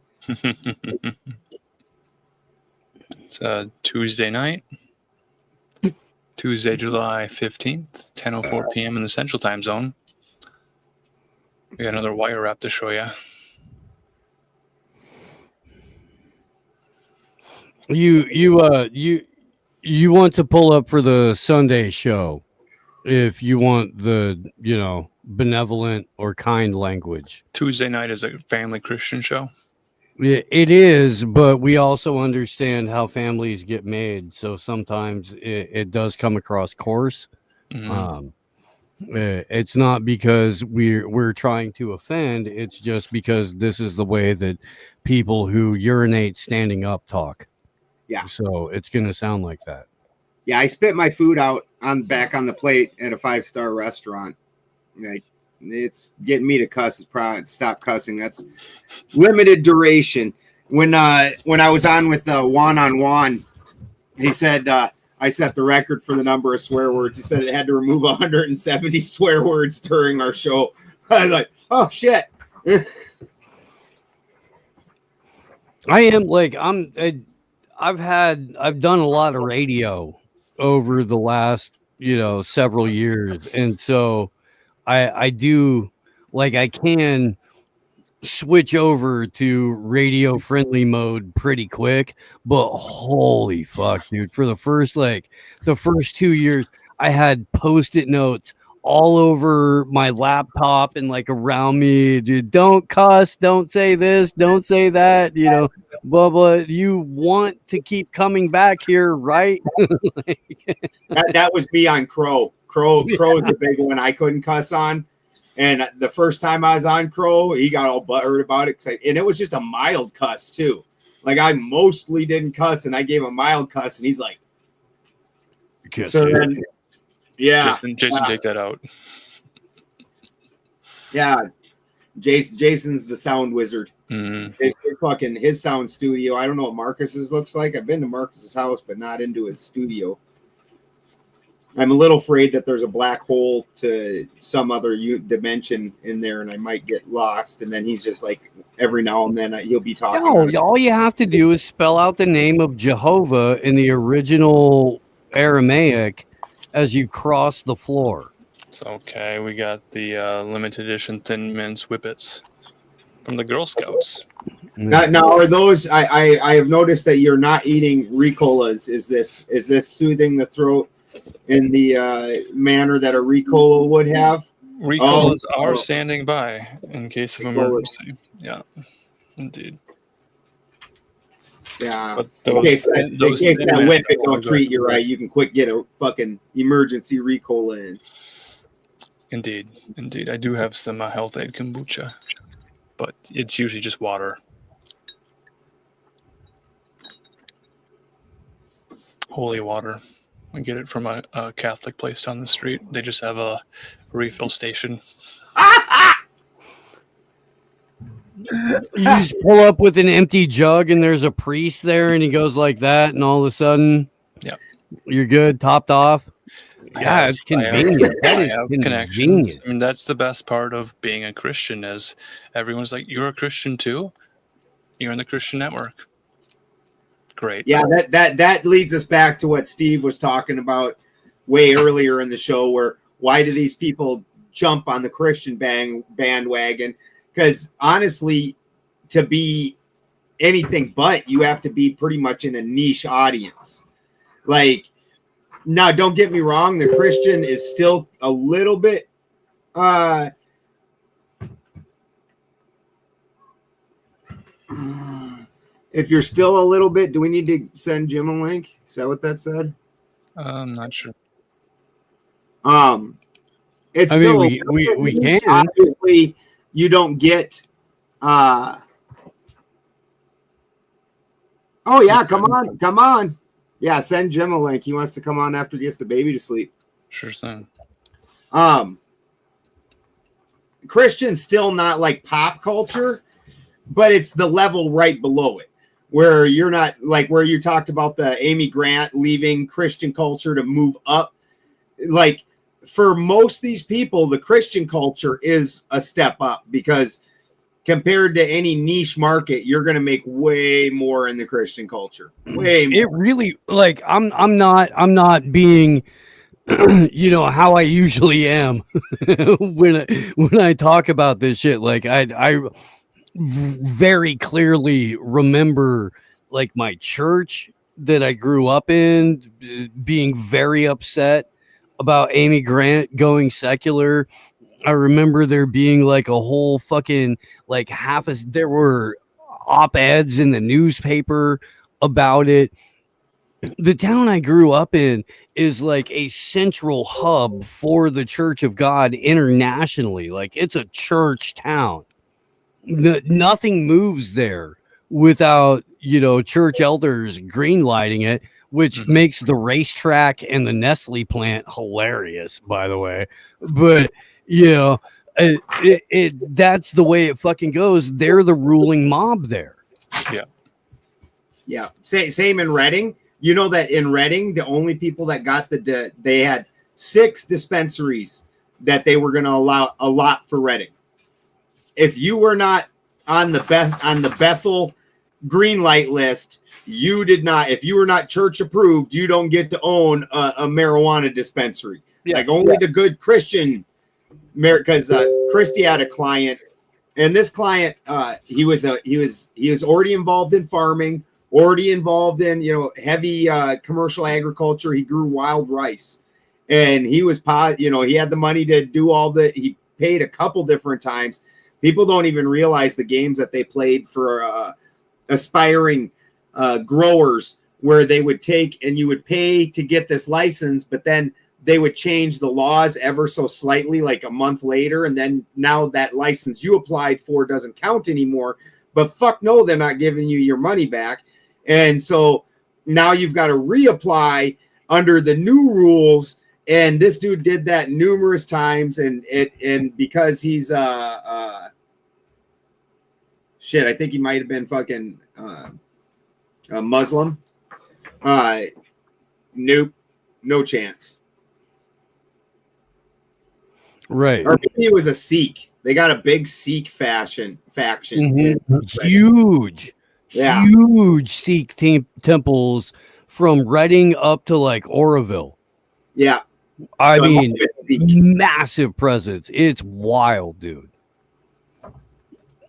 D: It's Tuesday night, Tuesday, July 15th, 10:04 p.m. in the Central Time Zone. We got another wire wrap to show you.
C: You want to pull up for the Sunday show if you want the, benevolent or kind language.
D: Tuesday night is a family Christian show.
C: It is, but we also understand how families get made. So sometimes it does come across coarse.
D: Mhm.
C: It's not because we're trying to offend. It's just because this is the way that people who urinate standing up talk.
E: Yeah.
C: So it's going to sound like that.
E: Yeah, I spit my food out back on the plate at a 5-star restaurant. Like, it's getting me to cuss. It's probably stop cussing. That's limited duration. When I was on with Juan, he said I set the record for the number of swear words. He said it had to remove 170 swear words during our show. I was like, oh shit.
C: I've done a lot of radio over the last, several years. And so I do, like, I can switch over to radio friendly mode pretty quick, but holy fuck, dude, for the first 2 years, I had Post-it notes all over my laptop and like around me, dude. Don't cuss, don't say this, don't say that, blah blah. You want to keep coming back here, right?
E: That was me on Crow. Crow is the big one I couldn't cuss on. And the first time I was on Crow, he got all butthurt about it. And it was just a mild cuss too. Like I mostly didn't cuss, and I gave a mild cuss, and he's like, so then, yeah,
D: Jason, take that out.
E: Yeah, Jason's the sound wizard.
D: Mhm.
E: His sound studio. I don't know what Marcus's looks like. I've been to Marcus's house, but not into his studio. I'm a little afraid that there's a black hole to some other dimension in there, and I might get lost. And then he's just like, every now and then he'll be talking.
C: No, all you have to do is spell out the name of Jehovah in the original Aramaic as you cross the floor.
D: It's okay. We got the limited edition Thin Mints Whippets from the Girl Scouts.
E: Now are those? I have noticed that you're not eating Ricolas. Is this soothing the throat in the manner that a Ricola would have?
D: Ricolas are standing by in case of emergency. Yeah, indeed.
E: Yeah.
D: But
E: In case that
D: Thin
E: whip
D: Mints
E: it
D: are
E: don't
D: all
E: treat
D: good.
E: you right, you can quick get a fucking emergency Ricola in.
D: Indeed. I do have some Health Aid kombucha, but it's usually just water. Holy water. I get it from a Catholic place down the street. They just have a refill station.
C: You just pull up with an empty jug and there's a priest there and he goes like that, and all of a sudden,
D: Yep.
C: you're good, topped off. Yeah, it's convenient. That
D: I
C: is
D: have
C: convenient.
D: connections. I mean, that's the best part of being a Christian is everyone's like, you're a Christian too? You're in the Christian network. Great.
E: Yeah, that leads us back to what Steve was talking about way earlier in the show, where why do these people jump on the Christian bandwagon? Because honestly, to be anything but, you have to be pretty much in a niche audience. Like, now, don't get me wrong, the Christian is still a little bit if you're still a little bit, do we need to send Jim a link? Is that what that said?
D: I'm not sure.
E: It's
C: I mean,
E: still
C: we can.
E: obviously you don't get. Oh yeah, come on. Yeah, send Jim a link. He wants to come on after he gets the baby to sleep.
D: Sure thing.
E: Christian's still not like pop culture, but it's the level right below it, where you're not like where you talked about the Amy Grant leaving Christian culture to move up. Like for most of these people, the Christian culture is a step up because compared to any niche market, you're going to make way more in the Christian culture. Way more.
C: It really like I'm not being you know how I usually am when I talk about this shit. Like I very clearly remember like my church that I grew up in being very upset about Amy Grant going secular. I remember there being like a whole fucking like there were op-eds in the newspaper about it. The town I grew up in is like a central hub for the Church of God internationally. Like it's a church town. Nothing moves there without, you know, church elders greenlighting it, which makes the racetrack and the Nestle plant hilarious, by the way. But you know, that's the way it fucking goes. They're the ruling mob there.
E: Yeah. Same in Reading. You know that in Reading, the only people that got they had 6 dispensaries that they were going to allow a lot for Reading. If you were not on the Bethel green light list, you did not. If you were not church approved, you don't get to own a marijuana dispensary.
C: Yeah.
E: Like only the good Christian. Because Christy had a client, and this client he was already involved in farming, already involved in heavy commercial agriculture. He grew wild rice, and he was he had the money to do all the. He paid a couple different times. People don't even realize the games that they played for aspiring growers, where they would take and you would pay to get this license, but then they would change the laws ever so slightly, like a month later. And then now that license you applied for doesn't count anymore, but fuck no, they're not giving you your money back. And so now you've got to reapply under the new rules. And this dude did that numerous times. And because he's, shit, I think he might've been fucking, a Muslim. Nope. No chance.
C: Right.
E: Or maybe it was a Sikh. They got a big Sikh faction.
C: Huge.
E: Yeah.
C: Huge Sikh temples from Reading up to like Oroville.
E: Yeah.
C: I mean, massive presence. It's wild, dude.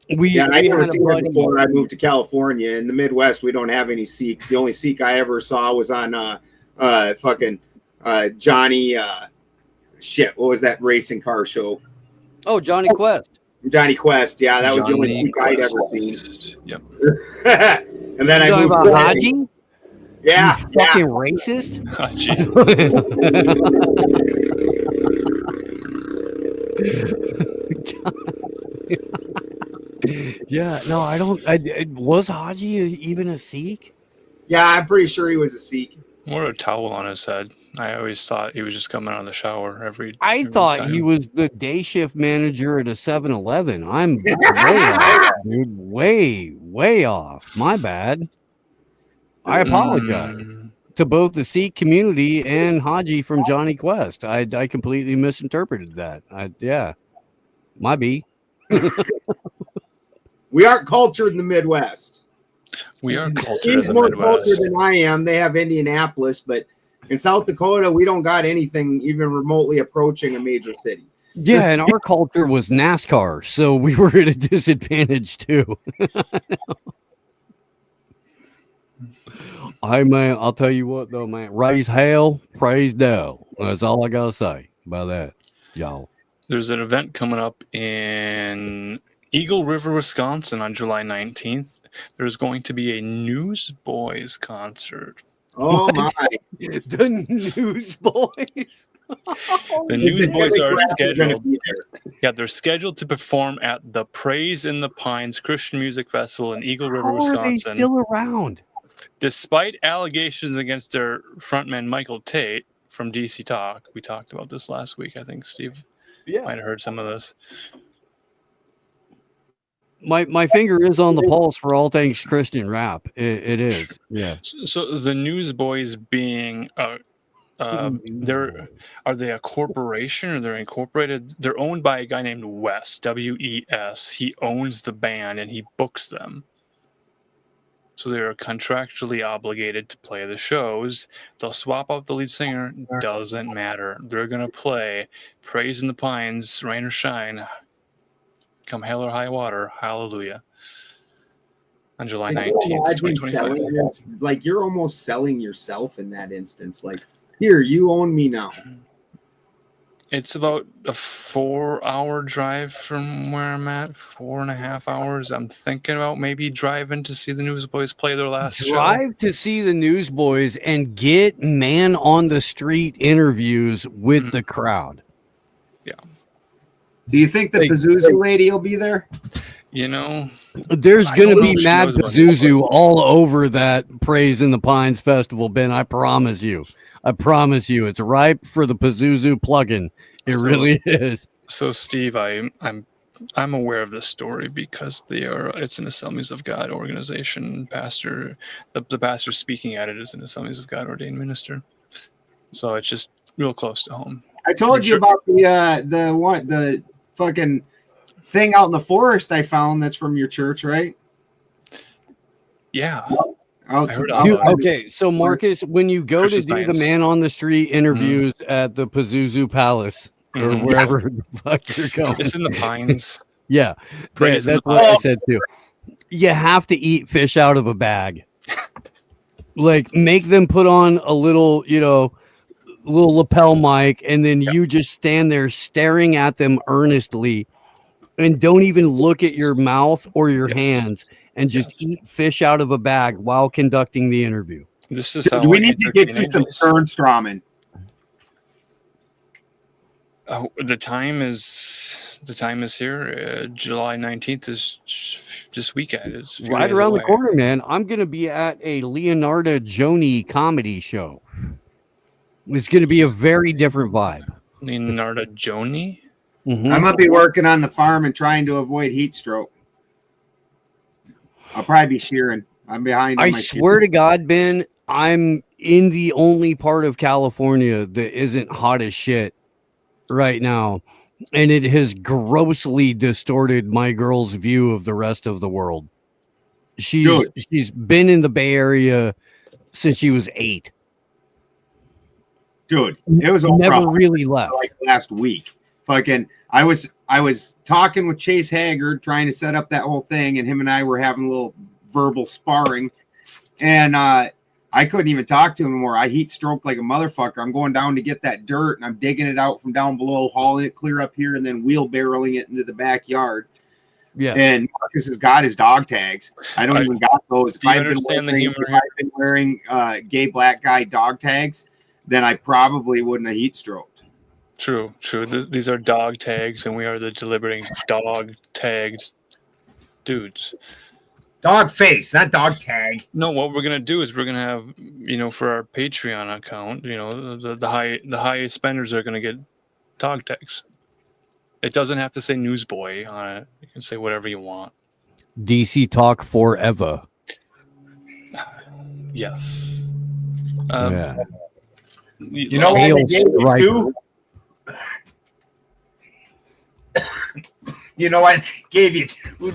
E: I never seen it before I moved to California. In the Midwest, we don't have any Sikhs. The only Sikh I ever saw was on Johnny shit, what was that racing car show?
C: Oh, Johnny Quest.
E: Johnny Quest, yeah, that was the only Sikh I'd ever seen.
D: Yep.
E: And then I moved
G: about Haji?
E: Yeah.
G: You fucking racist.
C: Yeah, no, I don't. Was Haji even a Sikh?
E: Yeah, I'm pretty sure he was a Sikh.
D: Wore a towel on his head. I always thought he was just coming out of the shower every
C: thought
D: time.
C: he was the day shift manager at a 7-Eleven. I'm way off, dude. Way off. My bad. I apologize to both the Sikh community and Haji from Johnny Quest. I completely misinterpreted that. Yeah, my B.
E: We aren't cultured in the Midwest.
D: We are cultured
E: He's
D: in the
E: more
D: Midwest.
E: cultured than I am. They have Indianapolis, but in South Dakota, we don't got anything even remotely approaching a major city.
C: Yeah, and our culture was NASCAR, so we were at a disadvantage too. I'll tell you what though, man. Raise hell, praise Dow. That's all I gotta say about that, y'all.
D: There's an event coming up in Eagle River, Wisconsin on July 19th. There's going to be a Newsboys concert.
E: Oh my!
C: The Newsboys.
D: The Newsboys are
E: Democrats gonna
D: scheduled.
E: be there.
D: Yeah, they're scheduled to perform at the Praise in the Pines Christian Music Festival in Eagle River,
C: How are they
D: Wisconsin.
C: still around?
D: Despite allegations against their frontman Michael Tate from DC Talk. We talked about this last week. I think Steve might have heard some of this.
C: My finger is on the pulse for all things Christian rap. It is. Yeah.
D: So the Newsboys being are they a corporation or they're incorporated? They're owned by a guy named Wes, W-E-S. He owns the band and he books them. So they're contractually obligated to play the shows. They'll swap out the lead singer. Doesn't matter. They're going to play Praise in the Pines, Rain or Shine, come hell or high water. Hallelujah. On July 19th, 2025.
E: Like, you're almost selling yourself in that instance. Like, here, you own me now.
D: It's about a 4-hour drive from where I'm at, 4.5 hours. I'm thinking about maybe driving to see the Newsboys play their last show.
C: Drive to see the Newsboys and get man on the street interviews with the crowd.
D: Yeah.
E: Do you think the Pazuzu lady will be there?
D: You know,
C: there's
D: I
C: going to
D: don't know
C: be
D: if she
C: Mad
D: knows about
C: Pazuzu all over that Praise in the Pines festival, Ben. I promise you. It's ripe for the Pazuzu plugin. It really is.
D: So, Steve, I'm aware of this story because it's an Assemblies of God organization. The pastor speaking at it is an Assemblies of God ordained minister. So it's just real close to home.
E: I told you about the fucking thing out in the forest I found that's from your church, right?
D: Yeah.
C: Okay, so Marcus, when you go to do the man on the street interviews at the Pazuzu Palace or wherever the fuck you're going,
D: it's in the Pines.
C: Yeah, that's what I said too. You have to eat fish out of a bag. Like, make them put on a little, little lapel mic, and then you just stand there staring at them earnestly, and don't even look at your mouth or your hands. And just eat fish out of a bag while conducting the interview.
D: This is how
E: we need to get you some Sternstramen.
D: The time is here. July 19th is this weekend. It's
C: right around the corner, man. I'm going to be at a Leonardo Joni comedy show. It's going to be a very different vibe.
D: Leonardo Joni?
E: I'm going to be working on the farm and trying to avoid heat stroke. I'll probably be shearing. I'm behind.
C: I swear to God, Ben, I'm in the only part of California that isn't hot as shit right now. And it has grossly distorted my girl's view of the rest of the world. She's been in the Bay Area since she was 8.
E: Dude, it was
C: never really left.
E: Like last week. Fucking I was talking with Chase Haggard trying to set up that whole thing, and him and I were having a little verbal sparring, and I couldn't even talk to him anymore. I heat stroked like a motherfucker. I'm going down to get that dirt, and I'm digging it out from down below, hauling it clear up here, and then wheelbarrowing it into the backyard. Yeah. And Marcus has got his dog tags. I don't even got those. If I've been wearing gay black guy dog tags, then I probably wouldn't have heat stroked.
D: True. These are dog tags, and we are the deliberating dog tagged dudes.
E: Dog face, not dog tag.
D: No, what we're gonna do is we're gonna have, for our Patreon account, the high spenders are gonna get dog tags. It doesn't have to say Newsboy on it. You can say whatever you want.
C: DC Talk forever.
D: Yes.
E: Yeah. You know what they gave you too? You know what? I gave you 2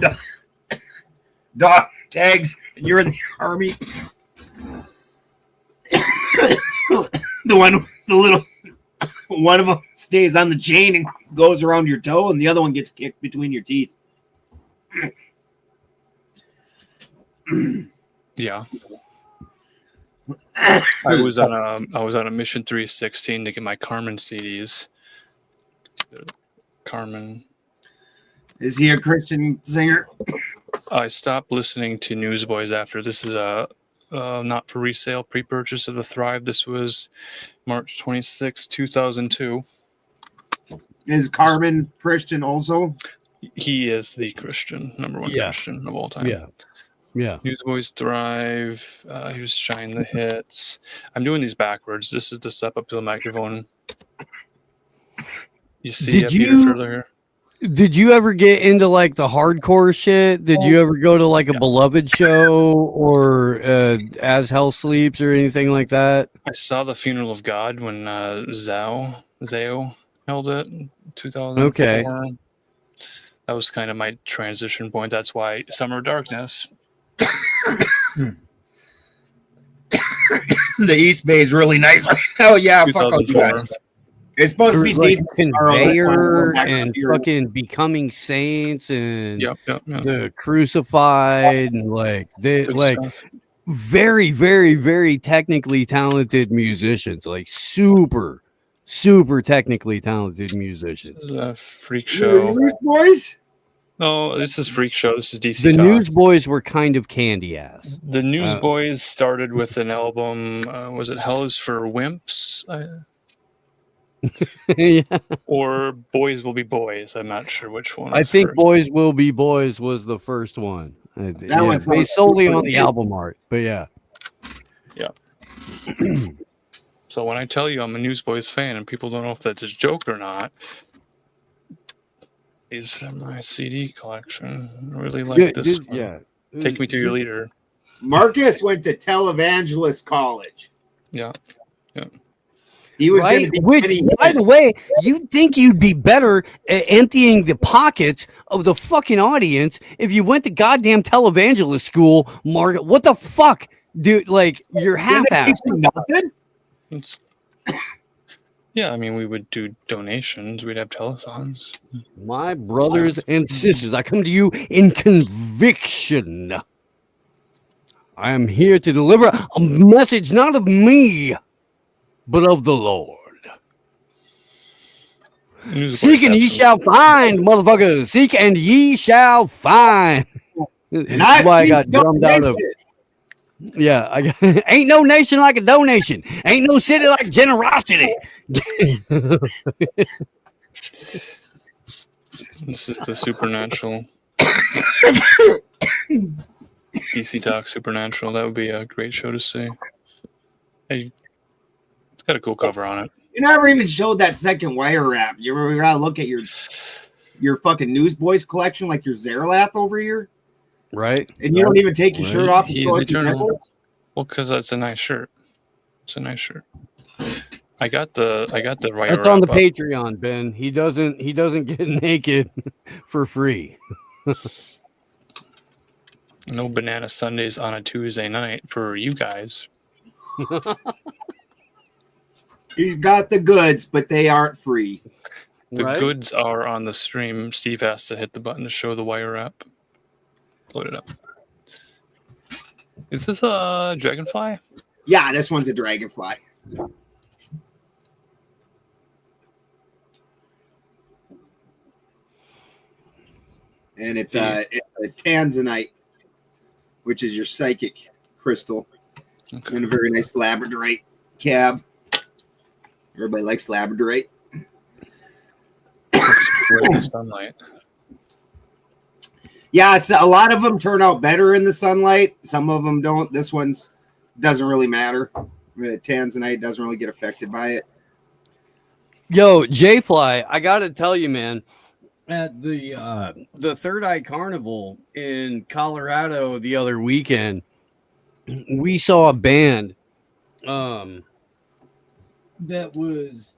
E: dog tags. You're in the army. the little one of them stays on the chain and goes around your toe, and the other one gets kicked between your teeth.
D: Yeah. I was on a Mission 316 to get my Carmen CDs. Carmen.
E: Is he a Christian singer?
D: I stopped listening to Newsboys after. This is not for resale, pre-purchase of the Thrive. This was March 26, 2002.
E: Is Carmen Christian also?
D: He is the Christian, number one Christian of all time.
C: Yeah.
D: Newsboys Thrive. He was Shine the Hits. I'm doing these backwards. This is the step up to the microphone. You see Peter further here?
C: Did you ever get into like the hardcore shit? Did you ever go to like a Beloved show or As Hell Sleeps or anything like that?
D: I saw the Funeral of God when Zao held it in 2004.
C: Okay.
D: That was kind of my transition point. That's why Summer of Darkness.
E: The East Bay is really nice right now. Yeah, fuck up,
D: 2004.
E: guys. It's supposed to be
C: Like
E: decent.
C: Conveyor
E: Back
C: and
E: here.
C: fucking Becoming Saints and
D: Yep.
C: the Crucified and like they
D: Good
C: like
D: stuff.
C: very, very, very technically talented musicians, like super technically talented musicians.
D: This is a freak
E: You're
D: show.
E: Newsboys?
D: No, this is Freak Show. This is DC
C: The
D: Talk.
C: Newsboys were kind of candy ass.
D: The Newsboys started with an album. Was it Hell is for Wimps?
C: Yeah.
D: Or Boys Will Be Boys? I'm not sure which one.
C: I
D: was
C: think
D: first.
C: Boys Will Be Boys was the first one. Yeah,
E: one sounds
C: based solely
E: super
C: on the
E: good.
C: album art, but yeah.
D: So when I tell you I'm a Newsboys fan and people don't know if that's a joke or not, is my CD collection. I really like this one.
C: Yeah.
D: Take Me to Your Leader.
E: Marcus went to Televangelist College.
D: Yeah.
E: He was going
G: Right?
E: to be.
G: Which,
E: Kenny
G: by
E: Hill.
G: the way, you'd think you'd be better at emptying the pockets of the fucking audience if you went to goddamn televangelist school, Mark. What the fuck, dude? Like, you're
E: Doesn't
G: half-assed.
E: teach you nothing?
D: It's, yeah, I mean, we would do donations. We'd have telethons.
C: My brothers and sisters, I come to you in conviction. I am here to deliver a message not of me, but of the Lord.
D: Newsboys
C: Seek and
D: have
C: ye
D: some-
C: shall find, motherfuckers. Seek and ye shall find.
E: And
C: That's why I
E: see
C: got drummed out of.
E: donations.
C: Yeah, I got, ain't no nation like a donation. Ain't no city like generosity.
D: This is the Supernatural. DC Talk Supernatural. That would be a great show to see. Hey, it's got a cool cover on it.
E: You never even showed that second wire wrap. You gotta look at your fucking Newsboys collection like your Zerlath over here,
C: Right?
E: and you don't even take your
C: Right.
E: shirt off. And
D: He's
E: show us your
D: eternal.
E: nipples?
D: Well, because that's a nice shirt. It's a nice shirt. I got the right.
C: That's on the Patreon, Ben. He doesn't get naked for free.
D: No banana Sundays on a Tuesday night for you guys.
E: He's got the goods, but they aren't free.
D: The
C: Right?
D: goods are on the stream. Steve has to hit the button to show the wire wrap. Load it up. Is this a dragonfly?
E: Yeah, this one's a dragonfly. And it's a tanzanite, which is your psychic crystal,
D: Okay.
E: and a very nice labradorite cab. Everybody likes labradorite.
D: Right in the sunlight.
E: Yeah, so a lot of them turn out better in the sunlight. Some of them don't. This one's doesn't really matter. The tanzanite doesn't really get affected by it.
C: Yo, J-Fly, I gotta tell you, man, at the Third Eye Carnival in Colorado the other weekend, we saw a band that was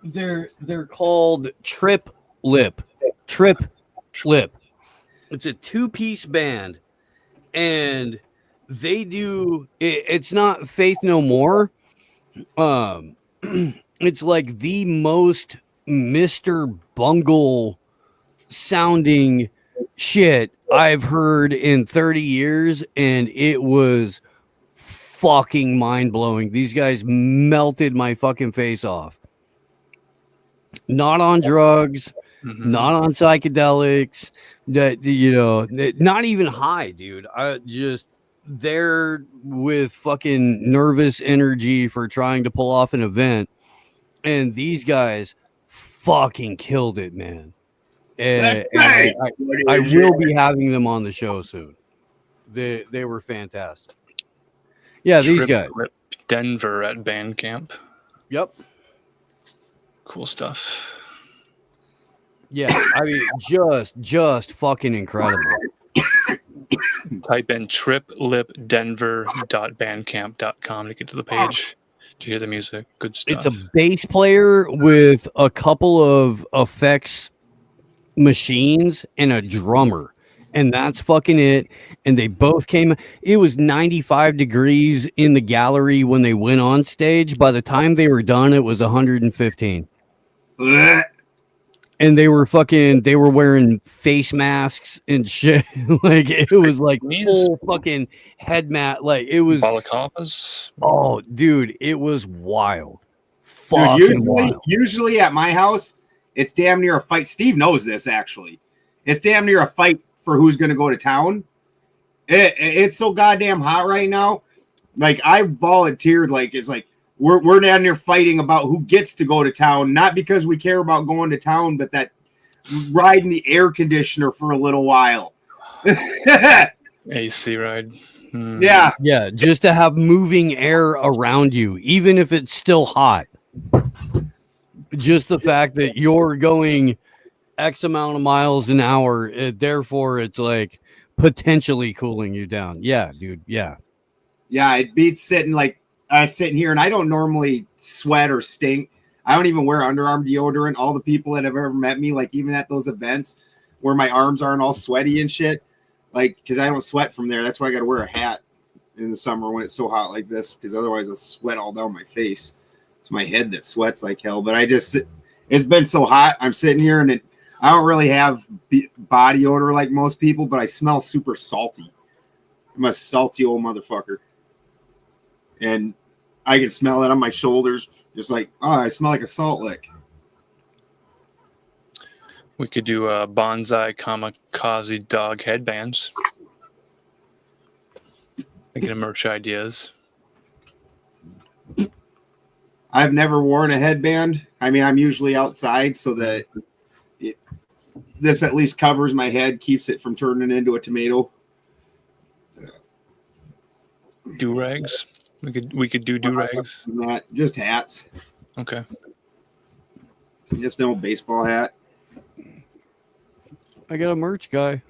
C: they're called Trip Lip. It's a two-piece band, and they do it's not Faith No More. It's like the most Mr. Bungle sounding shit I've heard in 30 years, and it was fucking mind-blowing. These guys melted my fucking face off. Not on drugs,
D: Mm-hmm.
C: not on psychedelics, that, you know, not even high, dude. I just there with fucking nervous energy for trying to pull off an event, and these guys fucking killed it, man. And I will be having them on the show soon. They were fantastic. Yeah, these guys.
D: Denver at Bandcamp.
C: Yep.
D: Cool stuff.
C: Yeah, I mean, just fucking incredible.
D: Type in triplipdenver.bandcamp.com to get to the page to hear the music. Good stuff.
C: It's a bass player with a couple of effects machines and a drummer, and that's fucking it. And they both came. It was 95 degrees in the gallery when they went on stage. By the time they were done, it was 115. And they were wearing face masks and shit. Like it was like full fucking head mat. Like it was
D: balaclavas.
C: Oh, dude, it was wild.
E: Dude, usually at my house, it's damn near a fight. Steve knows this actually. It's damn near a fight for who's going to go to town. It's so goddamn hot right now. Like I volunteered. Like it's like. We're down there fighting about who gets to go to town, not because we care about going to town, but that riding the air conditioner for a little while.
D: AC ride.
E: Yeah.
C: Yeah, just to have moving air around you, even if it's still hot. Just the fact that you're going X amount of miles an hour, therefore it's like potentially cooling you down. Yeah, dude. Yeah.
E: Yeah, it beats sitting here, and I don't normally sweat or stink. I don't even wear underarm deodorant. All the people that have ever met me, like even at those events where my arms aren't all sweaty and shit, like because I don't sweat from there. That's why I got to wear a hat in the summer when it's so hot like this, because otherwise I'll sweat all down my face. It's my head that sweats like hell. But it's been so hot. I'm sitting here, and I don't really have body odor like most people, but I smell super salty. I'm a salty old motherfucker. And I can smell it on my shoulders. Just like, oh, I smell like a salt lick.
D: We could do bonsai kamikaze dog headbands. Thinking of merch ideas.
E: I've never worn a headband. I mean, I'm usually outside, so that this at least covers my head, keeps it from turning into a tomato.
D: Do-rags? We could do do-rags.
E: Not just hats.
D: Okay.
E: Just no baseball hat.
C: I got a merch guy.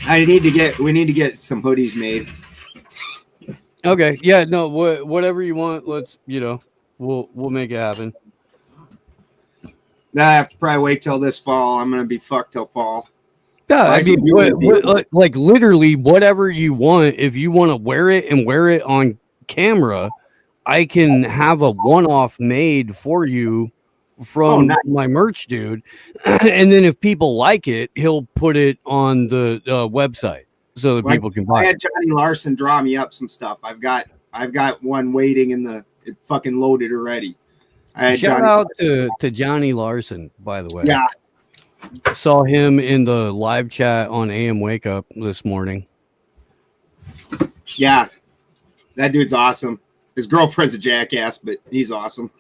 E: We need to get some hoodies made.
C: Okay. Yeah, no, whatever you want, let's, we'll make it happen.
E: I have to probably wait till this fall. I'm going to be fucked till fall.
C: Yeah, I mean, like literally whatever you want. If you want to wear it and wear it on camera, I can have a one-off made for you from my merch dude. And then if people like it, he'll put it on the website so that people can buy it.
E: I had Johnny Larson draw me up some stuff. I've got one waiting it fucking loaded already.
C: Shout out to Johnny Larson, by the way.
E: Yeah.
C: Saw him in the live chat on AM Wake Up this morning.
E: Yeah, that dude's awesome. His girlfriend's a jackass, but he's awesome.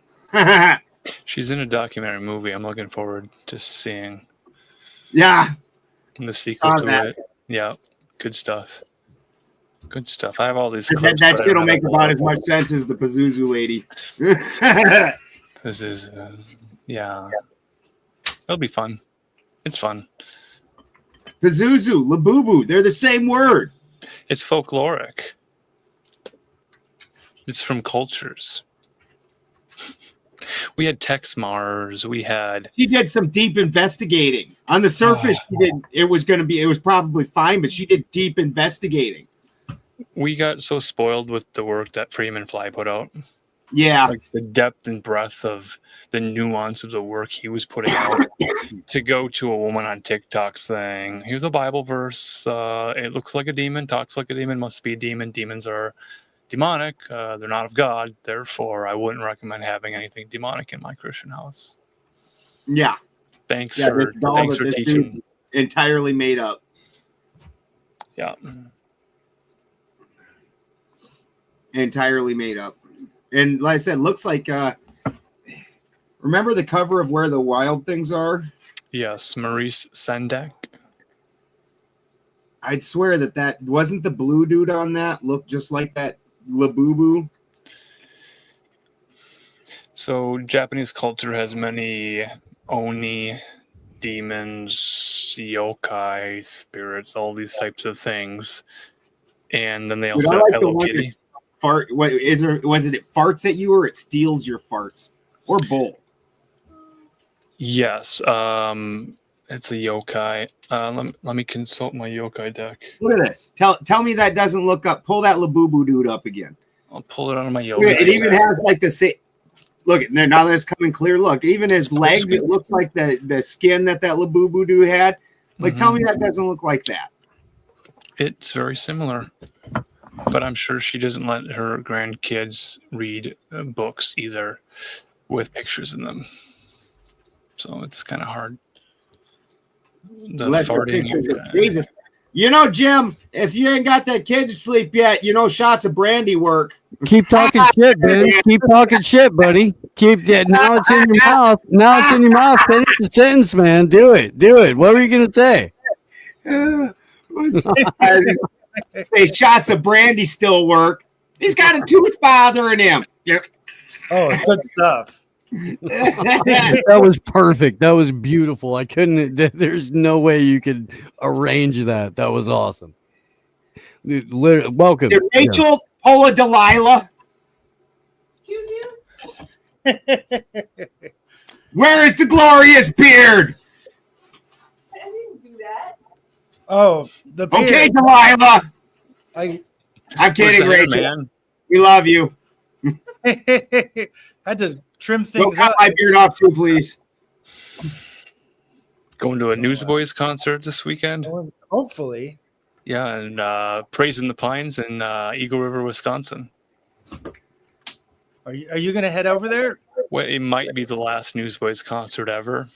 D: She's in a documentary movie. I'm looking forward to seeing.
E: Yeah.
D: The sequel to it. Yeah, good stuff. Good stuff. I have all these clips.
E: That shit will make about as much sense as the Pazuzu lady.
D: This is, yeah. It'll be fun. It's fun.
E: Pazuzu, Labubu, they're the same word.
D: It's folkloric. It's from cultures. We had Tex Mars.
E: She did some deep investigating. On the surface, she did. It was probably fine, but she did deep investigating.
D: We got so spoiled with the work that Freeman Fly put out.
E: Yeah.
D: Like the depth and breadth of the nuance of the work he was putting out. To go to a woman on TikTok saying, here's a Bible verse. It looks like a demon, talks like a demon, must be a demon. Demons are demonic. They're not of God. Therefore, I wouldn't recommend having anything demonic in my Christian house.
E: Yeah.
D: Thanks for teaching.
E: Entirely made up.
D: Yeah.
E: entirely made up. And like I said, looks like remember the cover of Where the Wild Things Are?
D: Yes, Maurice Sendak.
E: I'd swear that wasn't the blue dude on that looked just like that Labubu.
D: So Japanese culture has many oni, demons, yokai, spirits, all these types of things. And then they
E: Dude,
D: also
E: I
D: have
E: like the
D: Hello
E: one
D: Kitty.
E: that's fart. What is there? Was it farts at you or it steals your farts or both?
D: Yes, it's a yokai. Let me consult my yokai deck.
E: Look at this. Tell me that doesn't look up. Pull that Labubu dude up again.
D: I'll pull it out of my yokai.
E: It even
D: deck.
E: has like the same. Look at there now that it's coming clear. Look, even his legs, it looks like the skin that Labubu dude had. Like, tell me that doesn't look like that.
D: It's very similar, but I'm sure she doesn't let her grandkids read books either with pictures in them. So it's kind of hard. The
E: Unless the
D: farting
E: pictures of
D: yokai.
E: Jesus. You know, Jim, if you ain't got that kid to sleep yet, you know shots of brandy work.
C: Keep talking shit, man. Keep talking shit, buddy. Keep that. Now it's in your mouth. Now it's in your mouth. Finish the sentence, man. Do it. What were you gonna say?
E: Say shots of brandy still work. He's got a tooth bothering him.
H: Oh, good stuff.
C: That was perfect. That was beautiful. I couldn't. There's no way you could arrange that. That was awesome. Dude, welcome.
E: Did Rachel pull a Delilah?
I: Excuse you?
E: Where is the glorious beard?
I: I didn't do that.
H: Oh, the beard.
E: Okay, Delilah.
H: I
E: I'm kidding,
D: Where's the
E: Rachel.
D: hair, man?
E: We love you.
H: had to trim
E: We'll
H: things
E: cut
H: up.
E: my beard off too, please.
D: Going to a Newsboys concert this weekend.
H: Hopefully.
D: Yeah, and Praising the Pines in Eagle River, Wisconsin.
H: Are you going to head over there?
D: Well, it might be the last Newsboys concert ever.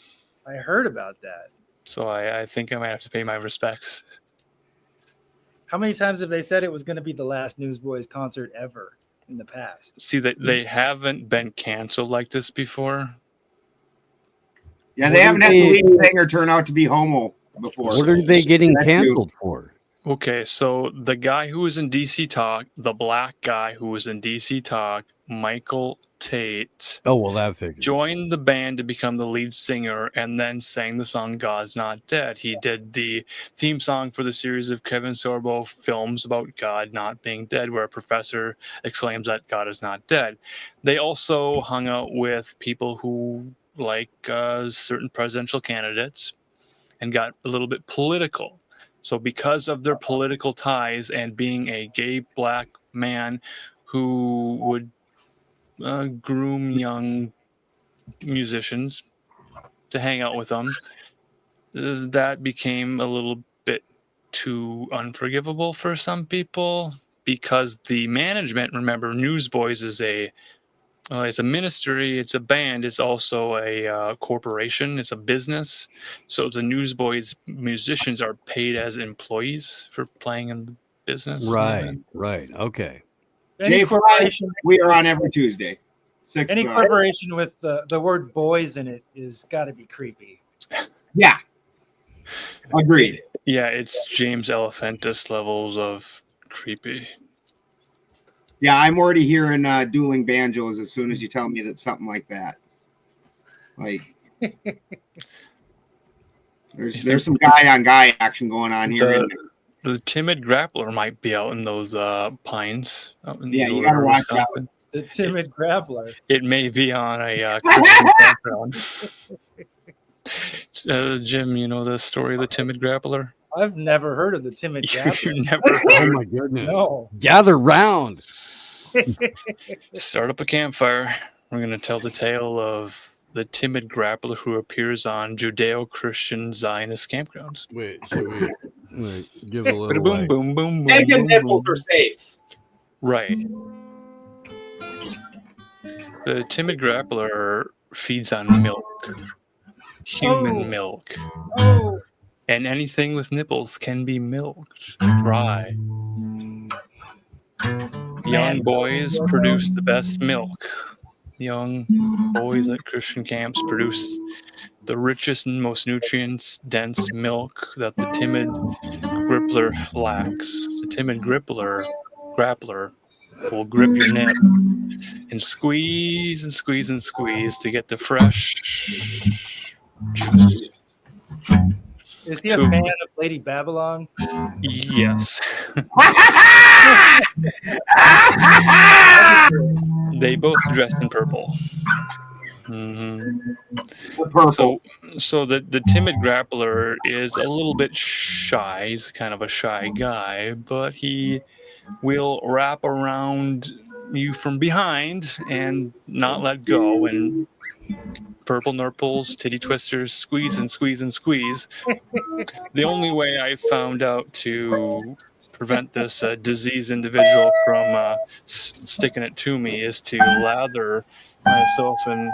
H: I heard about that.
D: So I think I might have to pay my respects.
H: How many times have they said it was going to be the last Newsboys concert ever in the past?
D: See, that they haven't been canceled like this before.
E: Yeah,
C: What
E: they
C: are
E: haven't had
C: they-
E: the lead singer turn out to be homo before.
C: What are they getting
E: That's new.
C: canceled for?
D: Okay, so the guy who was in DC Talk, the black guy who was in DC Talk, Michael Tate,
C: Oh well, that figures.
D: joined the band to become the lead singer and then sang the song God's Not Dead. He did the theme song for the series of Kevin Sorbo films about God not being dead, where a professor exclaims that God is not dead. They also hung out with people who like certain presidential candidates and got a little bit political. So because of their political ties and being a gay black man who would groom young musicians to hang out with them, that became a little bit too unforgivable for some people because the management, remember, Newsboys is it's a ministry, it's a band, it's also a corporation, it's a business. So the Newsboys musicians are paid as employees for playing in the business.
C: Right. Okay.
H: Any
E: Jay Fry,
H: corporation,
E: we are on every Tuesday. 6
H: any
E: o'clock.
H: corporation with the word boys in it is got to be creepy.
E: Yeah. Agreed.
D: Yeah, it's James Elephantis levels of creepy.
E: Yeah, I'm already hearing dueling banjos as soon as you tell me that something like that. Like, there's some guy on guy action going on here. isn't there?
D: The timid grappler might be out in those pines. Out in
E: Yeah,
D: Eagle
E: you gotta
D: River,
E: watch out.
D: Wisconsin.
H: The timid grappler.
D: It may be on a Christian background. Jim, you know the story of the timid grappler?
H: I've never heard of the timid grappler.
D: You never
C: Oh
D: heard.
C: my goodness.
H: No.
C: Gather round.
D: Start up a campfire. We're going to tell the tale of the timid grappler who appears on Judeo-Christian Zionist campgrounds.
C: Wait, should we give a little
D: Boom,
C: like,
D: boom, boom, boom.
E: Egg and
D: boom,
E: nipples
D: boom.
E: are safe.
D: Right. The timid grappler feeds on milk, human
H: Oh.
D: milk,
H: Oh,
D: and anything with nipples can be milked dry. Young boys produce the best milk. Young boys at Christian camps produce the richest and most nutrients-dense milk that the timid grippler lacks. The timid grappler will grip your nip and squeeze and squeeze and squeeze to get the fresh juice.
H: Is he a fan of Lady Babylon?
D: Yes. They both dressed in purple.
E: Purple.
D: So the timid grappler is a little bit shy. He's kind of a shy guy, but he will wrap around you from behind and not let go. And purple nurples, titty twisters, squeeze and squeeze and squeeze. The only way I found out to prevent this diseased individual from sticking it to me is to lather myself in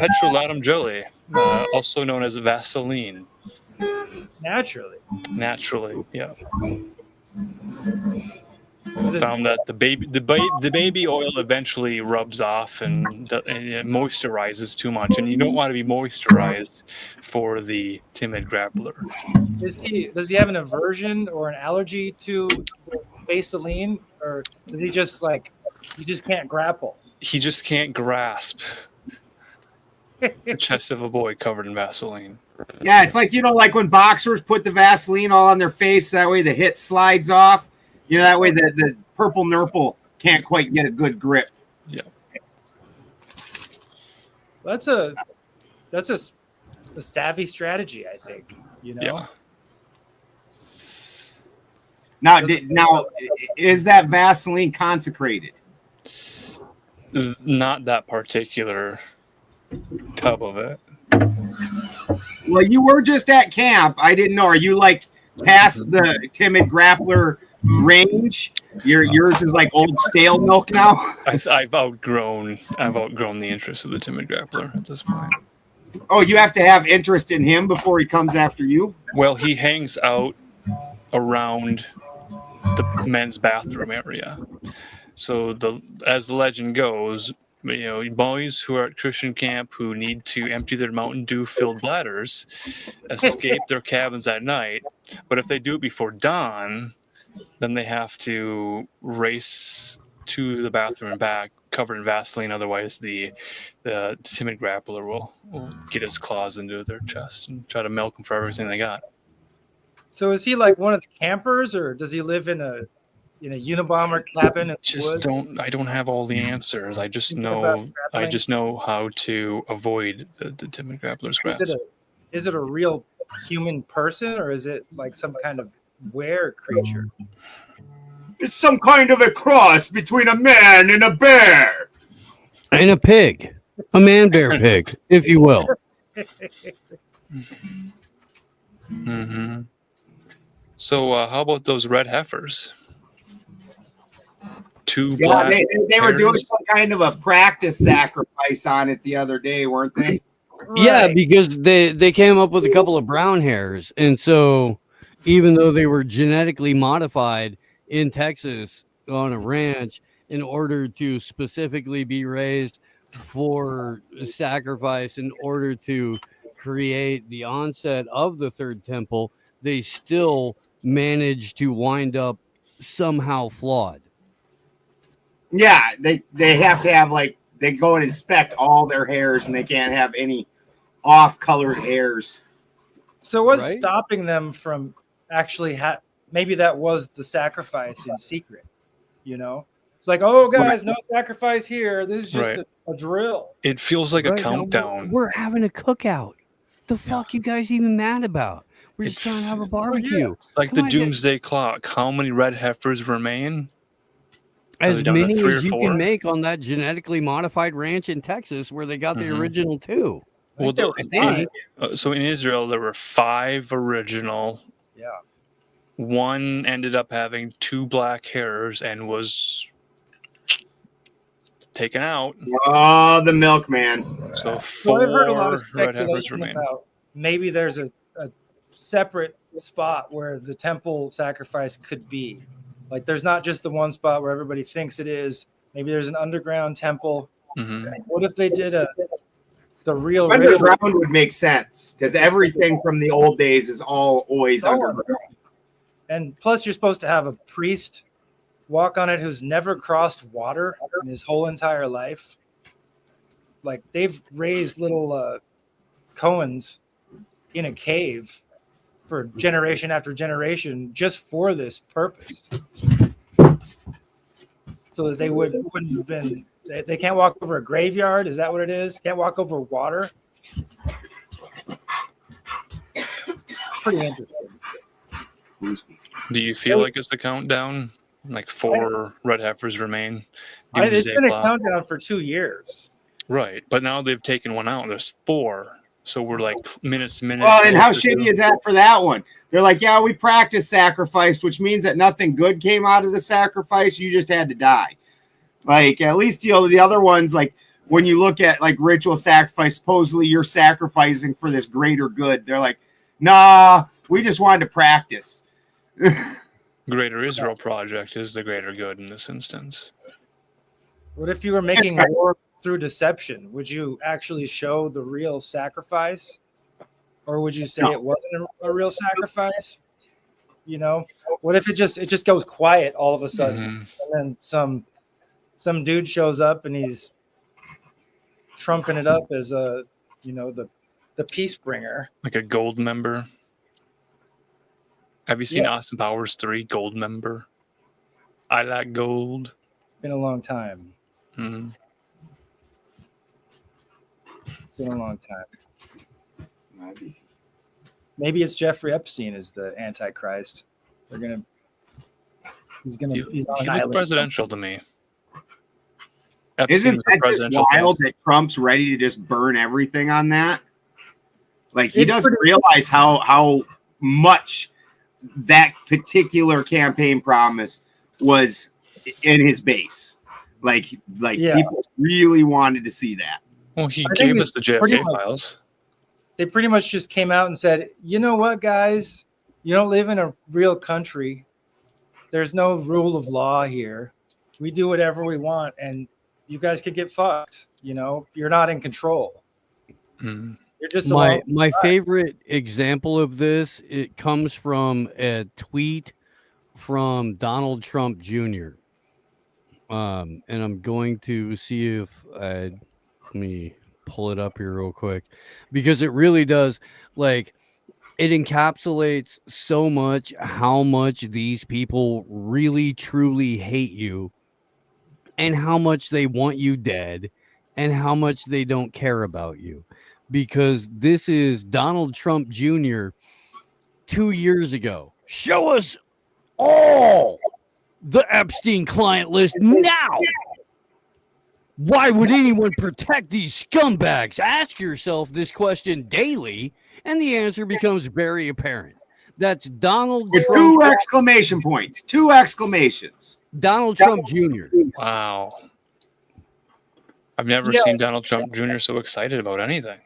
D: petrolatum jelly, also known as Vaseline.
H: Naturally,
D: yeah. Found that the baby oil eventually rubs off and it moisturizes too much, and you don't want to be moisturized for the timid grappler.
H: Does he have an aversion or an allergy to Vaseline, or is he just can't grapple?
D: He just can't grasp the chest of a boy covered in Vaseline.
E: Yeah, it's like, like when boxers put the Vaseline all on their face, that way the hit slides off. That way the purple nurple can't quite get a good grip.
D: Yeah.
H: That's a savvy strategy, I think.
D: Yeah.
E: Now, is that Vaseline consecrated?
D: Not that particular tub of it.
E: Well, you were just at camp. I didn't know. Are you past the timid grappler range? Yours is like old stale milk now.
D: I've outgrown the interest of the timid grappler at this point.
E: Oh, you have to have interest in him before he comes after you?
D: Well, he hangs out around the men's bathroom area. So as the legend goes, boys who are at Christian camp who need to empty their Mountain Dew-filled bladders escape their cabins at night. But if they do it before dawn, then they have to race to the bathroom and back, covered in Vaseline. Otherwise, the timid grappler will get his claws into their chest and try to milk them for everything they got.
H: So is he like one of the campers, or does he live in a Unabomber cabin in the woods?
D: I don't have all the answers. I just know how to avoid the timid grappler's grasp.
H: Is it a real human person, or is it like some kind of were creature?
E: It's some kind of a cross between a man and a bear.
C: And a pig. A man-bear pig, if you will.
D: Mm-hmm. So how about those red heifers?
E: Yeah, they were doing some kind of a practice sacrifice on it the other day, weren't they?
C: Yeah, because they came up with a couple of brown hairs. And so even though they were genetically modified in Texas on a ranch in order to specifically be raised for sacrifice, in order to create the onset of the third temple, they still managed to wind up somehow flawed.
E: Yeah, they have to have they go and inspect all their hairs, and they can't have any off-colored hairs.
H: So what's stopping them from actually maybe that was the sacrifice in secret, It's like, oh, guys, no sacrifice here. This is just a drill.
D: It feels like a countdown.
C: We're having a cookout. The fuck you guys even mad about? We're just trying to have a barbecue.
D: It's like the doomsday clock. How many red heifers remain?
C: As many as you can make on that genetically modified ranch in Texas where they got the original two.
D: Well, so in Israel, there were 5 original.
H: Yeah.
D: One ended up having 2 black hairs and was taken out.
E: Oh, the milkman.
D: So 4
H: I've heard a lot of
D: red heifers
H: speculation
D: remain.
H: about maybe there's a separate spot where the temple sacrifice could be. Like there's not just the one spot where everybody thinks it is. Maybe there's an underground temple.
D: Mhm.
H: What if they did the real
E: Underground
H: ritual?
E: would make sense because everything from the old days is always underground.
H: And plus, you're supposed to have a priest walk on it who's never crossed water in his whole entire life. Like they've raised little Cohens in a cave for generation after generation just for this purpose. So that they wouldn't have been, they can't walk over a graveyard. Is that what it is? Can't walk over water. Pretty interesting.
D: Do you feel like it's the countdown? Like 4 red heifers remain.
H: It's
D: Doomsday
H: been a
D: clock.
H: countdown for 2 years.
D: Right, but now they've taken one out. There's 4, so we're like minutes to minutes.
E: Well, and how shitty is that for that one? They're like, yeah, we practiced sacrifice, which means that nothing good came out of the sacrifice. You just had to die. Like, at least, the other ones, like, when you look at, like, ritual sacrifice, supposedly you're sacrificing for this greater good. They're like, nah, we just wanted to practice.
D: Greater Israel Project is the greater good in this instance.
H: What if you were making war through deception? Would you actually show the real sacrifice? Or would you say it wasn't a real sacrifice? You know, what if it just goes quiet all of a sudden, and then some dude shows up and he's trumping it up as the peace bringer,
D: Like a gold member. Have you seen Austin Powers 3 Gold Member? I like gold.
H: It's been a long time.
D: Mm-hmm.
H: It's been a long time. Maybe it's Jeffrey Epstein is the Antichrist. He's on
D: He
H: an
D: looks
H: island.
D: presidential to me.
E: Isn't
D: was a
E: that just
D: presidential
E: wild
D: candidate.
E: that Trump's ready to just burn everything on that? Like, he
H: It's
E: doesn't
H: pretty-
E: realize how much that particular campaign promise was in his base. Like
H: Yeah.
E: people really wanted to see that.
D: Well, he
H: I think
D: gave
H: it's
D: us the
H: pretty
D: JFK
H: much-
D: files.
H: They pretty much just came out and said, you know what, guys? You don't live in a real country. There's no rule of law here. We do whatever we want, and you guys could get fucked. You know, you're not in control.
D: Mm.
H: You're just
C: My favorite example of this, it comes from a tweet from Donald Trump Jr. And I'm going to see if let me pull it up here real quick, because it really does, like, it encapsulates so much how much these people really truly hate you, and how much they want you dead, and how much they don't care about you. Because this is Donald Trump Jr. 2 years ago. Show us all the Epstein client list now. Why would anyone protect these scumbags? Ask yourself this question daily, and the answer becomes very apparent. That's Donald
E: With
C: Trump.
E: 2 exclamation points. 2 exclamations.
C: Donald Trump Jr.
D: Wow. I've never
H: Yeah.
D: seen Donald Trump Jr. so excited about anything.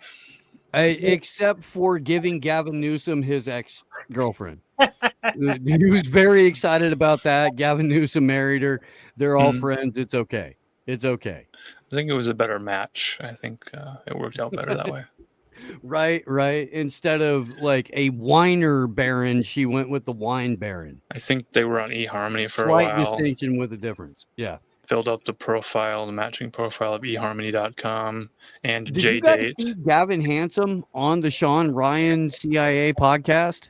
C: Except for giving Gavin Newsom his ex-girlfriend. He was very excited about that. Gavin Newsom married her. They're all friends. It's okay. It's okay.
D: I think it was a better match. I think it worked out better that way.
C: Right. Instead of like a whiner baron, she went with the wine baron.
D: I think they were on eHarmony for a
C: Slight
D: while.
C: distinction with a difference. Yeah.
D: Filled up the profile, the matching profile of eHarmony.com and
C: Did you guys see
D: JDate.
C: Gavin Handsome on the Sean Ryan CIA podcast?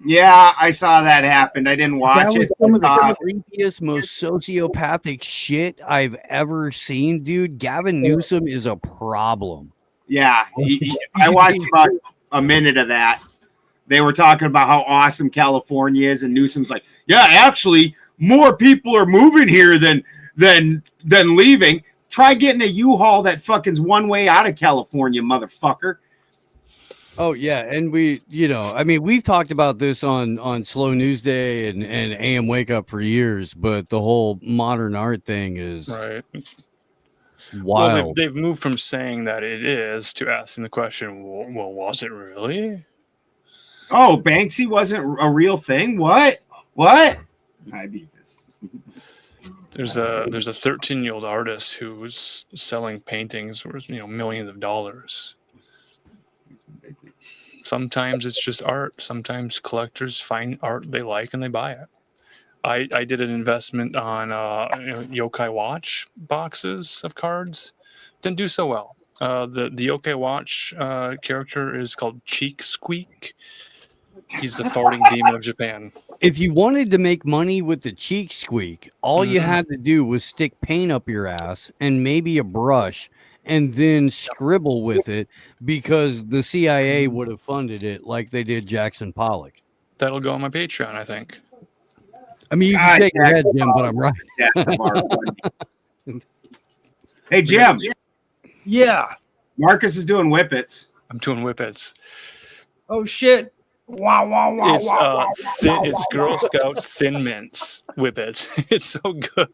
E: Yeah, I saw that happen. I didn't watch
C: That
E: it.
C: was some
E: I
C: of
E: saw-
C: the creepiest, most sociopathic shit I've ever seen, dude. Gavin Newsom is a problem.
E: Yeah, I watched about a minute of that. They were talking about how awesome California is, and Newsom's like, "Yeah, actually, more people are moving here than leaving. Try getting a U-Haul that fucking's one way out of California, motherfucker."
C: Oh yeah, and we've talked about this on Slow News Day and AM Wake Up for years, but the whole modern art thing is
D: Right.
C: wild.
D: Well, they've moved from saying that it is to asking the question, well, was it really?
E: Oh, Banksy wasn't a real thing. What? I beat this.
D: There's a 13-year-old artist who's selling paintings worth millions of dollars. Sometimes it's just art. Sometimes collectors find art they like and they buy it. I did an investment on Yokai Watch boxes of cards. Didn't do so well. The Yokai Watch character is called Cheek Squeak. He's the farting demon of Japan.
C: If you wanted to make money with the Cheek Squeak, all you had to do was stick paint up your ass and maybe a brush and then scribble with it, because the CIA would have funded it like they did Jackson Pollock.
D: That'll go on my Patreon, I think.
C: I mean, you can shake your head, Jim, but I'm right.
E: Hey, Jim.
H: Yeah.
E: Marcus is doing whippets.
D: I'm doing whippets.
H: Oh shit. Wow, wow, wow,
D: It's
H: wow,
D: it's Girl Scouts Thin Mints whippets. It's so good.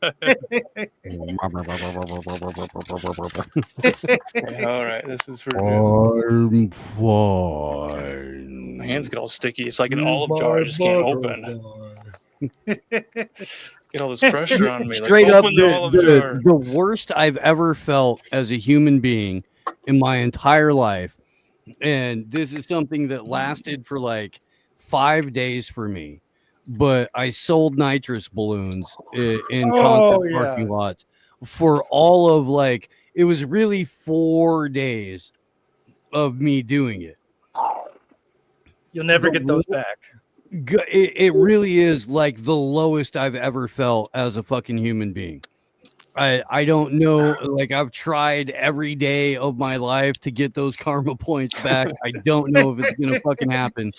D: All right, this is for
C: I'm fine.
D: my hands get all sticky. It's like an olive jar I just can't open. Get all this pressure on me.
C: Straight
D: like,
C: up,
D: open the olive jar.
C: the worst I've ever felt as a human being in my entire life. And this is something that lasted for like 5 days for me. But I sold nitrous balloons in concept parking lots for all of it was really 4 days of me doing it.
H: You'll never get those back.
C: It really is like the lowest I've ever felt as a fucking human being. I don't know. I've tried every day of my life to get those karma points back. I don't know if it's gonna fucking happen.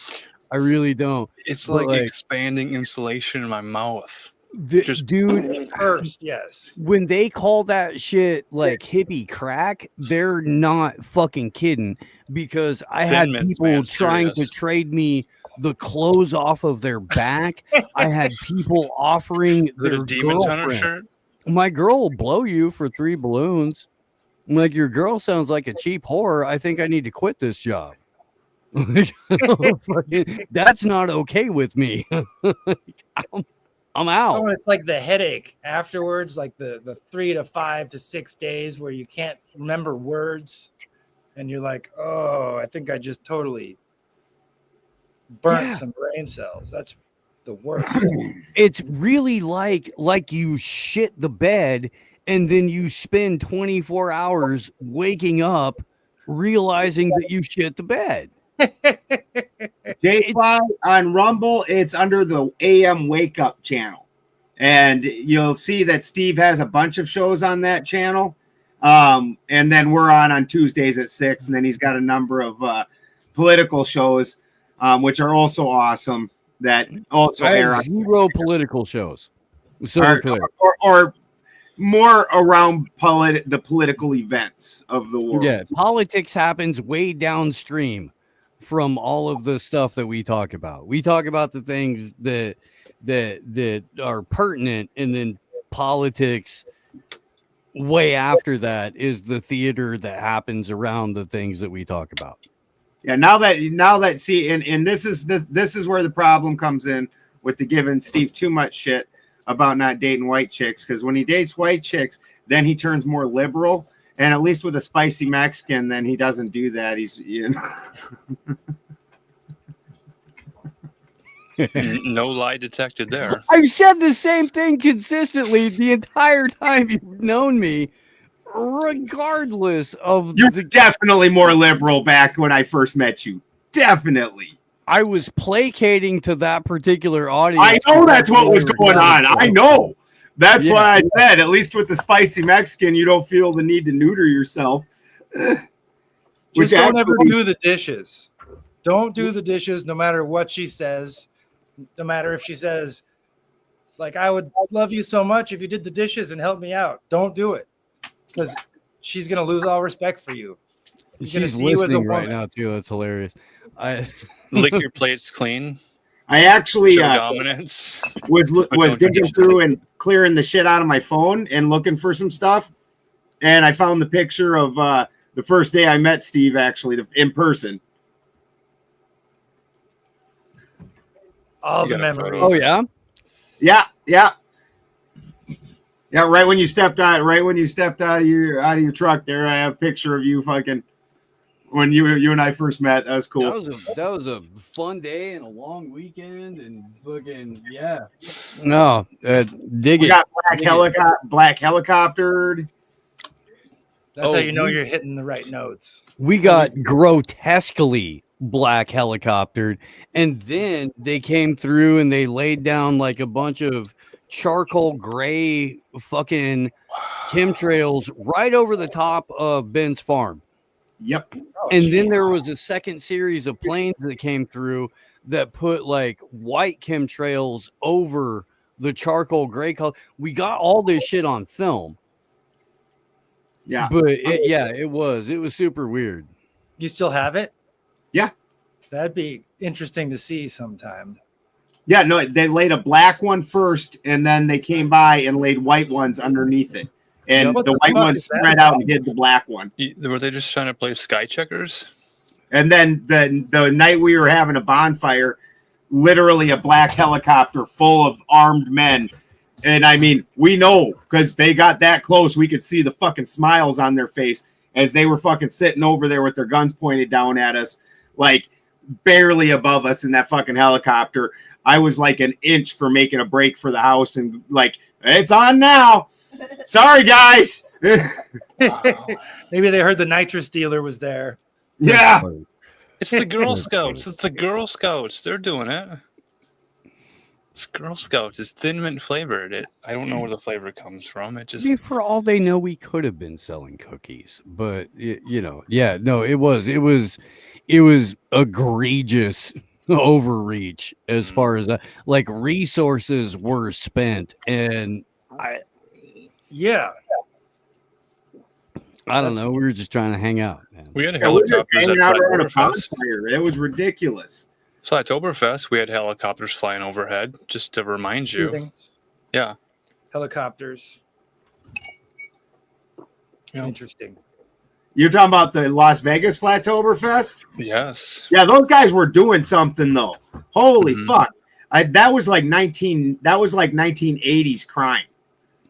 C: I really don't.
D: It's like expanding insulation in my mouth.
C: Dude,
H: first, yes.
C: When they call that shit hippie crack, they're not fucking kidding, because I had people trying to trade me the clothes off of their back. I had people offering their
D: Demon Hunter shirt.
C: My girl will blow you for 3 balloons. I'm like, your girl sounds like a cheap whore. I think I need to quit this job. That's not okay with me. I'm out.
H: Oh, it's like the headache afterwards, like the 3 to 5 to 6 days where you can't remember words, and you're like, oh, I think I just totally burnt some brain cells. That's the worst.
C: It's really like you shit the bed and then you spend 24 hours waking up realizing that you shit the bed.
E: J5 on Rumble, it's under the AM Wake Up channel. And you'll see that Steve has a bunch of shows on that channel. And then we're on Tuesdays at 6. And then he's got a number of political shows, which are also awesome. That also air on
C: 0 political shows.
E: Or more around the political events of the world.
C: Yeah, politics happens way downstream from all of the stuff that we talk about. We talk about the things that are pertinent, and then politics way after that is the theater that happens around the things that we talk about.
E: Yeah, now that see, and this is where the problem comes in with the giving Steve too much shit about not dating white chicks, because when he dates white chicks, then he turns more liberal, and at least with a spicy Mexican, then he doesn't do that. He's
D: no lie detected there.
C: I've said the same thing consistently the entire time you've known me. Regardless of
E: you're definitely more liberal back when I first met you. Definitely.
C: I was placating to that particular audience.
E: I know that's what was going on. I know. That's why I said, at least with the spicy Mexican, you don't feel the need to neuter yourself.
H: Just don't ever do the dishes. Don't do the dishes no matter what she says. No matter if she says, I would love you so much if you did the dishes and helped me out. Don't do it. Because she's gonna lose all respect for you.
C: She's listening right now too. That's hilarious.
D: Lick your plates clean.
E: I actually
D: dominance.
E: was digging through and clearing the shit out of my phone and looking for some stuff, and I found the picture of the first day I met Steve, actually in person.
H: All the memories.
C: Oh yeah,
E: yeah. Yeah, right when you stepped out of your truck there, I have a picture of you fucking when you and I first met. That was cool.
C: That was a fun day and a long weekend and fucking yeah. No, dig
E: We
C: it.
E: got black helicoptered.
H: That's how you know you're hitting the right notes.
C: We got grotesquely black helicoptered, and then they came through and they laid down like a bunch of charcoal gray fucking chemtrails right over the top of Ben's farm.
E: Yep.
C: And then there was a second series of planes that came through that put like white chemtrails over the charcoal gray color. We got all this shit on film.
E: Yeah.
C: But it was super weird.
H: You still have it?
E: Yeah.
H: That'd be interesting to see sometime.
E: Yeah, no, they laid a black one first, and then they came by and laid white ones underneath it. And
H: What
E: the
H: the
E: white
H: fuck
E: one
H: is that
E: spread out and hid the black one.
D: Were they just trying to play sky checkers?
E: And then the night we were having a bonfire, literally a black helicopter full of armed men. And I mean, we know because they got that close, we could see the fucking smiles on their face as they were fucking sitting over there with their guns pointed down at us, like barely above us in that fucking helicopter. I was like an inch for making a break for the house and like, it's on now. Sorry, guys.
H: Maybe they heard the nitrous dealer was there.
E: Yeah.
D: It's the Girl Scouts. It's the Girl Scouts. They're doing it. It's Girl Scouts. It's Thin Mint flavored. I don't know where the flavor comes from. It just.
C: I mean, for all they know, we could have been selling cookies, but it was egregious overreach as far as like resources were spent, and I don't know. We were just trying to hang out, man.
D: We had
E: Yeah, we were
D: helicopters at
E: hanging out around a
D: Oktoberfest.
E: bonfire. It was ridiculous.
D: So at Oktoberfest, we had helicopters flying overhead, just to remind you.
H: Shootings,
D: Yeah.
H: helicopters.
D: Yeah.
H: Interesting.
E: You're talking about the Las Vegas Flattoberfest?
D: Yes.
E: Yeah, those guys were doing something though. Holy
D: Mhm.
E: fuck. That was like 1980s crime.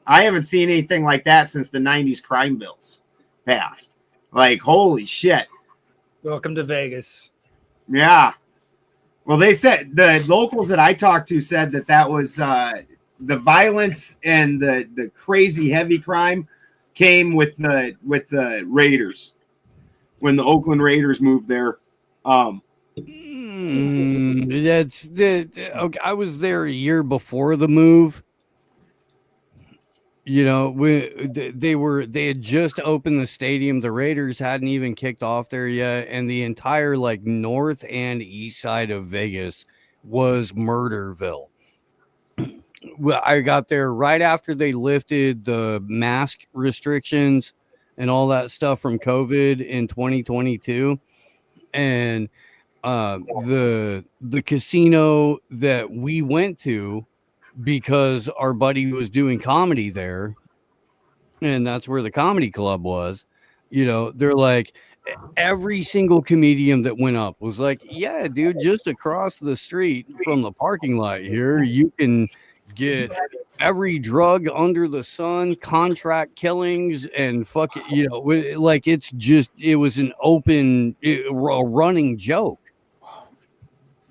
E: I haven't seen anything like that since the 90s crime bills passed. Like, holy shit.
H: Welcome to Vegas.
E: Yeah. Well, they said the locals that I talked to said that was the violence and the crazy heavy crime came with the Raiders when the Oakland Raiders moved there.
C: Okay, I was there a year before the move. You know, they had just opened the stadium. The Raiders hadn't even kicked off there yet, and the entire like north and east side of Vegas was Murderville. Well, I got there right after they lifted the mask restrictions and all that stuff from COVID in 2022, and the casino that we went to, because our buddy was doing comedy there, and that's where the comedy club was. You know, they're like, every single comedian that went up was like, yeah, dude, just across the street from the parking lot here, you can get every drug under the sun, contract killings, and fuck it, you know, like it was an open, a running joke.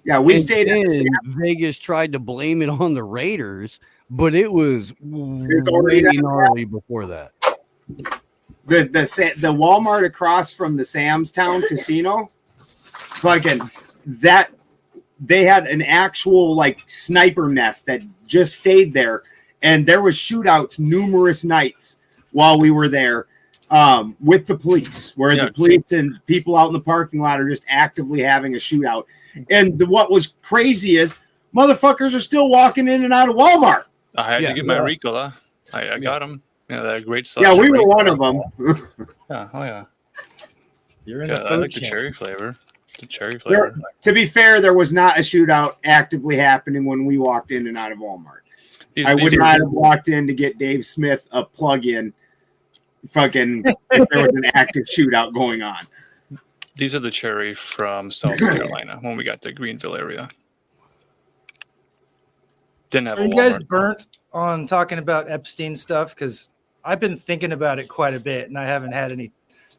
E: Yeah, we
C: And
E: stayed
C: then
E: in
C: Vegas tried to blame it on the Raiders, but it was
E: already
C: way
E: that
C: gnarly before that.
E: the Walmart across from the Sam's Town Casino. Fucking that, they had an actual like sniper nest that just stayed there, and there was shootouts numerous nights while we were there with the police, where the police and people out in the parking lot are just actively having a shootout. And what was crazy is motherfuckers are still walking in and out of Walmart.
D: I had to get my Ricola. I got them. Yeah, they're great stuff.
E: Yeah, we were one of them.
D: Yeah, oh yeah.
H: You're in
D: Yeah,
H: the
D: I
H: food
D: like the
H: chain.
D: cherry flavor. The cherry flavor.
E: To be fair, there was not a shootout actively happening when we walked in and out of Walmart. I would not have walked in to get Dave Smith a plug-in fucking if there was an active shootout going on.
D: These are the cherry from South Carolina when we got to Greenville area. Didn't have
H: So
D: a
H: you guys
D: Walmart.
H: burnt on talking about Epstein stuff? Because I've been thinking about it quite a bit, and I haven't had any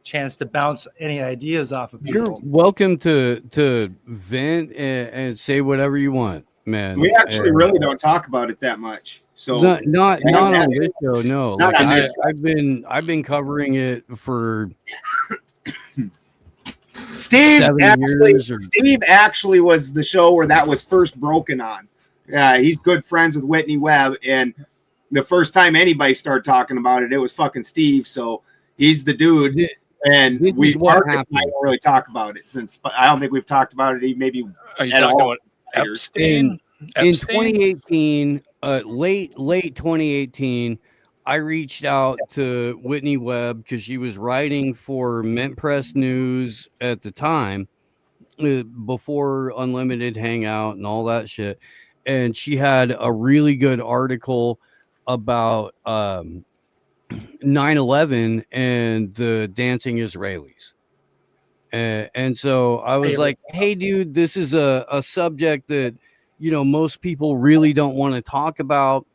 H: chance to bounce any ideas off of
C: You're
H: people.
C: welcome to vent and say whatever you want, man.
E: We actually
C: And
E: really don't talk about it that much. So
C: not
E: Yeah,
C: on
E: yeah.
C: this show. No,
E: Not
C: like
E: on this
C: I've been covering it for
E: Steve
C: 7
E: actually,
C: years or-
E: Steve actually was the show where that was first broken on. He's good friends with Whitney Webb, and the first time anybody started talking about it, it was fucking Steve. So he's the dude. And
C: This
E: we
C: is what
E: Marcus and I
C: happened.
E: don't really talk about it since, but I don't think we've talked about it maybe
D: Are you
E: at
D: talking
E: all.
D: about Epstein?
C: in
D: Epstein?
C: 2018, late 2018, I reached out to Whitney Webb because she was writing for Mint Press News at the time, before Unlimited Hangout and all that shit. And she had a really good article about 9/11 and the dancing Israelis. And so I was like, hey, dude, this is a subject that, most people really don't want to talk about.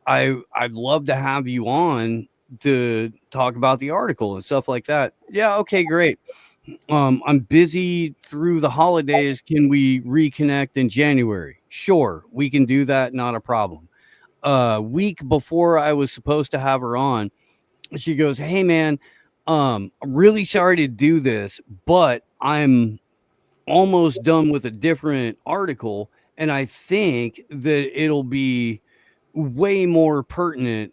C: I'd love to have you on to talk about the article and stuff like that. Yeah, okay, great. I'm busy through the holidays. Can we reconnect in January? Sure, we can do that. Not a problem. Week before I was supposed to have her on, she goes, hey man, I'm really sorry to do this, but I'm almost done with a different article, and I think that it'll be way more pertinent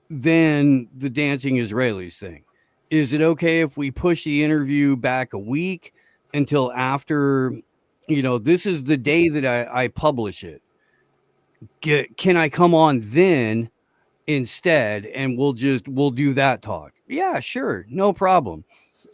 C: than the dancing Israelis thing. Is it okay if we push the interview back a week until after, this is the day that I publish it? Can I come on then instead, and we'll do that talk? Yeah, sure, no problem.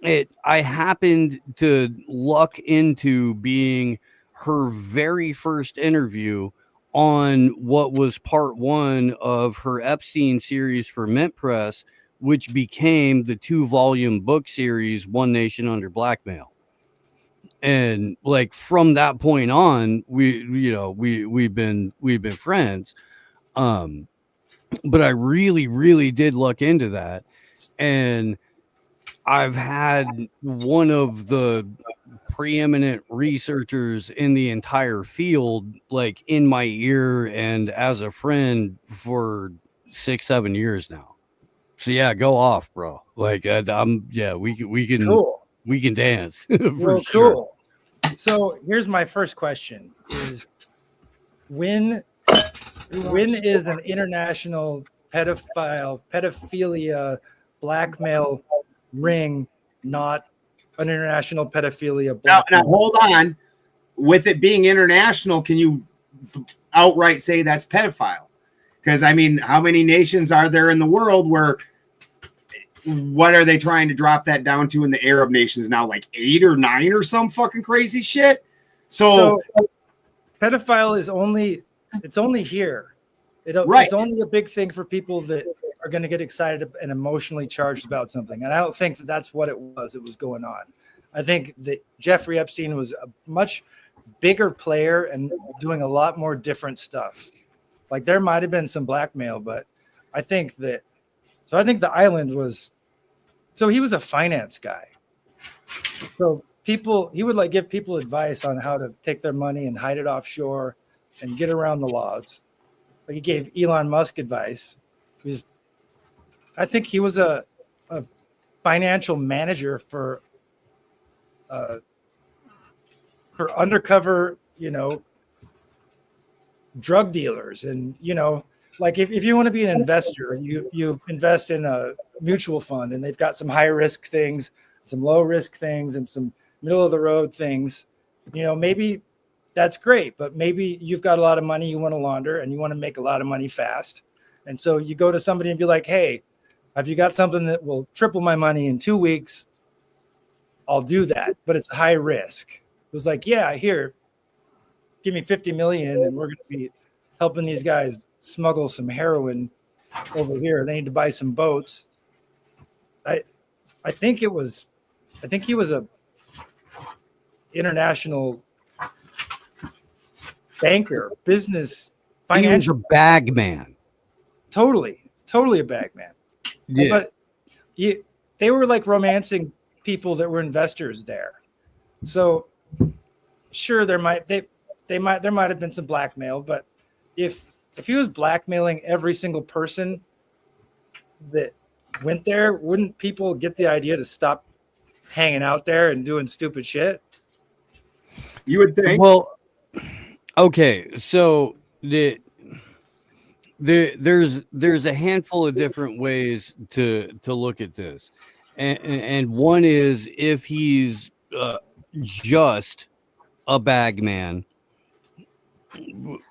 C: I happened to luck into being her very first interview on what was part 1 of her Epstein series for Mint Press, which became the 2-volume book series One Nation Under Blackmail. And like from that point on, we've been friends. But I really, really did look into that. And I've had one of the preeminent researchers in the entire field, like in my ear and as a friend for 6-7 years now. So yeah, go off, bro. Like we can
H: Cool.
C: we can dance. For
H: Well,
C: sure.
H: cool. So here's my first question: is when is an international pedophilia blackmail ring not an international pedophilia
E: Now
H: blackmail?
E: hold on. With it being international, can you outright say that's pedophile? Because I mean, how many nations are there in the world where? What are they trying to drop that down to in the Arab nations now? Like 8 or 9 or some fucking crazy shit. So
H: pedophile is only here.
E: Right.
H: It's only a big thing for people that are going to get excited and emotionally charged about something. And I don't think that's what it was going on. I think that Jeffrey Epstein was a much bigger player and doing a lot more different stuff. Like there might have been some blackmail, but I think the island was, so he was a finance guy. So he would like give people advice on how to take their money and hide it offshore and get around the laws. Like he gave Elon Musk advice. I think he was a financial manager for undercover, drug dealers. And, like if you want to be an investor, you invest in a mutual fund, and they've got some high risk things, some low risk things, and some middle of the road things. Maybe that's great, but maybe you've got a lot of money you want to launder and you want to make a lot of money fast. And so you go to somebody and be like, hey, have you got something that will triple my money in 2 weeks? I'll do that, but it's high risk. It was like, yeah, here, give me 50 million and we're going to be helping these guys smuggle some heroin over here. They need to buy some boats. I think he was a international banker, business financial.
C: He was a bag man.
H: Totally a bag man.
C: Yeah.
H: But they were like romancing people that were investors there. So sure, there might have been some blackmail, but if he was blackmailing every single person that went there, wouldn't people get the idea to stop hanging out there and doing stupid shit?
E: You would think.
C: Well, okay, so there's a handful of different ways to look at this, and one is if he's just a bag man,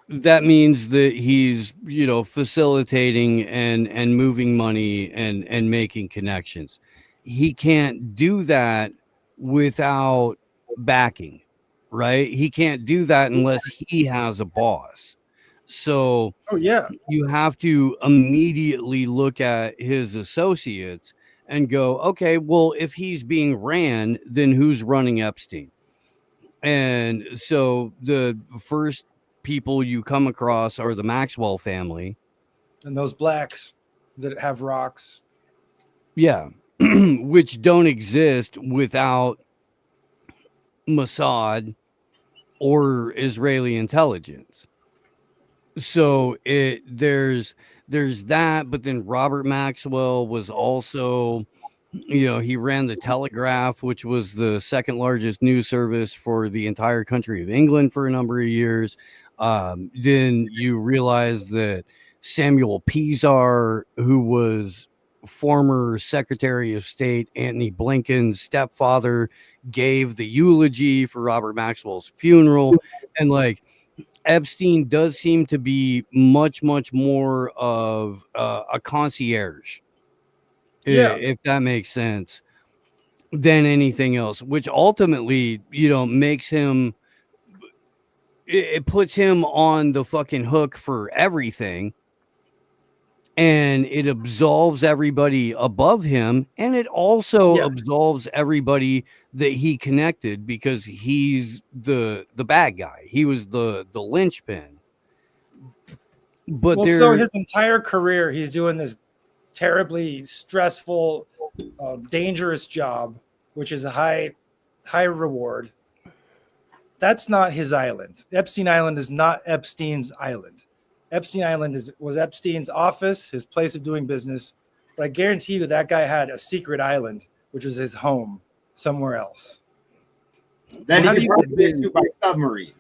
C: that means that he's facilitating and moving money and making connections. He can't do that without backing, right? He can't do that unless he has a boss. So you have to immediately look at his associates and go, okay, well, if he's being ran, then who's running Epstein? And so the first people you come across are the Maxwell family.
H: And those blacks that have rocks.
C: Yeah. Which don't exist without Mossad or Israeli intelligence. So there's that, but then Robert Maxwell was also, he ran the Telegraph, which was the second largest news service for the entire country of England for a number of years. Then you realize that Samuel Pizar, who was former Secretary of State Antony Blinken's stepfather, gave the eulogy for Robert Maxwell's funeral. And like, Epstein does seem to be much more of a concierge, if that makes sense, than anything else, which ultimately, makes him, it puts him on the fucking hook for everything. And it absolves everybody above him, and it also absolves everybody that he connected, because he's the bad guy. He was the linchpin. But
H: so his entire career, he's doing this terribly stressful, dangerous job, which is a high reward. That's not his island. Epstein Island is not Epstein's island. Epstein Island was Epstein's office, his place of doing business. But I guarantee you that guy had a secret island, which was his home somewhere else.
E: That he could probably get to by submarine.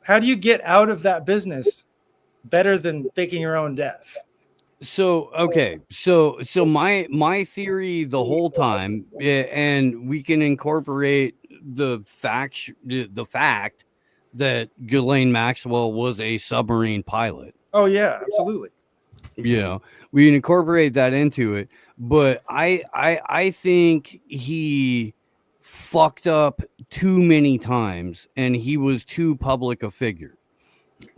H: How do you get out of that business better than faking your own death?
C: So, okay. So my theory the whole time, and we can incorporate the fact that Ghislaine Maxwell was a submarine pilot.
H: Oh yeah, absolutely.
C: We can incorporate that into it, but I think he fucked up too many times, and he was too public a figure.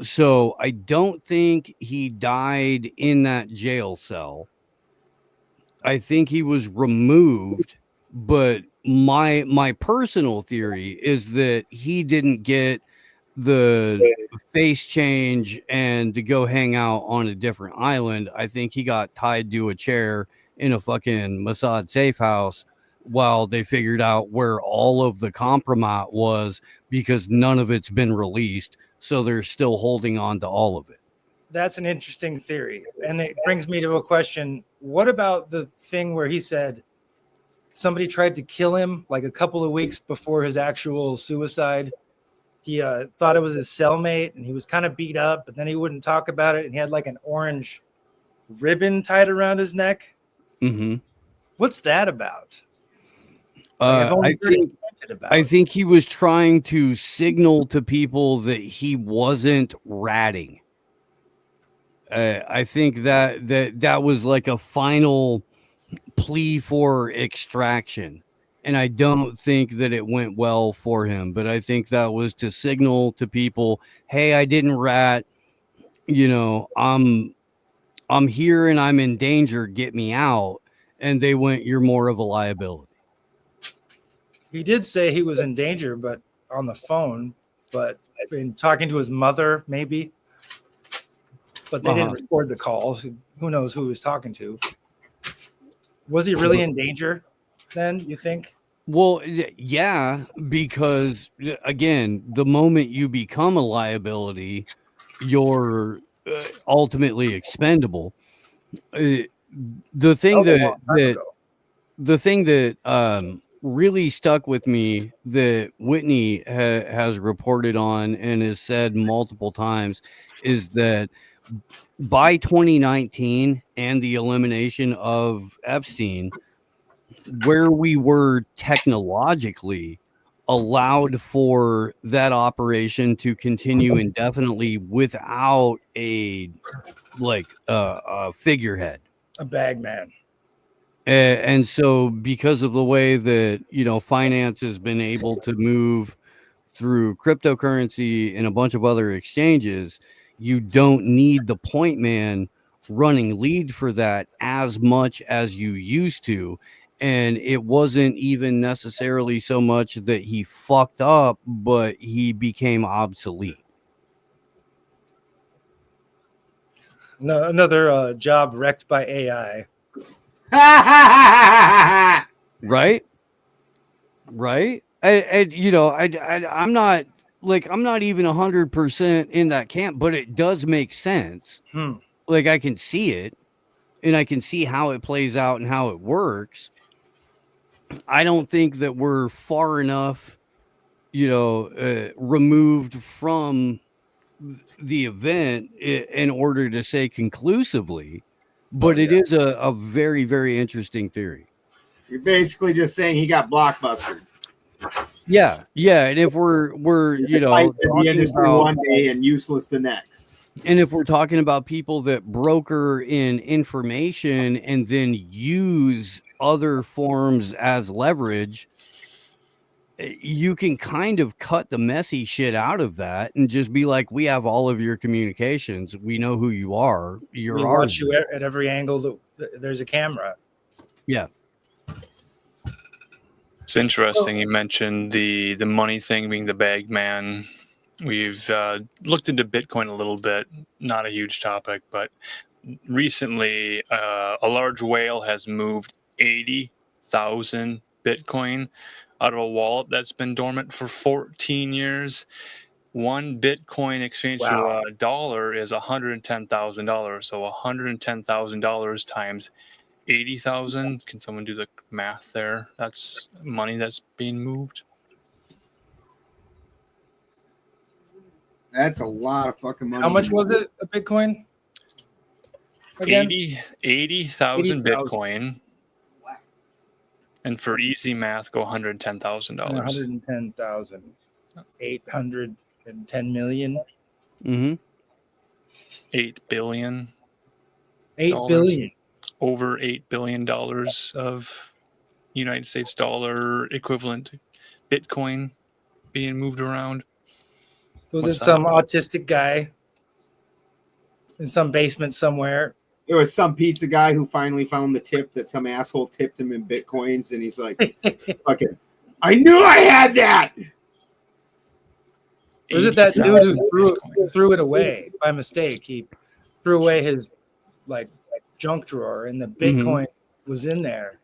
C: So I don't think he died in that jail cell. I think he was removed, but my personal theory is that he didn't get the face change and to go hang out on a different island. I think he got tied to a chair in a fucking Mossad safe house while they figured out where all of the compromise was, because none of it's been released. So they're still holding on to all of it.
H: That's an interesting theory. And it brings me to a question. What about the thing where he said somebody tried to kill him like a couple of weeks before his actual suicide? He thought it was his cellmate, and he was kind of beat up, but then he wouldn't talk about it. And he had like an orange ribbon tied around his neck.
C: Mm-hmm.
H: What's that about?
C: I think he was trying to signal to people that he wasn't ratting. I think that was like a final plea for extraction. And I don't think that it went well for him, but I think that was to signal to people, hey, I didn't rat, I'm here and I'm in danger, get me out. And they went, you're more of a liability.
H: He did say he was in danger, but on the phone, but in talking to his mother, maybe. but they didn't record the call. Who knows who he was talking to? Was he really in danger then, you think?
C: Well, yeah, because again, the moment you become a liability, you're ultimately expendable. The thing that really stuck with me that Whitney has reported on and has said multiple times is that by 2019 and the elimination of Epstein, where we were technologically allowed for that operation to continue indefinitely without a figurehead,
H: a bag man.
C: And so because of the way that, you know, finance has been able to move through cryptocurrency and a bunch of other exchanges, you don't need the point man running lead for that as much as you used to. And it wasn't even necessarily so much that he fucked up, but he became obsolete.
H: No, another job wrecked by AI.
C: Right. And you know, I'm not even 100% in that camp, but it does make sense. Like I can see it, and I can see how it plays out and how it works. I don't think that we're far enough, you know, removed from the event in order to say conclusively, but it is a very, very interesting theory.
E: You're basically just saying he got blockbustered.
C: Yeah, and if we're you know,
E: the industry one day and useless the next.
C: And if we're talking about people that broker in information and then use other forms as leverage, you can kind of cut the messy shit out of that and just be like, we have all of your communications. We know who you are.
H: We watch you at every angle. There's a camera.
C: Yeah.
D: It's interesting. You mentioned the money thing being the bag man. We've looked into Bitcoin a little bit, not a huge topic, but recently a large whale has moved 80,000 Bitcoin out of a wallet that's been dormant for 14 years. One Bitcoin exchange to a dollar is $110,000. So $110,000 times 80,000. Can someone do the math there? That's money that's being moved.
E: That's a lot of fucking money.
H: How much was it, a Bitcoin? Again?
D: 80,000 Bitcoin. And for easy math, go $110,000.
H: 110,000. 810 million.
C: Mm-hmm.
D: 8 billion.
H: 8 billion.
D: Over $8 billion of United States dollar equivalent Bitcoin being moved around.
H: So was it some autistic guy in some basement somewhere?
E: It was some pizza guy who finally found the tip that some asshole tipped him in Bitcoins, and he's like, fucking, I knew I had that!
H: Or was it that dude who threw it away by mistake? He threw away his like junk drawer, and the Bitcoin was in there.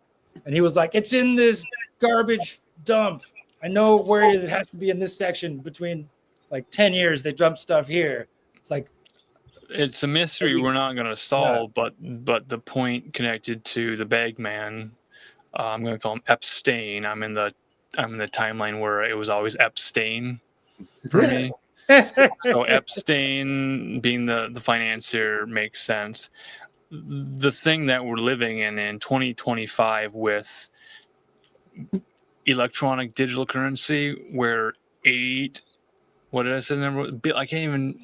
H: And he was like, it's in this garbage dump. I know where it is. It has to be in this section between like 10 years. They dumped stuff here. It's like,
D: it's a mystery we're not going to solve, but the point connected to the bag man, I'm going to call him Epstein. I'm in the timeline where it was always Epstein for me. So Epstein being the financier makes sense. The thing that we're living in 2025 with electronic digital currency, where what did I say the number? I can't even.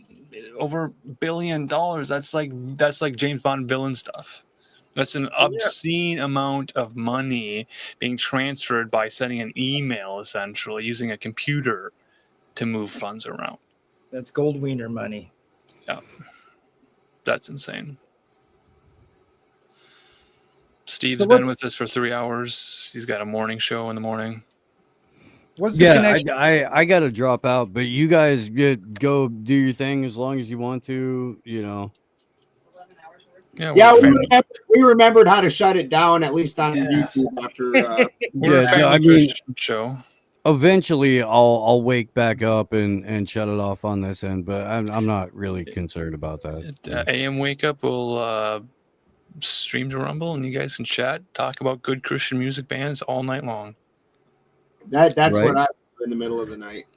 D: Over $1 billion. That's like James Bond villain stuff. That's an obscene amount of money being transferred by sending an email, essentially using a computer to move funds around.
H: That's Goldwiener money.
D: Yeah, that's insane. Steve's been with us for 3 hours. He's got a morning show in the morning.
H: What's the connection?
C: I got to drop out, but you guys go do your thing as long as you want to, you know.
D: Yeah,
E: Yeah,
D: we're
E: we remembered how to shut it down, at least on YouTube after.
D: we're a
C: Yeah,
D: family
C: I mean-
D: Christian show.
C: Eventually, I'll wake back up and shut it off on this end, but I'm not really concerned about that.
D: AM Wake Up will stream to Rumble, and you guys can chat, talk about good Christian music bands all night long.
E: That's
C: Right.
E: what I do in the middle of the night.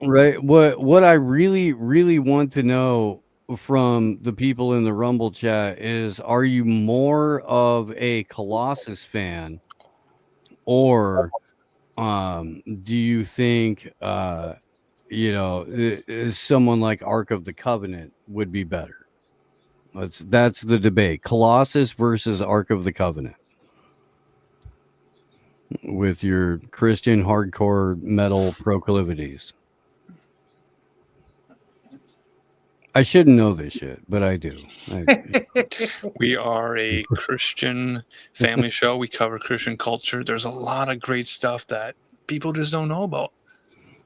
C: Right. What I really want to know from the people in the Rumble chat is, are you more of a Colossus fan, or do you think is someone like Ark of the Covenant would be better? That's the debate. Colossus versus Ark of the Covenant. With your Christian hardcore metal proclivities. I shouldn't know this shit, but I do.
D: We are a Christian family show. We cover Christian culture. There's a lot of great stuff that people just don't know about.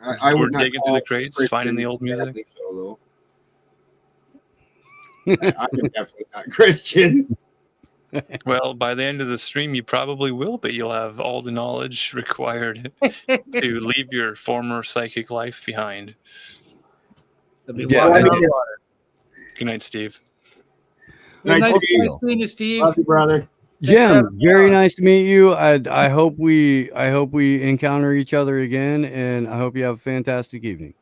E: I
D: We're
E: would not
D: digging
E: call
D: through the
E: it
D: crates,
E: Christian
D: finding the old music.
E: family show, though. I'm definitely not Christian.
D: Well, by the end of the stream, you probably will, but you'll have all the knowledge required to leave your former psychic life behind.
H: There'll be
C: Yeah,
H: water
C: I
H: on
C: mean-
H: water.
D: Good night, Steve.
E: Nice
H: Nice
E: to meet you.
H: seeing you, Steve.
E: Love you, brother.
C: Jim, very nice to meet you. I hope we encounter each other again, and I hope you have a fantastic evening.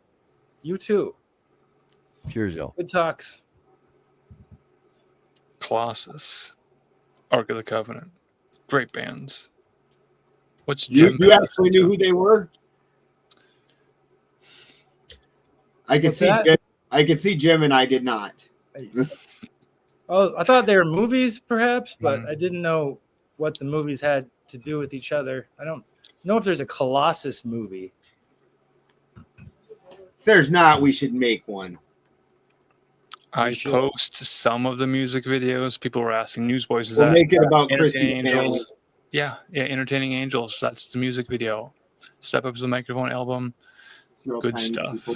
H: You too.
C: Cheers, y'all.
H: Good talks.
D: Colossus, Ark of the Covenant, great bands. What's
E: You
D: Jim been
E: actually
D: listening
E: knew who they were? I could
H: What's
E: see
H: that?
E: Jim, I could see Jim, and I did not.
H: Oh, I thought they were movies, perhaps, but
D: Mhm.
H: I didn't know what the movies had to do with each other. I don't know if there's a Colossus movie.
E: If there's not, we should make one.
D: I
H: should.
D: post some of the music videos. People were asking, Newsboys, is
E: We'll
D: that
E: make it about
D: Entertaining
E: Christian family.
D: Angels? Yeah, Entertaining Angels. That's the music video. Step Up to the Microphone album. Good
E: Tiny
D: stuff.
E: people.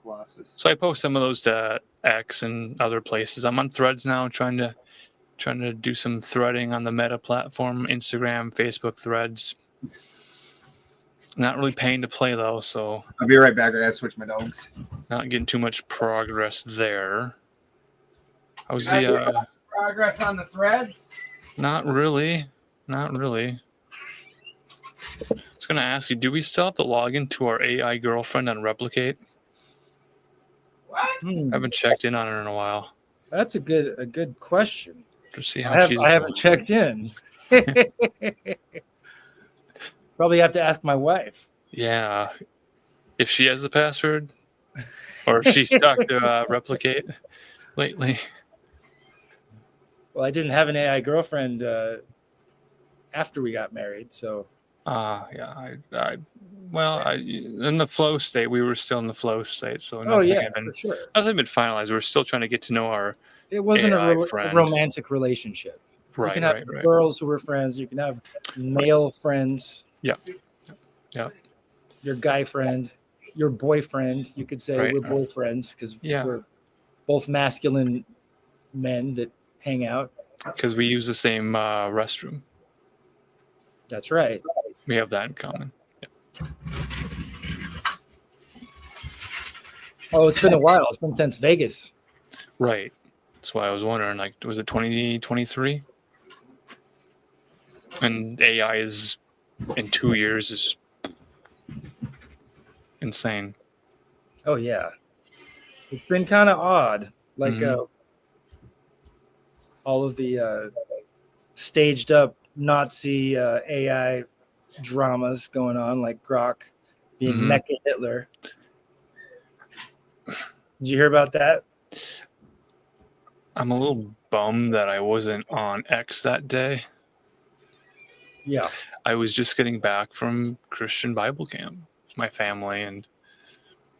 E: Colossus.
D: So I post some of those to X and other places. I'm on Threads now, trying to do some threading on the Meta platform, Instagram, Facebook Threads. Not really paying to play though, so
E: I'll be right back. I gotta switch my dogs.
D: not getting too much progress there. How's the
E: Progress on the threads?
D: Not really. I was gonna ask you, do we still have to log into our AI girlfriend on Replicate? I haven't checked in on her in a while
H: That's a good question.
D: to see how she's
H: I haven't checked in. Probably have to ask my wife.
D: Yeah. If she has the password or if she's stuck to Replicate lately.
H: Well, I didn't have an AI girlfriend after we got married, so
D: Yeah. In the flow state, we were still in the flow state. So
H: oh
D: nothing
H: yeah,
D: had been,
H: for sure.
D: nothing had been finalized. We're still trying to get to know our
H: It wasn't
D: AI
H: a
D: friend.
H: romantic relationship. You
D: right,
H: can have
D: right.
H: girls who were friends. You can have male friends.
D: Yeah.
H: Your guy friend, your boyfriend. You could say
D: Right.
H: we're boyfriends because
D: Yeah.
H: we're both masculine men that hang out.
D: Because we use the same restroom.
H: That's right.
D: We have that in common.
H: Oh, it's been a while. It's been since Vegas.
D: Right. That's why I was wondering, like, was it 2023? And AI is in 2 years is insane.
H: Oh yeah, it's been kind of odd. Like
D: Mhm.
H: all of the staged up Nazi AI dramas going on, like Grok being
D: Mhm.
H: Mecha Hitler. Did you hear about that?
D: I'm a little bummed that I wasn't on X that day.
H: Yeah.
D: I was just getting back from Christian Bible camp with my family, and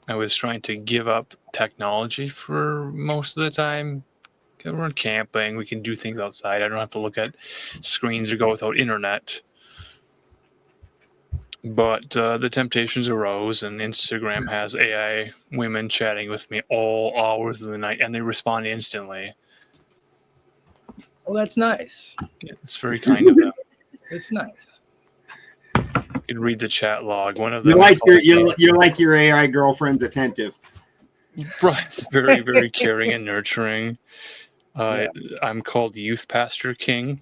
D: I was trying to give up technology for most of the time. 'Cause we're camping, we can do things outside. I don't have to look at screens or go without internet. But the temptations arose, and Instagram has AI women chatting with me all hours of the night, and they respond instantly.
H: Well, that's nice.
D: Yeah, it's very kind of them.
H: It's nice.
D: You can read the chat log. One of them.
E: You're like your AI girlfriend's attentive.
D: Right. Very, very caring and nurturing. I'm called Youth Pastor King.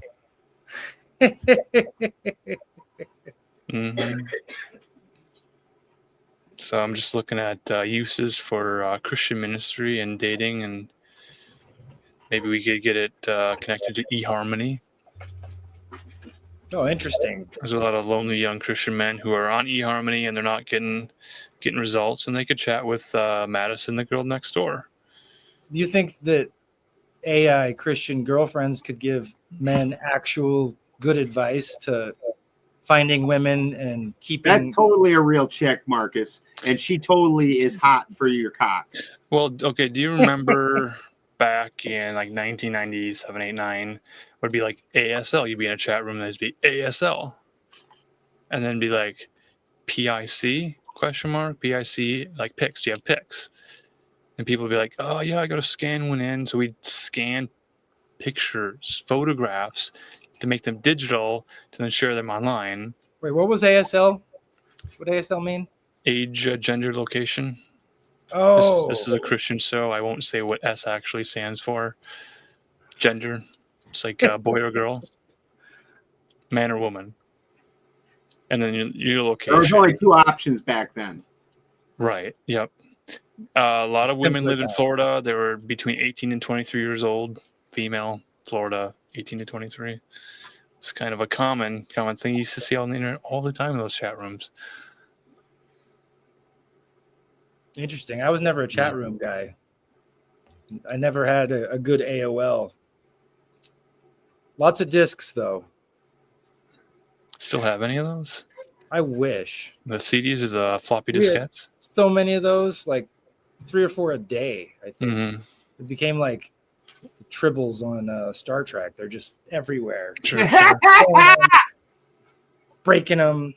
D: So I'm just looking at uses for Christian ministry and dating, and maybe we could get it connected to eHarmony.
H: Oh, interesting.
D: There's a lot of lonely young Christian men who are on eHarmony and they're not getting results, and they could chat with Madison, the girl next door.
H: Do you think that AI Christian girlfriends could give men actual good advice to finding women and keeping?
E: That's totally a real chick, Marcus, and she totally is hot for your cock.
D: Well, okay. Do you remember back in like 1997, 8, 9, would be like ASL? You'd be in a chat room, there'd be ASL, and then be like PIC ? PIC, like pics. Do you have pics? And people would be like, oh yeah, I got to scan one in. So we'd scan pictures, photographs to make them digital to then share them online.
H: Wait, what was ASL? What ASL mean?
D: Age, gender, location.
H: Oh,
D: This is a Christian show. I won't say what S actually stands for. Gender. It's like boy or girl, man or woman. And then your location.
E: There was only 2 options back then.
D: Right. Yep. A lot of women lived in Florida. They were between 18 and 23 years old. Female, Florida, 18 to 23. It's kind of a common thing you used to see on the internet all the time in those chat rooms.
H: interesting. I was never a chat room guy. I never had a good AOL. Lots of discs, though.
D: Still have any of those?
H: I wish.
D: The CDs or the floppy
H: We had
D: diskettes?
H: so many of those, like 3 or 4 a day, I think.
D: Mm-hmm.
H: It became like tribbles on Star Trek. They're just everywhere.
D: Sure.
H: Breaking them.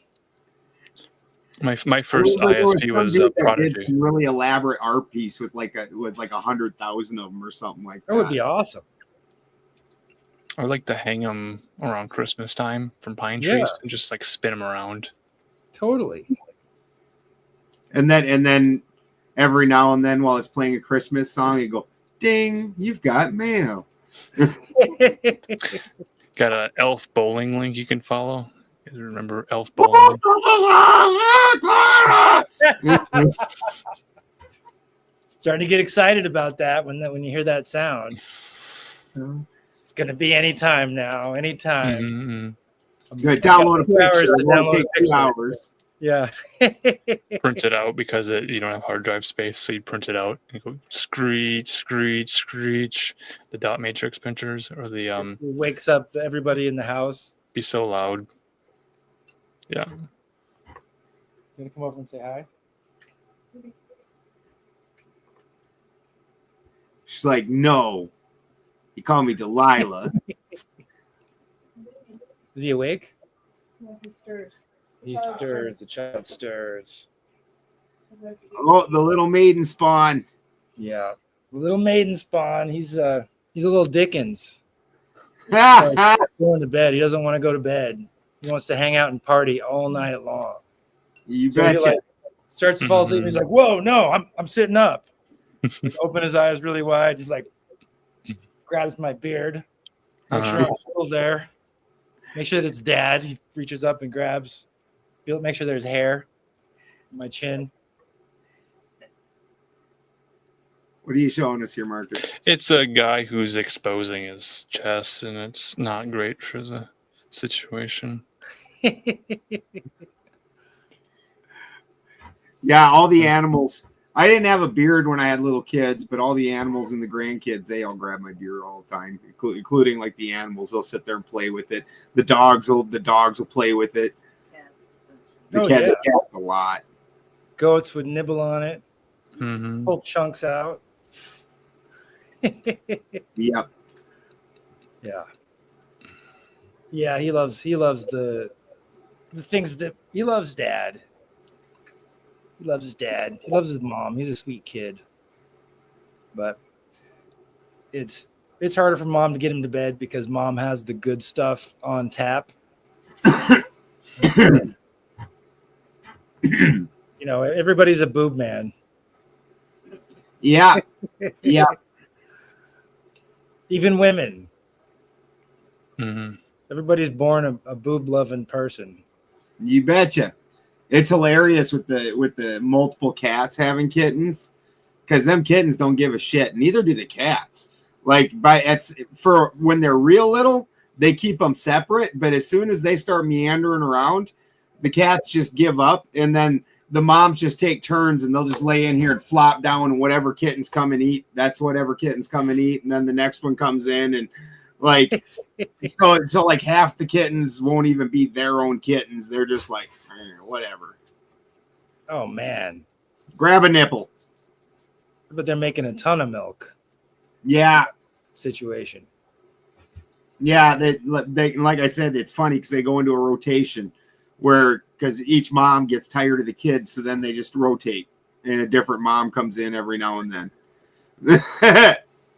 D: My first ISP was Prodigy.
E: Did some really elaborate art piece with like 100,000 of them or something like that.
H: That would be awesome.
D: I like to hang them around Christmas time from pine trees and just like spin them around.
H: Totally.
E: And then every now and then while it's playing a Christmas song, you go, ding, you've got mail.
D: Got an Elf Bowling link you can follow. You guys remember Elf Bowling?
H: Starting to get excited about that when you hear that sound. It's going to be anytime now. Anytime.
D: Mm-hmm.
E: Good. Download a picture.
H: To
E: It'll take
H: download
E: 2 hours.
H: Yeah.
D: Print it out because you don't have hard drive space, so you print it out and go screech, screech, screech. The dot matrix printers or the
H: It wakes up everybody in the house.
D: be so loud. Yeah.
H: You gonna come over and say hi?
E: She's like, no. He called me Delilah.
H: Is he awake?
I: Yeah, he stirs.
H: He stirs. The child stirs.
E: Oh, the little maiden spawn.
H: Yeah. Little maiden spawn. He's a little Dickens.
E: Ha,
H: Going to bed. He doesn't want to go to bed. He wants to hang out and party all night long.
E: You
H: So he
E: betcha.
H: starts to fall asleep. And he's like, "Whoa, no! I'm sitting up." Open his eyes really wide. He's like, grabs my beard. Make sure I'm still there. Make sure that it's dad. He reaches up and grabs. Make sure there's hair on my chin.
E: What are you showing us here, Marcus?
D: It's a guy who's exposing his chest, and it's not great for the situation.
E: Yeah, all the animals. I didn't have a beard when I had little kids, but all the animals and the grandkids, they all grab my beard all the time, including like the animals. They'll sit there and play with it. The dogs will play with it. The cats a lot.
H: Goats would nibble on it,
D: Mm-hmm.
H: pull chunks out.
E: Yep.
H: Yeah. Yeah, he loves the things that he loves dad. He loves his dad. He loves his mom. He's a sweet kid. But it's it's harder for mom to get him to bed because mom has the good stuff on tap. You know, everybody's a boob man.
E: Yeah. Yeah.
H: Even women.
D: Mm-hmm.
H: Everybody's born a boob loving person.
E: You betcha. It's hilarious with the multiple cats having kittens, because them kittens don't give a shit. Neither do the cats. Like for when they're real little, they keep them separate. But as soon as they start meandering around, the cats just give up, and then the moms just take turns, and they'll just lay in here and flop down, and whatever kittens come and eat, that's whatever kittens come and eat, and then the next one comes in, and like so like half the kittens won't even be their own kittens. They're just like whatever.
H: Oh man,
E: grab a nipple.
H: But they're making a ton of milk.
E: Yeah.
H: Situation.
E: Yeah, they like I said, it's funny because they go into a rotation where because each mom gets tired of the kids, so then they just rotate, and a different mom comes in every now and then.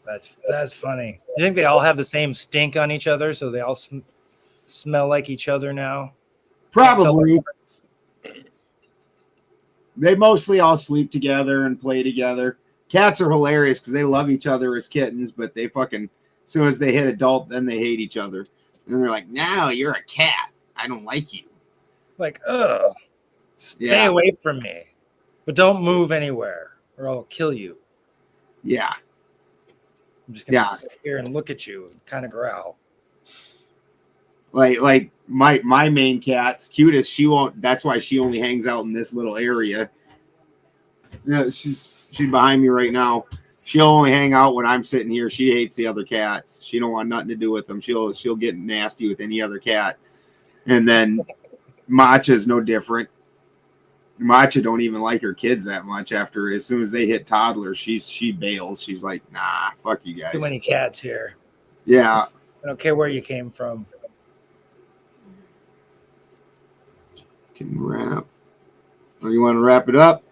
H: That's funny. You think they all have the same stink on each other, so they all smell like each other now?
E: Probably. They mostly all sleep together and play together. Cats are hilarious because they love each other as kittens, but they fucking, as soon as they hit adult, then they hate each other. And they're like, "No, you're a cat. I don't like you."
H: Like, oh, stay away from me, but don't move anywhere or I'll kill you.
E: Yeah.
H: I'm just gonna sit here and look at you and kind of growl.
E: Like my main cat's cutest. She won't. That's why she only hangs out in this little area. Yeah, she's behind me right now. She'll only hang out when I'm sitting here. She hates the other cats. She don't want nothing to do with them. She'll get nasty with any other cat. And then Matcha's no different. Matcha don't even like her kids that much. After as soon as they hit toddlers, she bails. She's like, "Nah, fuck you guys."
H: Too many cats here.
E: Yeah.
H: I don't care where you came from.
E: Can wrap. Oh, you want to wrap it up?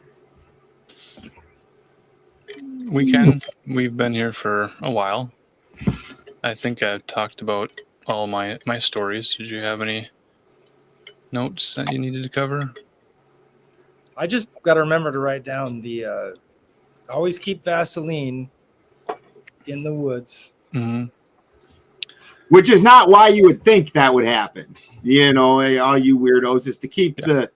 D: We can. We've been here for a while. I think I've talked about all my stories. Did you have any notes that you needed to cover?
H: I just got to remember to write down the always keep Vaseline in the woods.
D: Mm-hmm.
E: Which is not why you would think that would happen. You know, all you weirdos, is to keep the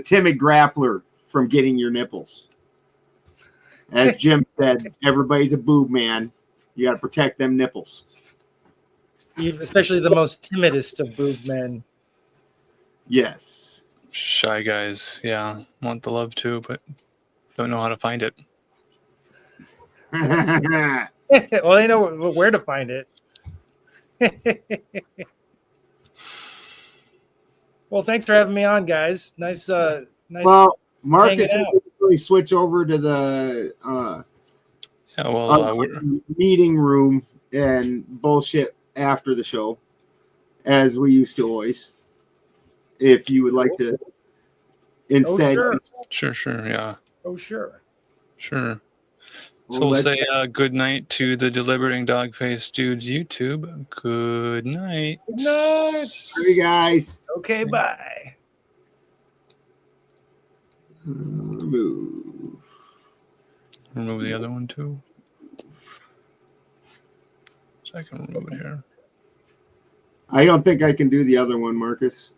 E: timid grappler from getting your nipples. As Jim said, everybody's a boob man. You got to protect them nipples.
H: Especially the most timidest of boob men.
E: Yes.
D: Shy guys, yeah, want the love too, but don't know how to find it.
H: Well, they know where to find it. Well, thanks for having me on, guys. Nice.
E: Well, Marcus will really switch over to the meeting room and bullshit after the show, as we used to always. If you would like to instead.
D: Sure, yeah.
H: Oh, sure.
D: So we'll say good night to the Deliberating Dogface Dudes YouTube. Good night.
H: Good night.
E: Love you guys.
H: Okay, bye.
E: Remove
D: the other one too. So I can remove it here.
E: I don't think I can do the other one, Marcus.